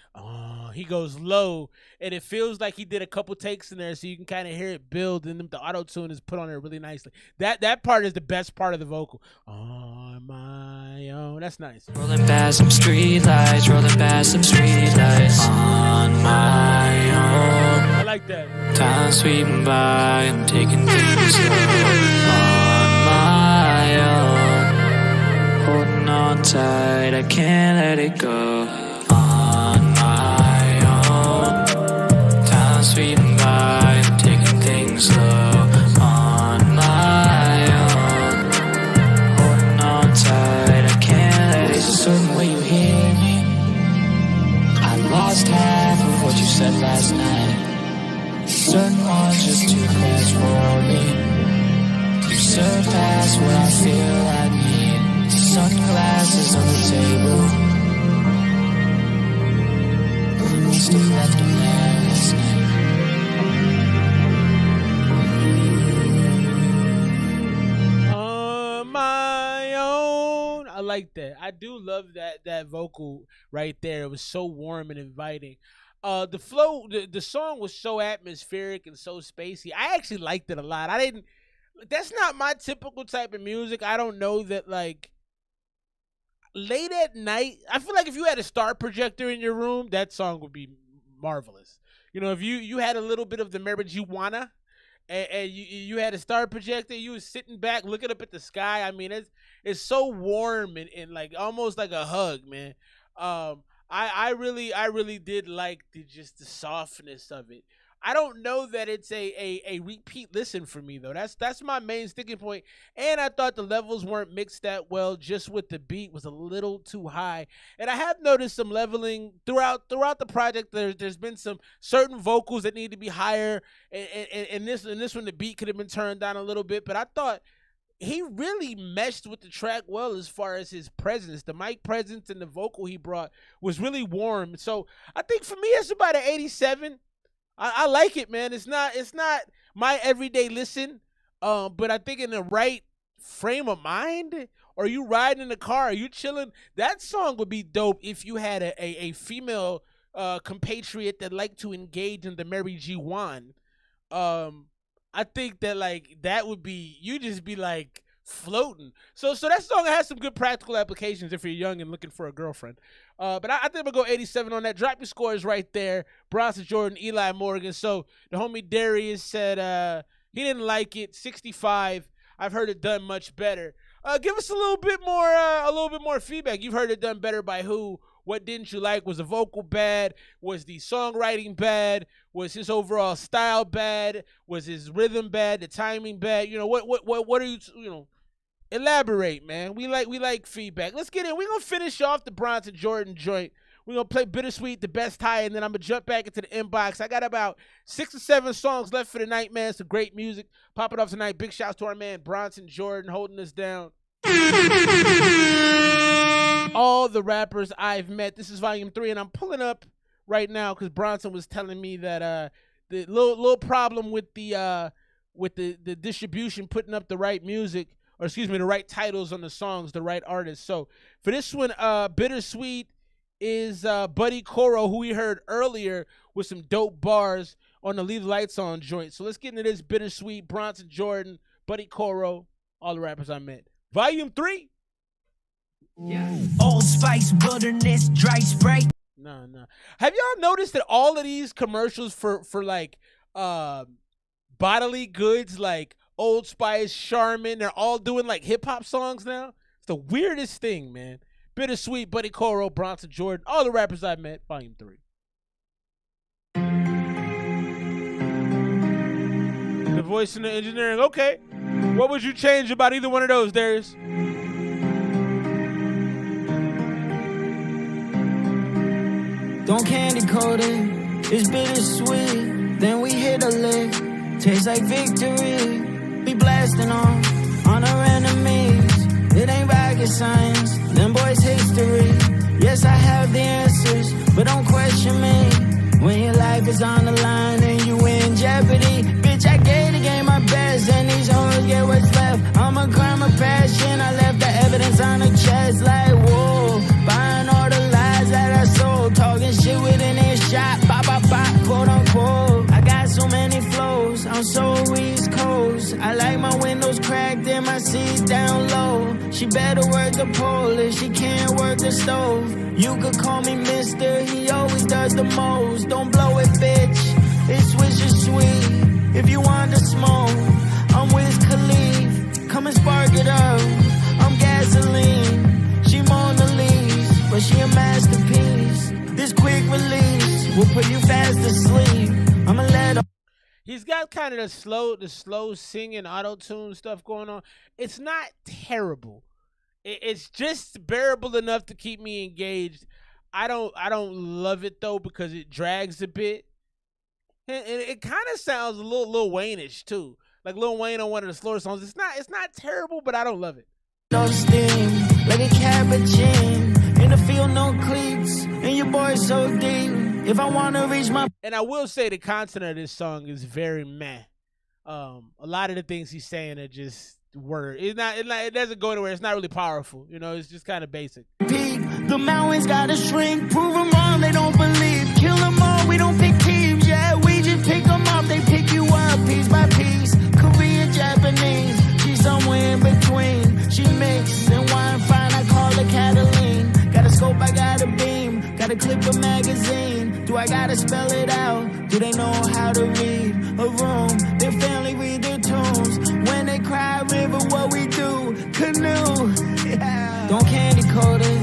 He goes low, and it feels like he did a couple takes in there, so you can kind of hear it build, and the auto tune is put on there really nicely. That part is the best part of the vocal. On my own. That's nice. Rolling past some street lights, rolling past some street lights. On my own. I like that. Time sweeping by, I'm taking things slow. On my own. Holding on tight, I can't let it go. On my own. Time sweeping by, I'm taking things slow. On my own. Holding on tight, I can't let it go. There's a certain way you hear me. I lost half of what like that. I do love that vocal right there. It was so warm and inviting. The flow, the song was so atmospheric and so spacey. I actually liked it a lot. I didn't. That's not my typical type of music. I don't know that like late at night. I feel like if you had a star projector in your room, that song would be marvelous. You know, if you had a little bit of the marijuana and you had a star projector, you was sitting back looking up at the sky. I mean, it's so warm and like almost like a hug, man. I really did like just the softness of it. I don't know that it's a repeat listen for me though. That's my main sticking point. And I thought the levels weren't mixed that well. Just with the beat was a little too high. And I have noticed some leveling throughout the project. There's been some certain vocals that need to be higher. And this one the beat could have been turned down a little bit. But I thought he really meshed with the track well as far as his presence. The mic presence and the vocal he brought was really warm. So I think for me it's about an 87. I like it, man. It's not my everyday listen, but I think in the right frame of mind, or you riding in the car, are you chilling, that song would be dope if you had a female compatriot that liked to engage in the Mary G. Wan. I think that like that would be, you just be like floating. So that song has some good practical applications if you're young and looking for a girlfriend. But I think I'm gonna go 87 on that. Drop your scores right there. Bronson Jordan, Eli Morgan. So the homie Darius said he didn't like it. 65. I've heard it done much better. Give us a little bit more feedback. You've heard it done better by who? What didn't you like? Was the vocal bad? Was the songwriting bad? Was his overall style bad? Was his rhythm bad? The timing bad? You know, what are you know? Elaborate, man. We like feedback. Let's get in. We're gonna finish off the Bronson Jordan joint. We're gonna play Bittersweet, the best high, and then I'm gonna jump back into the inbox. I got about 6 or 7 songs left for the night, man. Some great music. Pop it off tonight. Big shouts to our man Bronson Jordan holding us down. All the rappers I've met. This is volume 3, and I'm pulling up right now because Bronson was telling me that the little problem with the distribution, putting up the right music, or excuse me, the right titles on the songs, the right artists. So for this one, Bittersweet is Buddy Coro, who we heard earlier with some dope bars on the Leave the Lights On joint. So let's get into this. Bittersweet, Bronson Jordan, Buddy Coro, all the rappers I met. Volume 3. Yeah. Old Spice, wilderness, dry Sprite. No. Have y'all noticed that all of these commercials for like bodily goods, like Old Spice, Charmin, they're all doing like hip hop songs now? It's the weirdest thing, man. Bittersweet, Buddy Coro, Bronson Jordan, all the rappers I met, volume 3. The voice and the engineering, okay. What would you change about either one of those, Darius? Don't candy coat it, it's bittersweet. Then we hit a lick, tastes like victory. We blasting on our enemies. It ain't rocket science, them boys history. Yes, I have the answers, but don't question me. When your life is on the line and you in jeopardy. Bitch, I gave the game my best, and these hoes get what's left. I'm a crime of passion, I left the evidence on the chest like whoa. Buying all the lies that I sold, talking shit within earshot, bop, bop, bop, quote unquote. I got so many flows, I'm so East Coast. I like my windows cracked and my seats down low. She better work the pole if she can't work the stove. You could call me mister, he always does the most. Don't blow it, bitch, it's Swisher Sweet. If you want to smoke, I'm Wiz Khalif. Come and spark it up, I'm gasoline. She Mona Lisa, but she a masterpiece. This quick release will put you fast to sleep. I'ma let her. He's got kind of the slow singing auto-tune stuff going on. It's not terrible. It's just bearable enough to keep me engaged. I don't love it though because it drags a bit. And it kind of sounds a little Lil Wayne-ish too. Like Lil Wayne on one of the slower songs. It's not terrible, but I don't love it. No steam, like a cabbagine. In the field, no cleats. And your boy so deep. If I wanna reach my. And I will say the content of this song is very meh. A lot of the things he's saying are just word. It doesn't go anywhere. It's not really powerful. You know, it's just kind of basic. Peak, the mountains gotta shrink. Prove them wrong, they don't believe. Kill them all, we don't pick teams. Yeah, we just pick them up. They pick you up piece by piece. Korean, Japanese. She's somewhere in between. She mixed and wine fine. I call her Cataline. Got a scope, I got a beam. Got a clip of magazine. Do I gotta spell it out? Do they know how to read a room? Their family read their tunes. When they cry river, what we do? Canoe. Yeah. Don't candy coat it.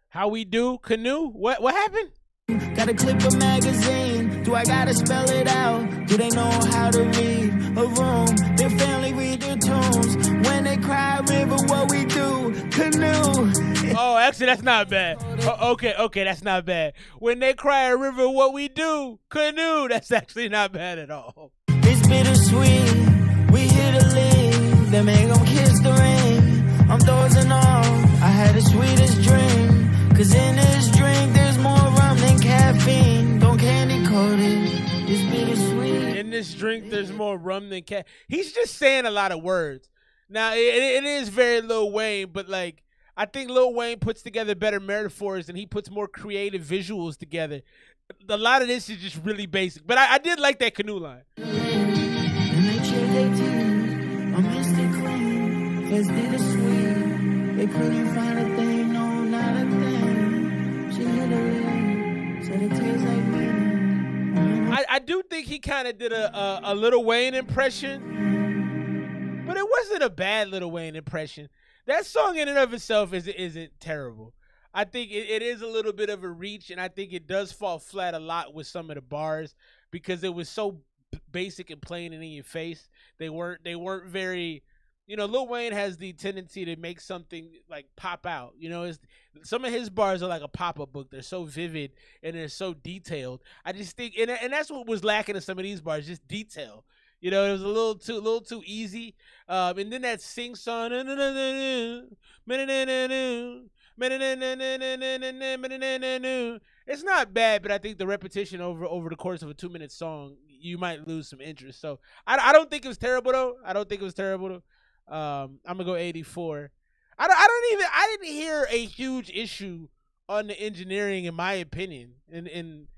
How we do? Canoe? What happened? Got a clip of magazine. Do I gotta spell it out? Do they know how to read a room? Their family read their tunes. When they cry river, what we do? Canoe. Oh, actually, that's not bad. Okay, that's not bad. When they cry a river, what we do? Canoe. That's actually not bad at all. It's bittersweet. We hit a lead. Then make them kiss the ring. I'm dozing off. I had the sweetest dream. Cause in this drink, there's more rum than caffeine. Don't candy coat it. It's bittersweet. In this drink, there's more rum than cat. He's just saying a lot of words. Now, it is very Lil Wayne, but like, I think Lil Wayne puts together better metaphors and he puts more creative visuals together. A lot of this is just really basic, but I did like that Canoe line. And they cheer their team. I'm instant clean. Cause bittersweet. They couldn't find a thing, no, not a thing. She hit a ring. Said it tastes like me. I do think he kind of did a Lil Wayne impression, but it wasn't a bad Lil Wayne impression. That song in and of itself isn't terrible. I think it is a little bit of a reach, and I think it does fall flat a lot with some of the bars because it was so basic and plain and in your face. They weren't very, you know, Lil Wayne has the tendency to make something like pop out. You know, some of his bars are like a pop-up book. They're so vivid and they're so detailed. I just think, and that's what was lacking in some of these bars, just detail. You know, it was a little too easy. And then that sing song, it's not bad, but I think the repetition over the course of a 2-minute song, you might lose some interest. So I don't think it was terrible though. I'm gonna go 84. I didn't hear a huge issue on the engineering in my opinion. And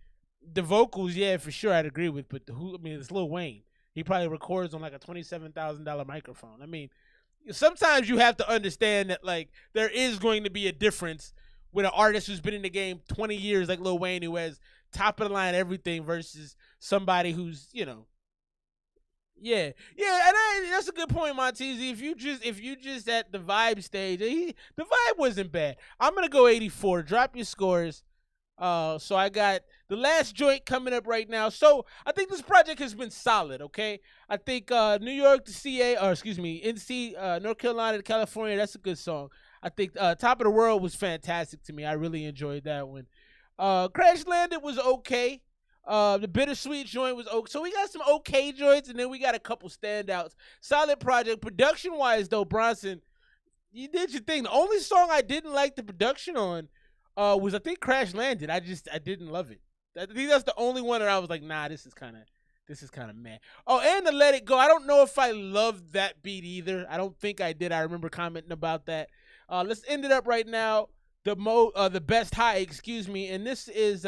the vocals, yeah, for sure I'd agree with, but it's Lil Wayne. He probably records on like a $27,000 microphone. I mean, sometimes you have to understand that like there is going to be a difference with an artist who's been in the game 20 years like Lil Wayne, who has top of the line everything, versus somebody who's, you know, yeah, and that's a good point, Montez. If you just at the vibe stage, the vibe wasn't bad. I'm gonna go 84. Drop your scores. So I got the last joint coming up right now. So I think this project has been solid, okay? I think New York to NC, North Carolina to California, that's a good song. I think Top of the World was fantastic to me. I really enjoyed that one. Crash Landed was okay. The Bittersweet joint was okay. So we got some okay joints, and then we got a couple standouts. Solid project. Production-wise, though, Bronson, you did your thing. The only song I didn't like the production on was I think Crash Landed. I didn't love it. I think that's the only one that I was like, nah, this is kind of meh. Oh, and the Let It Go. I don't know if I loved that beat either. I don't think I did. I remember commenting about that. Let's end it up right now. The best high, and this is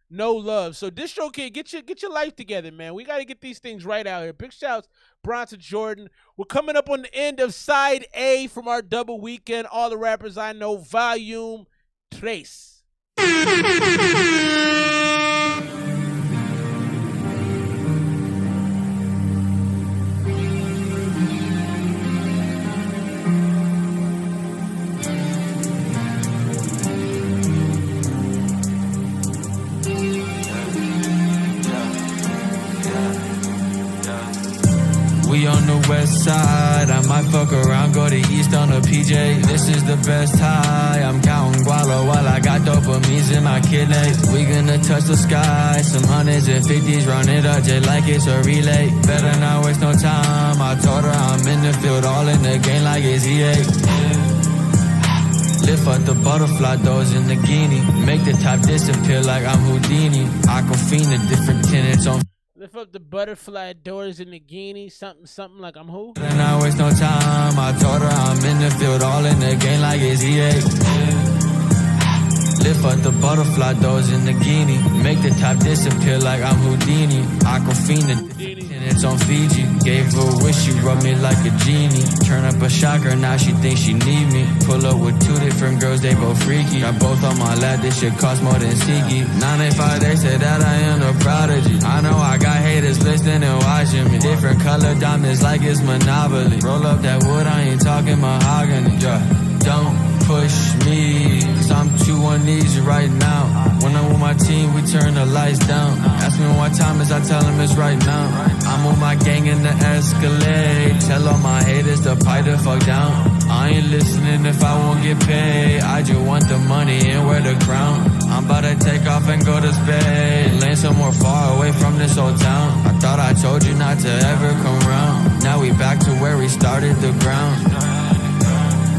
No Love. So Distro Kid, get your life together, man. We got to get these things right out here. Big shouts, Bronson Jordan. We're coming up on the end of side A from our double weekend. All the rappers I know, volume 3. We on the west side, I might fuck around, go to east on a PJ. This is the best high, I'm counting guala while I got dopamines in my kidneys. We gonna touch the sky, some hundreds and 50s, run it up just like it's a relay. Better not waste no time, I told her I'm in the field, all in the game like it's EA. Lift up the butterfly doors in the guinea, make the top disappear like I'm Houdini. Aquafina, different tenants on. Lift up the butterfly doors in the guinea. Something like I'm who? And I waste no time. I told her I'm in the field, all in the game like it's EA. Lift up the butterfly doors in the guinea. Make the top disappear like I'm Houdini. Aquafina, and it's on Fiji. Gave her a wish, she rubbed me like a genie. Turn up a shocker, now she thinks she need me. Pull up with two different girls, they both freaky. Got both on my lap, this shit cost more than Siki. 985, they say that I am the prodigy. I know I got haters listening and watching me. Different color diamonds like it's Monopoly. Roll up that wood, I ain't talking mahogany. Yeah, don't push me, cause I'm too uneasy right now. When I'm with my team, we turn the lights down. Ask me what time is, I tell them it's right now. I'm with my gang in the Escalade. Tell all my haters to pipe the fuck down. I ain't listening if I won't get paid. I just want the money and wear the crown. I'm about to take off and go to space. Land somewhere far away from this old town. I thought I told you not to ever come round. Now we back to where we started the ground.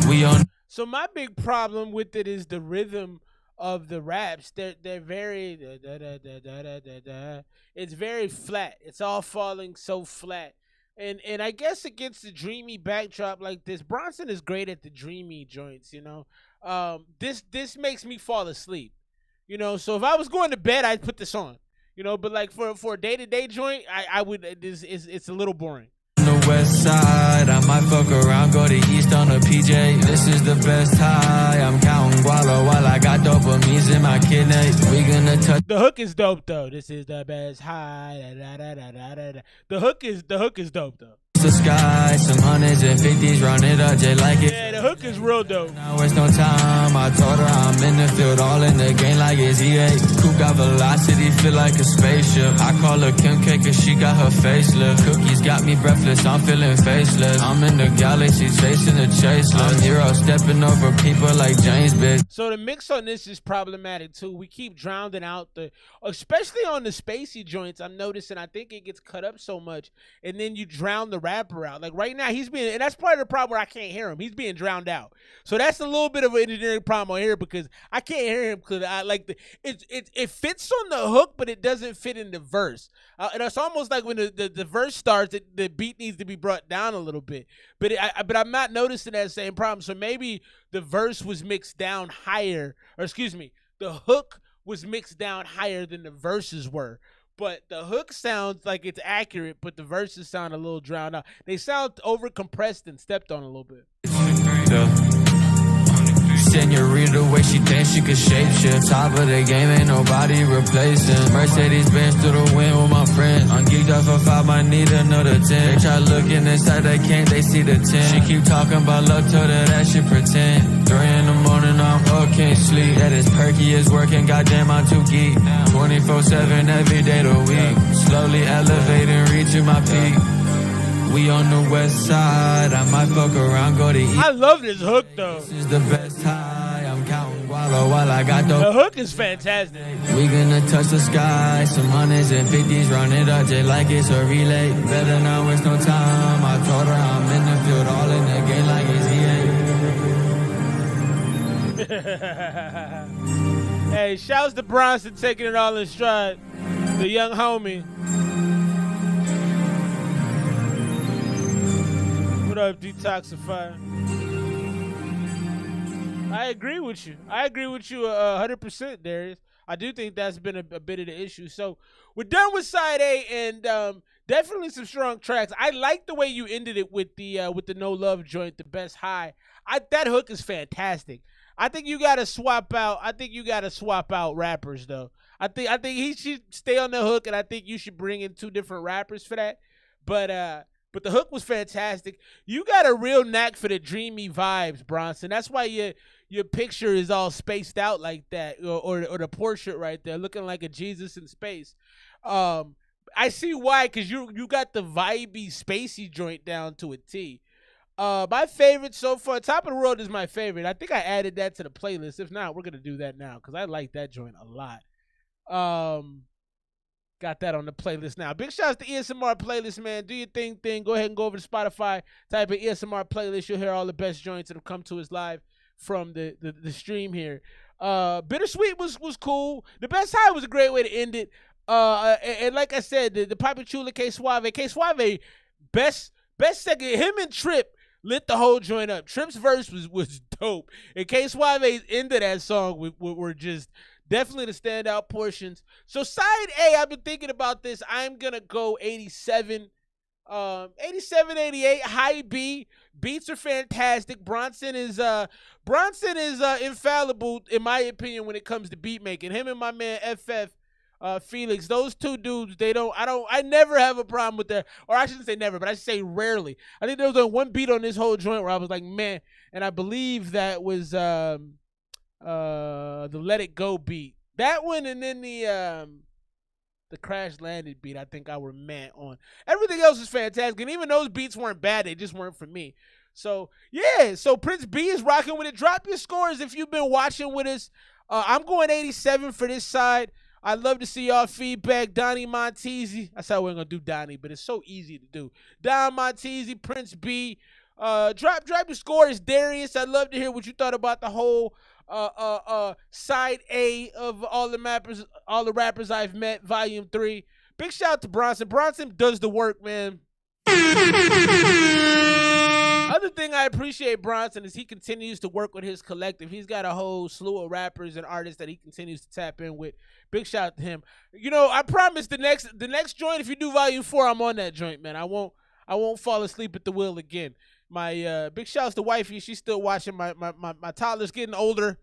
We on. So my big problem with it is the rhythm of the raps. They're very it's very flat. It's all falling so flat. And I guess against the dreamy backdrop like this, Bronson is great at the dreamy joints, you know. This makes me fall asleep. You know, so if I was going to bed, I'd put this on. You know, but like for a day-to-day joint, I would it's a little boring. The west side, I might fuck around, go to east on a PJ. This is the best high. I'm counting gualo while I got dopamines in my kidney. We gonna touch. The hook is dope though. This is the best high. The hook is dope though. The sky, some hundreds and 50s, run it up just like it. Yeah, the hook is real dope. Now waste no time. I told her I'm in the field, all in the game like it's EA. Coupe got velocity, feel like a spaceship. I call her Kim K cause she got her facelift. Cookies got me breathless, I'm feeling faceless. I'm in the galaxy chasing the chaseless. I'm hero stepping over people like James Biggs. So the mix on this is problematic too. We keep drowning out especially on the spacey joints. I'm noticing. I think it gets cut up so much, and then you drown the rapper out. Like right now, and that's part of the problem where I can't hear him. He's being drowned out. So that's a little bit of an engineering problem on here because I can't hear him because I like it fits on the hook, but it doesn't fit in the verse. And it's almost like when the verse starts, the beat needs to be brought down a little bit. But I'm not noticing that same problem. So maybe the verse was mixed down higher, or excuse me, the hook was mixed down higher than the verses were. But the hook sounds like it's accurate, but the verses sound a little drowned out. They sound over compressed and stepped on a little bit. Senorita, the way she thinks she could shapeshift. Top of the game, ain't nobody replacing. Mercedes Benz through the wind with my friends. I'm geeked up for 5, I need another 10. They try looking inside, they can't, they see the 10. She keep talking about love, told her that shit pretend. 3 in the morning, I'm up, can't sleep. That is perky, is working, goddamn, I'm too geek. 24/7, every day of the week. Slowly elevating, reaching my peak. We on the west side, I might fuck around, go to east. I love this hook though. This is the best high, I'm counting gualo while I got the hook is fantastic. We gonna touch the sky, some hundreds and 50s, run it up just like it's a relay. Better not waste no time, I told her I'm in the field, all in the game like it's EA. Hey, shouts to Bronson taking it all in stride. The young homie. What up, Detoxify? I agree with you. 100%, Darius. I do think that's been a bit of the issue. So we're done with side A, and definitely some strong tracks. I like the way you ended it with the No Love joint, the best high. That hook is fantastic. I think you gotta swap out. Rappers though. I think he should stay on the hook, and I think you should bring in 2 different rappers for that. But the hook was fantastic. You got a real knack for the dreamy vibes, Bronson. That's why your picture is all spaced out like that, or the portrait right there, looking like a Jesus in space. I see why, because you got the vibey, spacey joint down to a T. My favorite so far, Top of the World is my favorite. I think I added that to the playlist. If not, we're gonna do that now because I like that joint a lot. Got that on the playlist now. Big shouts to ESMR playlist, man. Do your thing. Go ahead and go over to Spotify. Type in ESMR playlist. You'll hear all the best joints that have come to us live from the stream here. Bittersweet was cool. The Best High was a great way to end it. And like I said, the Papi Chula, K Suave, best second. Him and Trip lit the whole joint up. Trip's verse was dope, and K Suave's end of that song were just definitely the standout portions. So side A, I've been thinking about this. I'm gonna go 87, 88. High B. Beats are fantastic. Bronson is infallible in my opinion when it comes to beat making. Him and my man FF. Felix, those two dudes, I never have a problem with their, or I shouldn't say never, but I should say rarely. I think there was only one beat on this whole joint where I was like, man, and I believe that was the Let It Go beat. That one, and then the Crash Landed beat, I think I were mad on. Everything else is fantastic, and even those beats weren't bad, they just weren't for me. So, yeah, so Prince B is rocking with it. Drop your scores if you've been watching with us. I'm going 87 for this side. I'd love to see y'all feedback. Donnie Montesi. I said we weren't going to do Donnie, but it's so easy to do. Don Montesi, Prince B. Drop your scores, Darius. I'd love to hear what you thought about the whole side A of all the rappers I've met, volume 3. Big shout out to Bronson. Bronson does the work, man. Other thing I appreciate Bronson is he continues to work with his collective. He's got a whole slew of rappers and artists that he continues to tap in with. Big shout out to him. You know, I promise the next joint, if you do volume 4, I'm on that joint, man. I won't fall asleep at the wheel again. My big shout out to wifey. She's still watching. My toddler's getting older.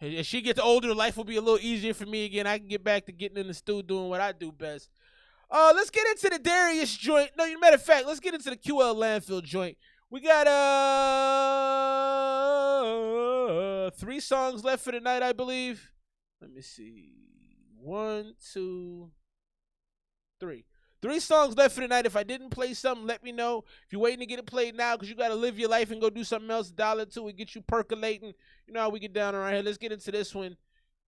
As she gets older, life will be a little easier for me again. I can get back to getting in the stew doing what I do best. Let's get into the Darius joint. No, matter of fact, let's get into the QL Landfill joint. We got 3 songs left for the night, I believe. Let me see. 1, 2, 3. 3 songs left for the night. If I didn't play something, let me know. If you're waiting to get it played now because you got to live your life and go do something else, $1 to it, get you percolating. You know how we get down around here. Let's get into this one.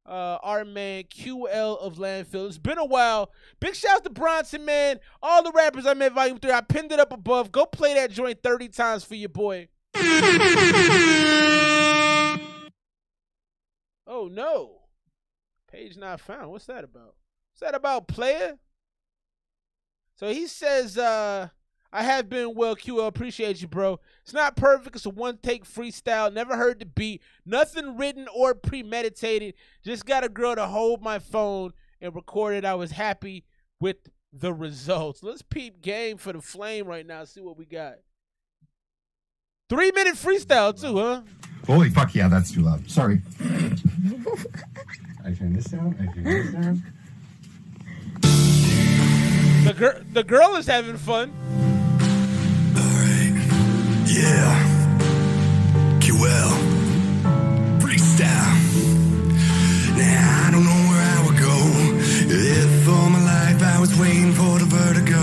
Our man QL of Landfill. It's been a while. Big shout out to Bronson, man. All the rappers I met volume 3. I pinned it up above. Go play that joint 30 times for your boy. Oh no. Page not found. What's that about? What's that about, player? So he says, I have been well, QL. Appreciate you, bro. It's not perfect. It's a one-take freestyle. Never heard the beat. Nothing written or premeditated. Just got a girl to hold my phone and record it. I was happy with the results. Let's peep game for the flame right now. See what we got. 3-minute freestyle too, huh? Holy fuck yeah, that's too loud. Sorry. I turn this down. The girl is having fun. Alright. Yeah. QL. Freestyle. Now I don't know where I would go if all my life I was waiting for the vertigo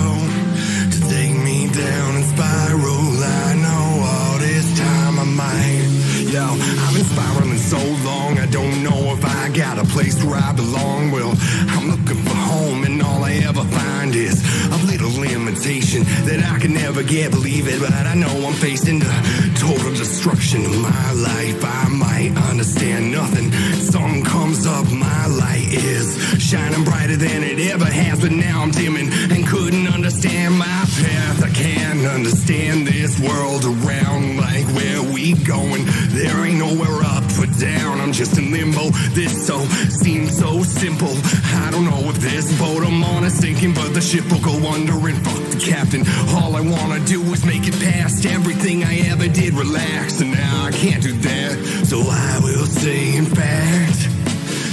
to take me down and spiral. I know all this time I might. Yo, I've been spiraling so long, I don't know if I got a place where I belong. Well, I'm looking for home and all I ever find is a little limitation that I can never get, believe it, but I know I'm facing the total destruction of my life. I might understand nothing. Sun comes up, my light is shining brighter than it ever has, but now I'm dimming and couldn't understand my path. I can't understand this world around, like where we going. There ain't nowhere up or down, I'm just in limbo. This so seems so simple. I don't know if this boat I'm on is sinking, but the ship will go under and fuck the captain. All I wanna do is make it past everything I ever did, relax, and now I can't do that. So I will say, in fact,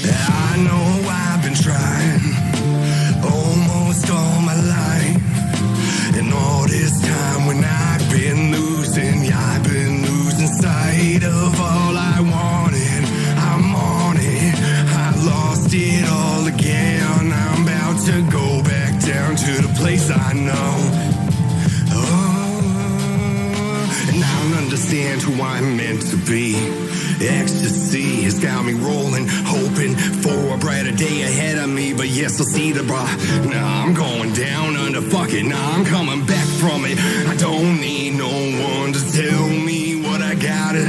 I know I've been trying almost all my life, and all this time when I've been losing, yeah, I've been losing sight of all I wanted. I'm on it, I lost it all again. I'm about to go back down to the place I know. And I don't understand who I'm meant to be. Ecstasy has got me rolling, hoping for a brighter day ahead of me. But yes, I'll see the bright. Nah, I'm going down under, fuck it. Nah, I'm coming back from it. I don't need no one to tell me what I gotta.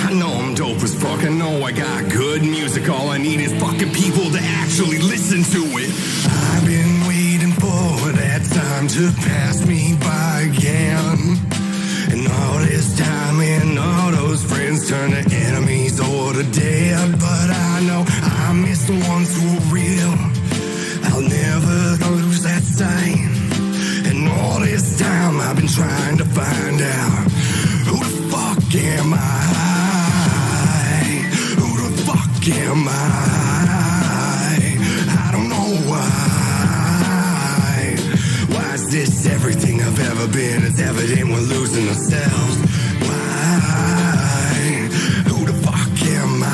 I know I'm dope as fuck, and know I got good music. All I need is fucking people to actually listen to it. I've been waiting for that time to pass me by again. And all this time and all those friends turn to enemies or to dead. But I know I miss the ones who are real. I'll never lose that sight. And all this time I've been trying to find out, who the fuck am I? Who the fuck am I? I don't know why. Why is this everything I've ever been? It's evident we're losing ourselves. Why? Who the fuck am I?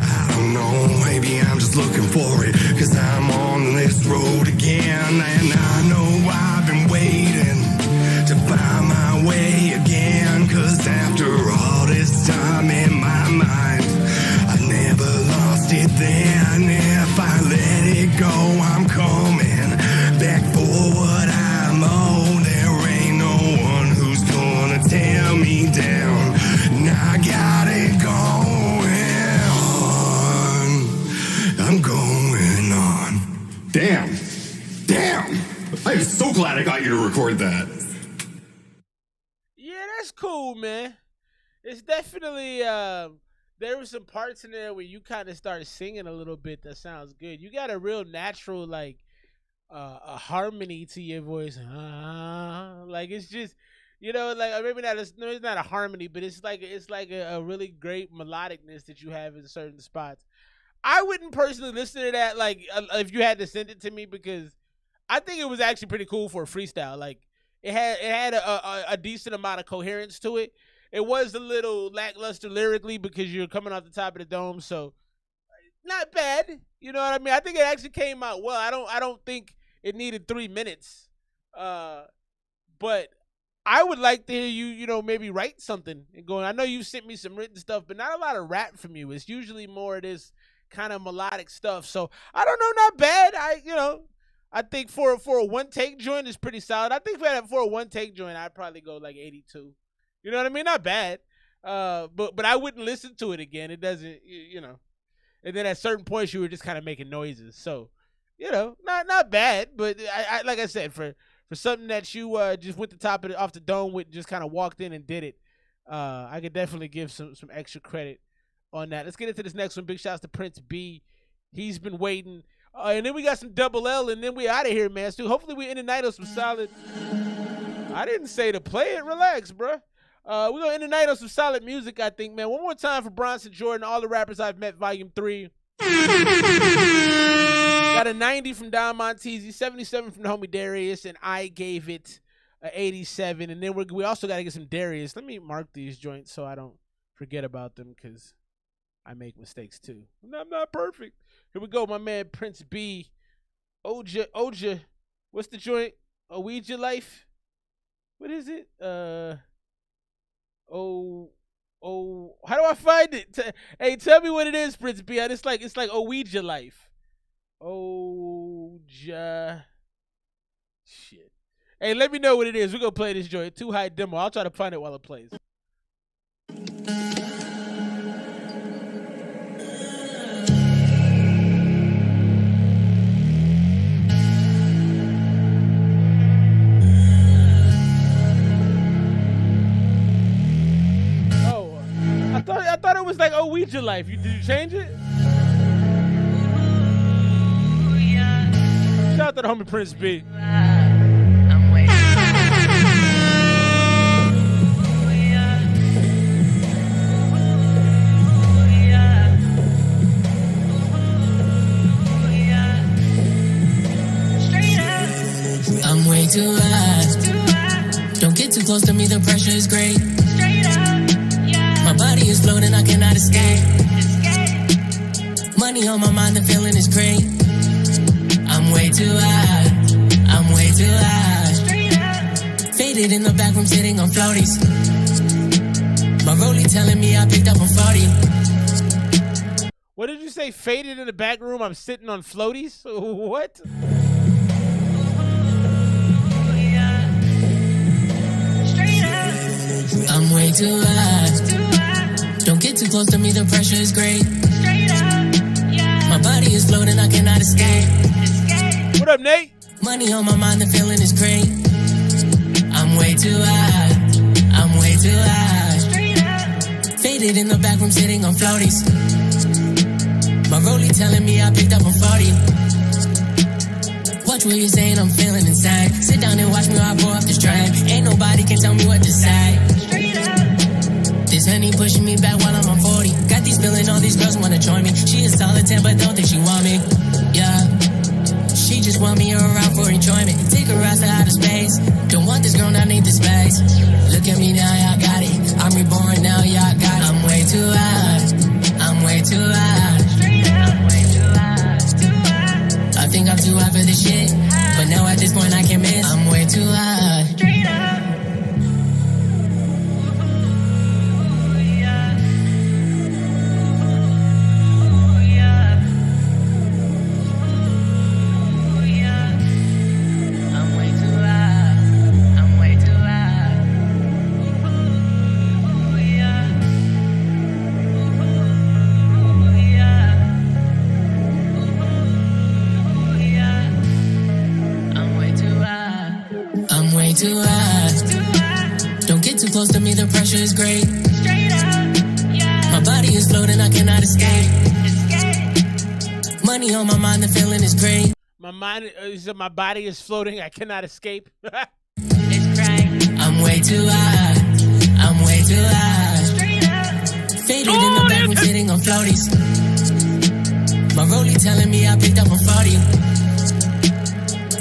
I don't know, maybe I'm just looking for it, 'cause I'm on this road again. And I know I've been waiting to find my way again, 'cause after all this time in my mind, I never lost it then. If I let it go, I'm coming back for what I'm owed. There ain't no one who's gonna tear me down. Now I got it going on. I'm going on. Damn. I'm so glad I got you to record that. Yeah, that's cool, man. It's definitely there were some parts in there where you kind of start singing a little bit. That sounds good. You got a real natural like a harmony to your voice. Like it's just, you know, like maybe not it's not a harmony, but it's like a really great melodicness that you have in certain spots. I wouldn't personally listen to that like if you had to send it to me, because I think it was actually pretty cool for a freestyle. Like it had a decent amount of coherence to it. It was a little lackluster lyrically because you're coming off the top of the dome, so not bad. You know what I mean? I think it actually came out well. I don't think it needed 3 minutes. But I would like to hear you, you know, maybe write something and going. I know you sent me some written stuff, but not a lot of rap from you. It's usually more of this kind of melodic stuff. So I don't know, not bad. I think for a one take joint is pretty solid. I think for a one take joint, I'd probably go like 82. You know what I mean? Not bad. But I wouldn't listen to it again. It doesn't, you know. And then at certain points, you were just kind of making noises. So, you know, not bad. But I like I said, for something that you just went off the dome with, just kind of walked in and did it, I could definitely give some extra credit on that. Let's get into this next one. Big shouts to Prince B. He's been waiting. And then we got some Double L, and then we out of here, man. So hopefully we end the night on some solid. I didn't say to play it. Relax, bro. We're going to end the night on some solid music, I think, man. One more time for Bronson Jordan, All the Rappers I've Met, Volume 3. Got a 90 from Don Montesi, 77 from the homie Darius, and I gave it an 87. And then we also got to get some Darius. Let me mark these joints so I don't forget about them, because I make mistakes too. I'm not perfect. Here we go, my man Prince B. Oja. What's the joint? Ouija Life? What is it? How do I find it? Hey, tell me what it is, Prince B. It's like Ouija Life. Oja. Shit. Hey, let me know what it is. We're gonna play this joint. Too high demo. I'll try to find it while it plays. I thought it was like Ouija Life. Did you change it? Shout out to the homie Prince B. I'm waiting. I'm way too high. Don't get too close to me, the pressure is great. My body is floating, I cannot escape. Money on my mind, the feeling is great. I'm way too high. I'm way too high. Faded in the back room, sitting on floaties. My rollie telling me I picked up a 40. What did you say? Faded in the back room, I'm sitting on floaties? What? I'm way too high. Don't get close to me, the pressure is great. My body is floating, I cannot escape. What up, Nate? Money on my mind, the feeling is great. I'm way too high. I'm way too high. Faded in the back room, sitting on floaties. My rollie telling me I picked up a 40. Watch what you're saying, I'm feeling insane. Sit down and watch me while I pour up this train. Ain't nobody can tell me what to say. This honey pushing me back while I'm on 40. Got these feeling, all these girls wanna join me. She is solid 10, but don't think she want me. Yeah. She just want me around for enjoyment. Take her out to outer space. Don't want this girl, I need the space. Look at me now, y'all got it. I'm reborn now, y'all got it. I'm way too high. I'm way too high. I'm way too high. I think I'm too high for this shit. But now at this point I can't miss. I'm way too high. Too high. Don't get too close to me, the pressure is great. My body is floating, I cannot escape. Money on my mind, the feeling is great. My mind is my body is floating, I cannot escape. It's great. I'm way too high. I'm way too high. Faded in the back room, sitting on floaties. My rollie telling me I picked up a 40.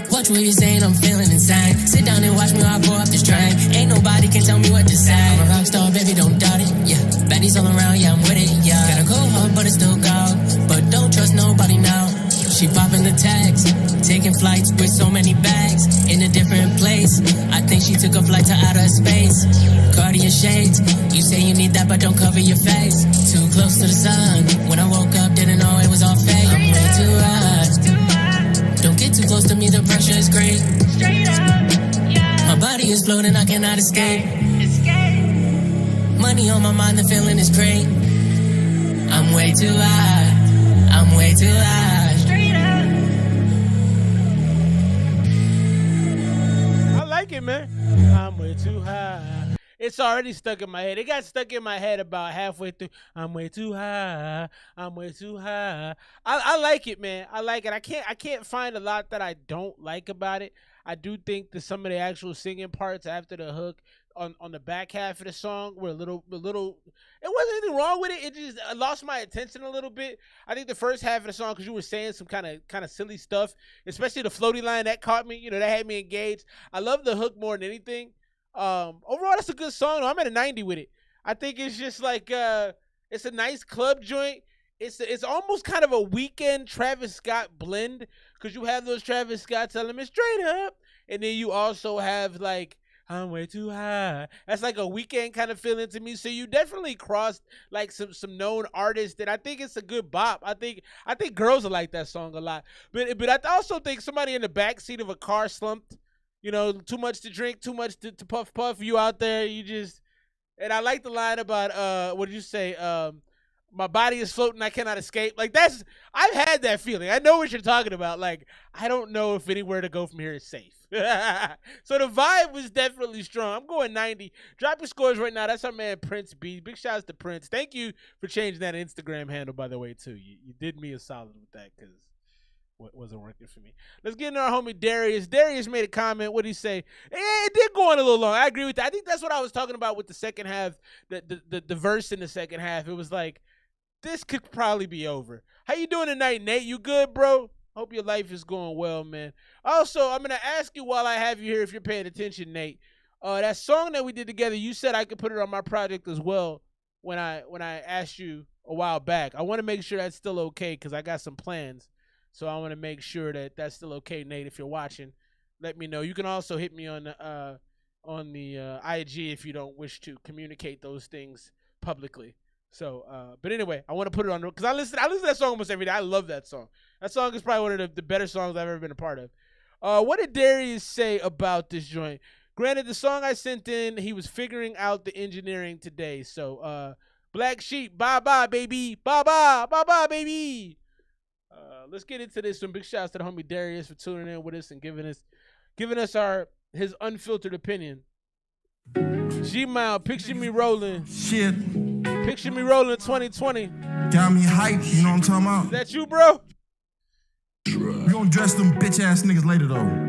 Watch what you're saying, I'm feeling insane. Sit down and watch me while I pour up this train. Ain't nobody can tell me what to say. I'm a rock star, baby, don't doubt it. Yeah, baddies all around, yeah, I'm with it. Yeah, gotta go hard, but it's still gold. But don't trust nobody now. She popping the tags, taking flights with so many bags in a different place. I think she took a flight to outer space. Cartier shades, you say you need that, but don't cover your face. Too close to the sun. When I woke up, didn't know it was all fake. I'm way too high. Don't get too close to me, the pressure is great. My body is floating, I cannot escape. Money on my mind, the feeling is great. I'm way too high. I'm way too high. I like it, man. I'm way too high. It's already stuck in my head. It got stuck in my head about halfway through. I'm way too high. I'm way too high. I like it, man. I like it. I can't find a lot that I don't like about it. I do think that some of the actual singing parts after the hook on the back half of the song were a little. It wasn't anything wrong with it. It just lost my attention a little bit. I think the first half of the song, because you were saying some kind of silly stuff, especially the floaty line that caught me. You know, that had me engaged. I love the hook more than anything. Overall, that's a good song. I'm at a 90 with it. I think it's just like it's a nice club joint. It's almost kind of a weekend Travis Scott blend, because you have those Travis Scott telling me straight up, and then you also have like I'm way too high. That's like a weekend kind of feeling to me. So you definitely crossed like some known artists, and I think it's a good bop. I think girls will like that song a lot. But I also think somebody in the back seat of a car slumped. You know, too much to drink, too much to puff. You out there, you just. And I like the line about what did you say? My body is floating, I cannot escape. Like I've had that feeling. I know what you're talking about. Like I don't know if anywhere to go from here is safe. So the vibe was definitely strong. I'm going 90. Drop your scores right now. That's our man Prince B. Big shouts to Prince. Thank you for changing that Instagram handle, by the way, too. You did me a solid with that, because what wasn't working for me. Let's get into our homie Darius. Darius made a comment. What did he say? It did go on a little long. I agree with that. I think that's what I was talking about with the second half, the verse in the second half. It was like, this could probably be over. How you doing tonight, Nate? You good, bro? Hope your life is going well, man. Also, I'm going to ask you while I have you here, if you're paying attention, Nate. That song that we did together, you said I could put it on my project as well when I asked you a while back. I want to make sure that's still okay, because I got some plans. So I want to make sure that that's still okay, Nate. If you're watching, let me know. You can also hit me on the IG if you don't wish to communicate those things publicly. So, but anyway, I want to put it on, because I listen to that song almost every day. I love that song. That song is probably one of the better songs I've ever been a part of. What did Darius say about this joint? Granted, the song I sent in, he was figuring out the engineering today. So, Black Sheep, bye-bye, baby. Bye-bye, bye-bye, baby. Let's get into this. Some big shouts to the homie Darius for tuning in with us and giving us his unfiltered opinion. G-Mile, picture me rolling. Shit. Picture me rolling 2020. Got me hyped, you know what I'm talking about? Is that you, bro? We gonna dress them bitch ass niggas later though.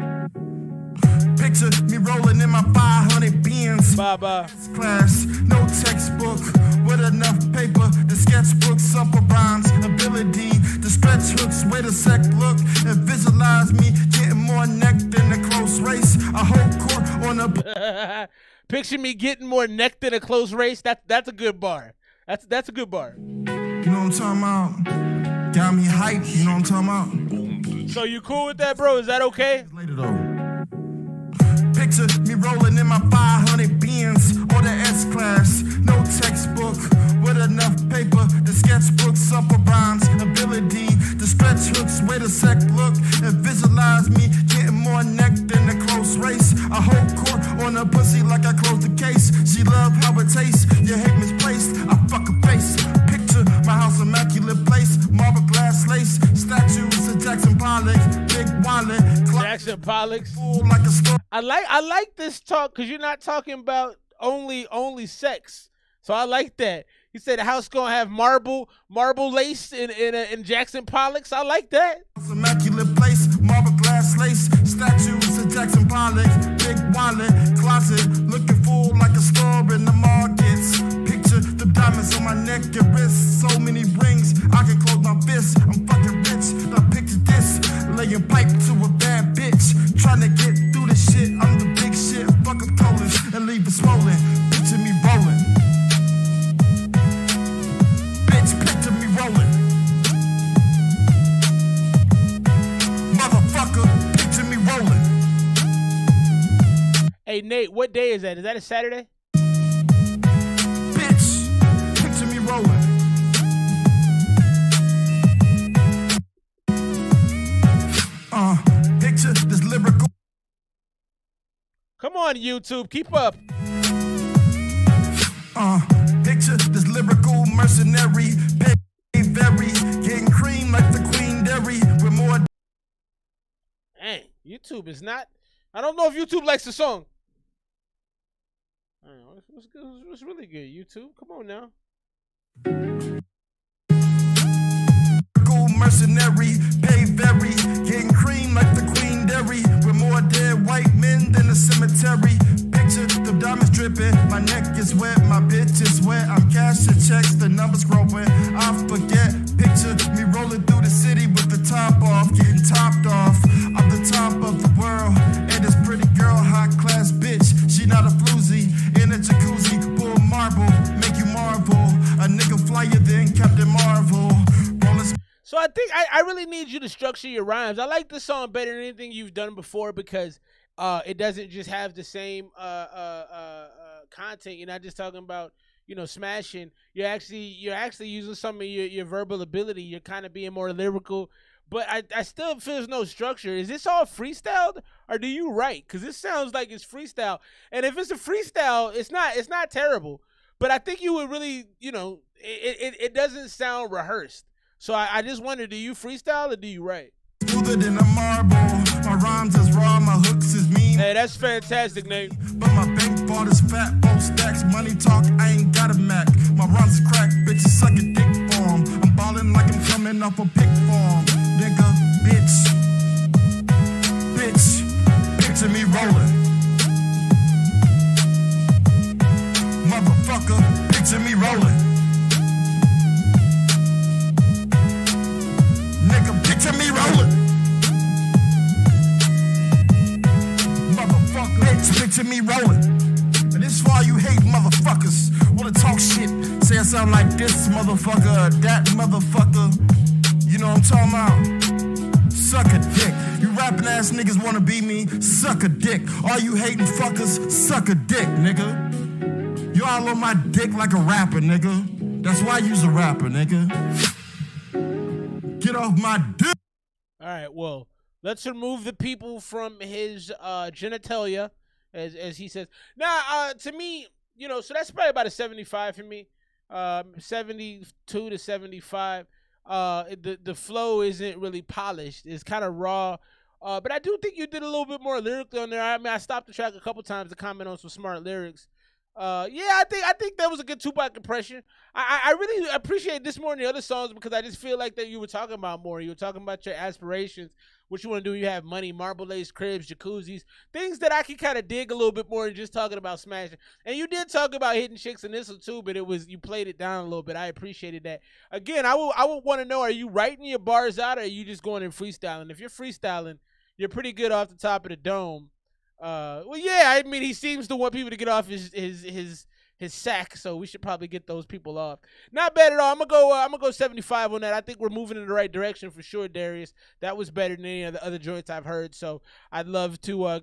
Picture me rolling in my 500 Benz. Bye-bye. Class, no textbook, with enough paper to sketchbooks up a rhymes ability to stretch hooks, way the sec look and visualize me getting more neck than a close race. A whole court on a picture me getting more neck than a close race. That's a good bar. That's a good bar. You know what I'm talking about? Got me hyped, you know what I'm talking about? So you cool with that, bro? Is that okay? Later though. Picture me rolling in my 500 Benz or the S-Class. No textbook, with enough paper to sketchbooks up a rhymes ability to stretch hooks, way the sec look and visualize me getting more neck than a close race. A whole court on a pussy like I closed the case. She love how it tastes, you hate misplaced. I fuck her face. Picture my house immaculate place, marble glass lace, statues of Jackson Pollock, big wallet, Jackson Pollock. Like a store. I like this talk because you're not talking about only sex. So I like that. He said the house gonna have marble lace in Jackson Pollock's. I like that. Immaculate place, marble glass lace, statues of Jackson Pollock, big wallet, closet, looking full like a store in the markets. Picture the diamonds on my neck and wrist, so many rings, I can close my fists. I'm fucking rich. Now picture this, laying pipe to a bad bitch, trying to get through the shit. I'm the big shit, fuck up colors and leave it swollen. Picture me rolling. Bitch, picture me rolling. Motherfucker, picture me rolling. Hey Nate, what day is that? Is that a Saturday? Bitch, picture me rolling. Picture this lyrical. Come on, YouTube, keep up. Picture this lyrical mercenary, pay very, getting cream like the Queen Dairy with more. Dang, YouTube is not. I don't know if YouTube likes the song. It's really good, YouTube. Come on now. Mercenary, pay very, getting cream like the Queen Dairy with more dead white men than a cemetery. Picture the diamonds dripping, my neck is wet, my bitch is wet. I'm cashing checks, the numbers growing. I forget. Picture me rolling through the city with the top off, getting topped off. I'm the top of the world, and this pretty girl, high class bitch. She not a floozy in a jacuzzi, pull marble, make you marvel. A nigga flyer than Captain Marvel. So I think I really need you to structure your rhymes. I like this song better than anything you've done before because it doesn't just have the same content. You're not just talking about, smashing. You're actually using some of your verbal ability. You're kind of being more lyrical. But I still feel there's no structure. Is this all freestyled or do you write? Because this sounds like it's freestyle. And if it's a freestyle, it's not terrible. But I think you would really, it doesn't sound rehearsed. So I just wonder, do you freestyle or do you write? Smoother than a marble. My rhymes is raw, my hooks is mean. Hey, that's fantastic, Nate. But my bank vault is fat, both stacks. Money talk, I ain't got a Mac. My rhymes is crack, bitches suck a dick form. I'm ballin' like I'm coming off a pick form. Nigga, bitch, picture me rolling. Motherfucker, picture me rolling. Nigga, picture me rolling. Motherfucker, bitch, picture me rolling. And this for all you hate motherfuckers. Wanna talk shit, say I sound like this motherfucker, that motherfucker. You know what I'm talking about? Suck a dick. You rapping ass niggas wanna be me, suck a dick. All you hating fuckers, suck a dick, nigga. You all on my dick like a rapper, nigga. That's why you's a rapper, nigga. Get off my dick. All right, well, let's remove the people from his genitalia, as he says. Now, to me, so that's probably about a 75 for me. 72 to 75. The flow isn't really polished. It's kind of raw. But I do think you did a little bit more lyrically on there. I mean, I stopped the track a couple times to comment on some smart lyrics. Yeah, I think that was a good Tupac impression. I really appreciate this more than the other songs because I just feel like that you were talking about more. You were talking about your aspirations, what you want to do. You have money, marble lace cribs, jacuzzis, things that I can kind of dig a little bit more than just talking about smashing. And you did talk about hitting chicks in this one too, but you played it down a little bit. I appreciated that. Again, I would want to know: are you writing your bars out, or are you just going and freestyling? If you're freestyling, you're pretty good off the top of the dome. Well, yeah, I mean, he seems to want people to get off his sack, so we should probably get those people off. Not bad at all. I'm gonna go 75 on that. I think we're moving in the right direction for sure, Darius. That was better than any of the other joints I've heard. So I'd love to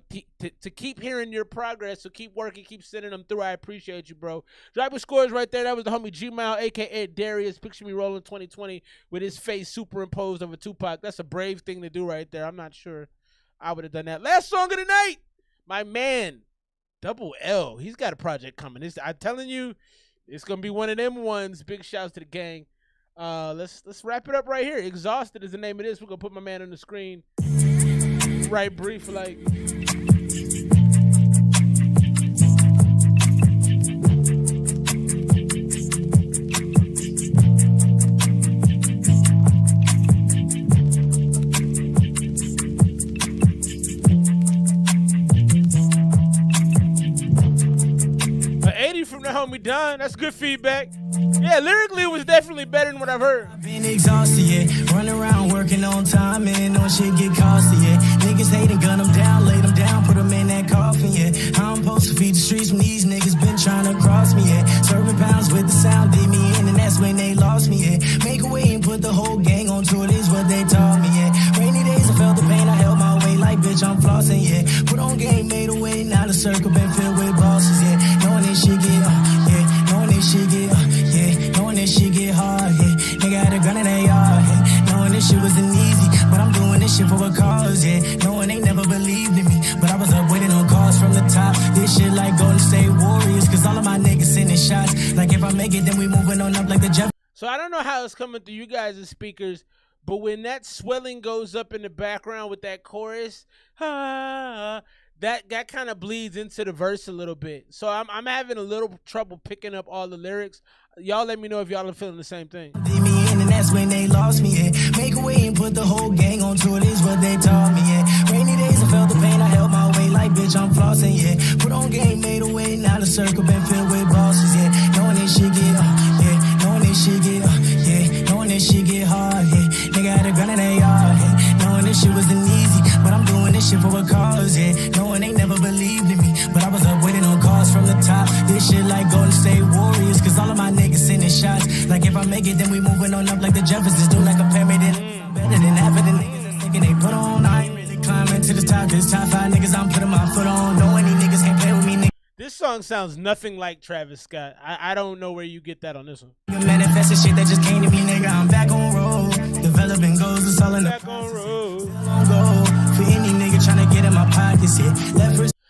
keep hearing your progress. So keep working, keep sending them through. I appreciate you, bro. Drop your scores right there. That was the homie Gmile, aka Darius. Picture me rolling 2020 with his face superimposed over Tupac. That's a brave thing to do right there. I'm not sure I would have done that. Last song of the night. My man, Double L, he's got a project coming. I'm telling you, it's gonna be one of them ones. Big shouts to the gang. Let's wrap it up right here. Exhausted is the name of this. We're gonna put my man on the screen. Right, brief like. 80 from the homie Don. That's good feedback. Yeah, lyrically it was definitely better than what I've heard. Been exhausted, yeah. Run around working on time and on shit get costly, yeah. Niggas hating, gun them down, lay them down, put them in that coffin, yeah. I'm supposed to feed the streets when these niggas been trying to cross me, yeah. Serving pounds with the sound, did me in, and that's when they lost me, yeah. Make a way and put the whole gang on tour, this what they taught me, yeah. Rainy days, I felt the pain, I held my way like bitch, I'm flossing, yeah. Put on game, made a way, now the circle been filled with bosses, yeah. Knowing this shit get, yeah. Knowing this shit get, yeah. Knowing this shit get hard, yeah. Nigga had a gun in their yard, yeah. Knowing this shit wasn't easy, but I'm doing this shit for a cause, yeah. Knowing they never believed in me, but I was up waiting on calls from the top. This shit like Golden State Warriors, cause all of my niggas sending shots. Like if I make it, then we moving on up like the Jeff. So I don't know how it's coming through you guys' speakers, but when that swelling goes up in the background with that chorus, that kind of bleeds into the verse a little bit. So I'm having a little trouble picking up all the lyrics. Y'all let me know if y'all are feeling the same thing. Did me in, and that's when they lost me, yeah. Make a way and put the whole gang on tour, this what they taught me, yeah. Rainy days, I felt the pain, I held my way like bitch, I'm flossing, yeah. Put on game, made a way, now the circle been filled with bosses, yeah. Knowing this shit get, yeah. Knowing this shit get, yeah. Knowing this shit get hard, yeah. Nigga had a gun in their yard, yeah. Knowing this shit wasn't easy, but I'm doing this shit for a cause, yeah. Knowing they never believed in me, but I was up waiting on calls from the top. This shit like Golden State Warriors, cause all of my niggas sending shots. Like if I make it, then we moving on up like the Jeffersons do, like a pyramid. Better than half of the niggas that's thinking they put on. I ain't really climbing to the top, cause top 5 niggas I'm putting my foot on. No, any niggas can't play with me, nigga. This song sounds nothing like Travis Scott. I don't know where you get that on this one. Manifested shit that just came to me, nigga. I'm back on road. Developing goals, it's all in the back on road. For any nigga trying to get in my pockets, yeah.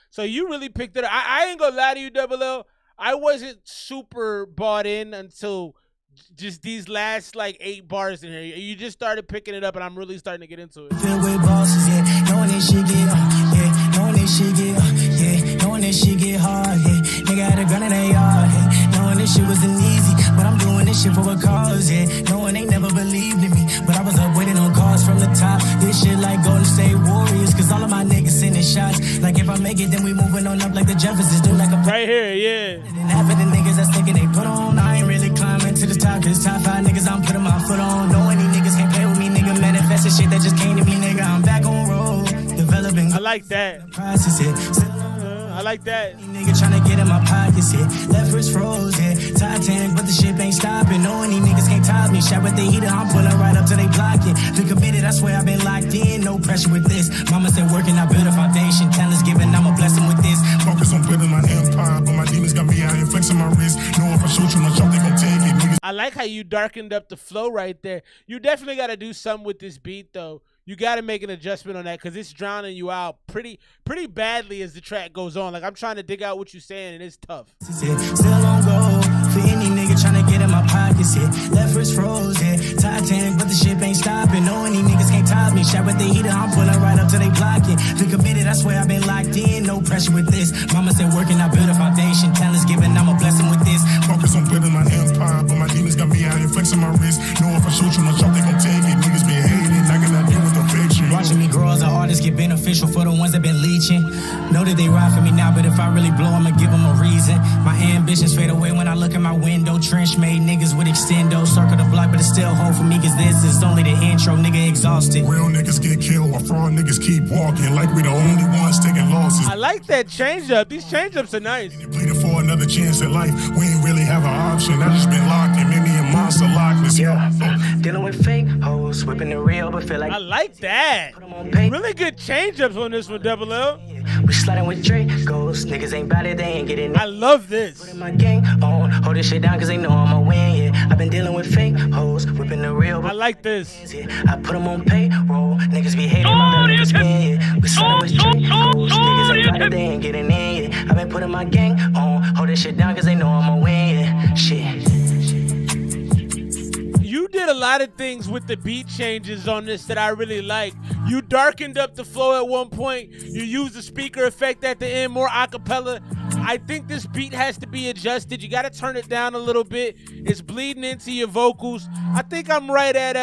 So you really picked it up. I ain't gonna lie to you, Double L. I wasn't super bought in until just these last like 8 bars in here. You just started picking it up, and I'm really starting to get into it. Filled with bosses, yeah. Knowing this shit get, yeah. Knowing this shit get, yeah. Knowing this shit get hard, yeah. Nigga had a gun in their yard, yeah. Knowing this shit wasn't easy, but I'm doing this shit for a cause, yeah. Knowing they never believed in me, but I was up waiting on calls from the top. This shit like Golden State Warriors, cause all of my niggas sending shots. Like if I make it, then we moving on up like the Jeffersons do, like a right here, yeah. And half of the niggas that's thinking they put on. I ain't really climbing to the top, cause top 5 niggas I'm putting my foot on. No, any niggas can't play with me, nigga. Manifested shit that just came to me, nigga. I'm back on road, developing. I like that. I like that. Nigga tryna get in my pockets, yeah. Left wrist froze, yeah. Titanic, but the shit ain't stopping. No, any niggas can't top me. Shot with the heater, I'm pulling right up till they block it. Been committed, I swear I've been locked in. No pressure with this. Mama said working, I built a foundation. Talent's given, I'ma bless them with this. Focus on building my empire, but my demons got me out here flexing my wrist. Know if I shoot you much, they gon' take it. Niggas. I like how you darkened up the flow right there. You definitely got to do something with this beat, though. You got to make an adjustment on that because it's drowning you out pretty badly as the track goes on. Like, I'm trying to dig out what you're saying, and it's tough. Still on go for any nigga trying to get in my yeah. Left wrist froze, yeah. Titanic, but the ship ain't stopping. Knowing these niggas can't top me. Shot with the heater, I'm pulling right up till they block it. Been committed, I swear I've been locked in. No pressure with this. Mama said working, I build a foundation. Talent's given, I'm a blessing with this. Focus on building my empire, but my demons got me out here flexing my wrist. Know if I shoot you much up, they gon' take it. Niggas been hating, I cannot deal with the fiction. Watching me grow as an artist get beneficial for the ones that been leeching. Know that they ride for me now, but if I really blow, I'ma give them a reason. My ambitions fade away when I look at my window. Trench made niggas with extendo. Circle the block, but it's still home for me, cause this is only the intro. Nigga exhausted. Real niggas get killed while fraud niggas keep walking. Like we the only ones taking losses. I like that change up. These change ups are nice. Pleading for another chance at life. We ain't really have an option. I just been locked in many a monster lockless. Yeah. Dealing with fake hoes, whipping the real, but feel like I like that. Really good change ups on this one, Double L. We sliding with Dracos. Niggas ain't bout it, they ain't getting it. I love this. Putting my gang on, hold this shit down cause they know I'ma win, yeah. I've been dealing with fake hoes, whipping the real. I like this. Yeah. I put them on payroll. Niggas be hating my little niggas win, yeah. We sliding with Dracos. Niggas ain't bout it, they ain't getting in, yeah. I've been putting my gang on, hold this shit down cause they know I'ma win, yeah. Shit. You did a lot of things with the beat changes on this that I really like. You darkened up the flow at one point. You used the speaker effect at the end, more acapella. I think this beat has to be adjusted. You got to turn it down a little bit. It's bleeding into your vocals. I think I'm right at,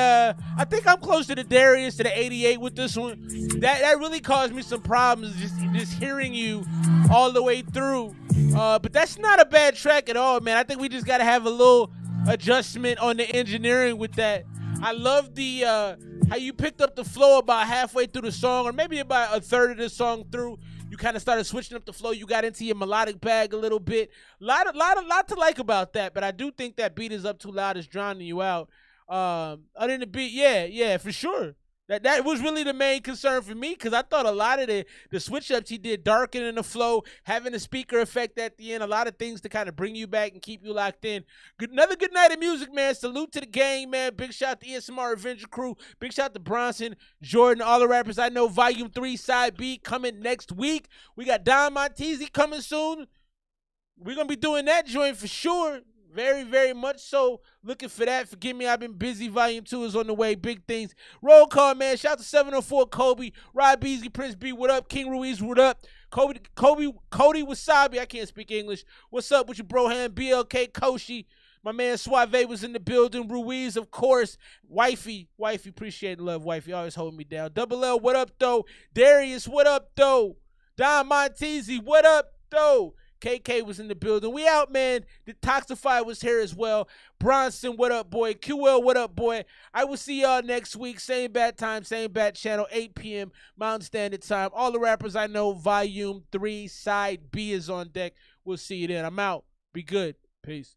I think I'm close to the Darius, to the 88 with this one. That really caused me some problems, just hearing you all the way through. But that's not a bad track at all, man. I think we just got to have a little adjustment on the engineering with that. I love the how you picked up the flow about halfway through the song, or maybe about a third of the song through. You kind of started switching up the flow. You got into your melodic bag a little bit. Lot to like about that, but I do think that beat is up too loud. It's drowning you out. Other than the beat, yeah, for sure. That was really the main concern for me, because I thought a lot of the switch ups he did, darkening the flow, having a speaker effect at the end, a lot of things to kind of bring you back and keep you locked in. Another good night of music, man. Salute to the gang, man. Big shout to Esmr Avenger Crew. Big shout to Bronson, Jordan, all the rappers I know. Volume 3 side B coming next week. We got Don Montezi coming soon. We're going to be doing that joint for sure. Very, very much so. Looking for that. Forgive me, I've been busy. Volume 2 is on the way. Big things. Roll call, man. Shout out to 704 Kobe. Rod Beasley, Prince B, what up? King Ruiz, what up? Cody Wasabi. I can't speak English. What's up with your bro hand? BLK Koshi. My man Suave was in the building. Ruiz, of course. Wifey, appreciate the love, wifey. Always holding me down. Double L, what up, though? Darius, what up, though? Don Montezi, what up, though? KK was in the building. We out, man. Detoxify was here as well. Bronson, what up, boy? QL, what up, boy? I will see y'all next week. Same bad time, same bad channel, 8 p.m. Mountain Standard Time. All the rappers I know, Volume 3, Side B is on deck. We'll see you then. I'm out. Be good. Peace.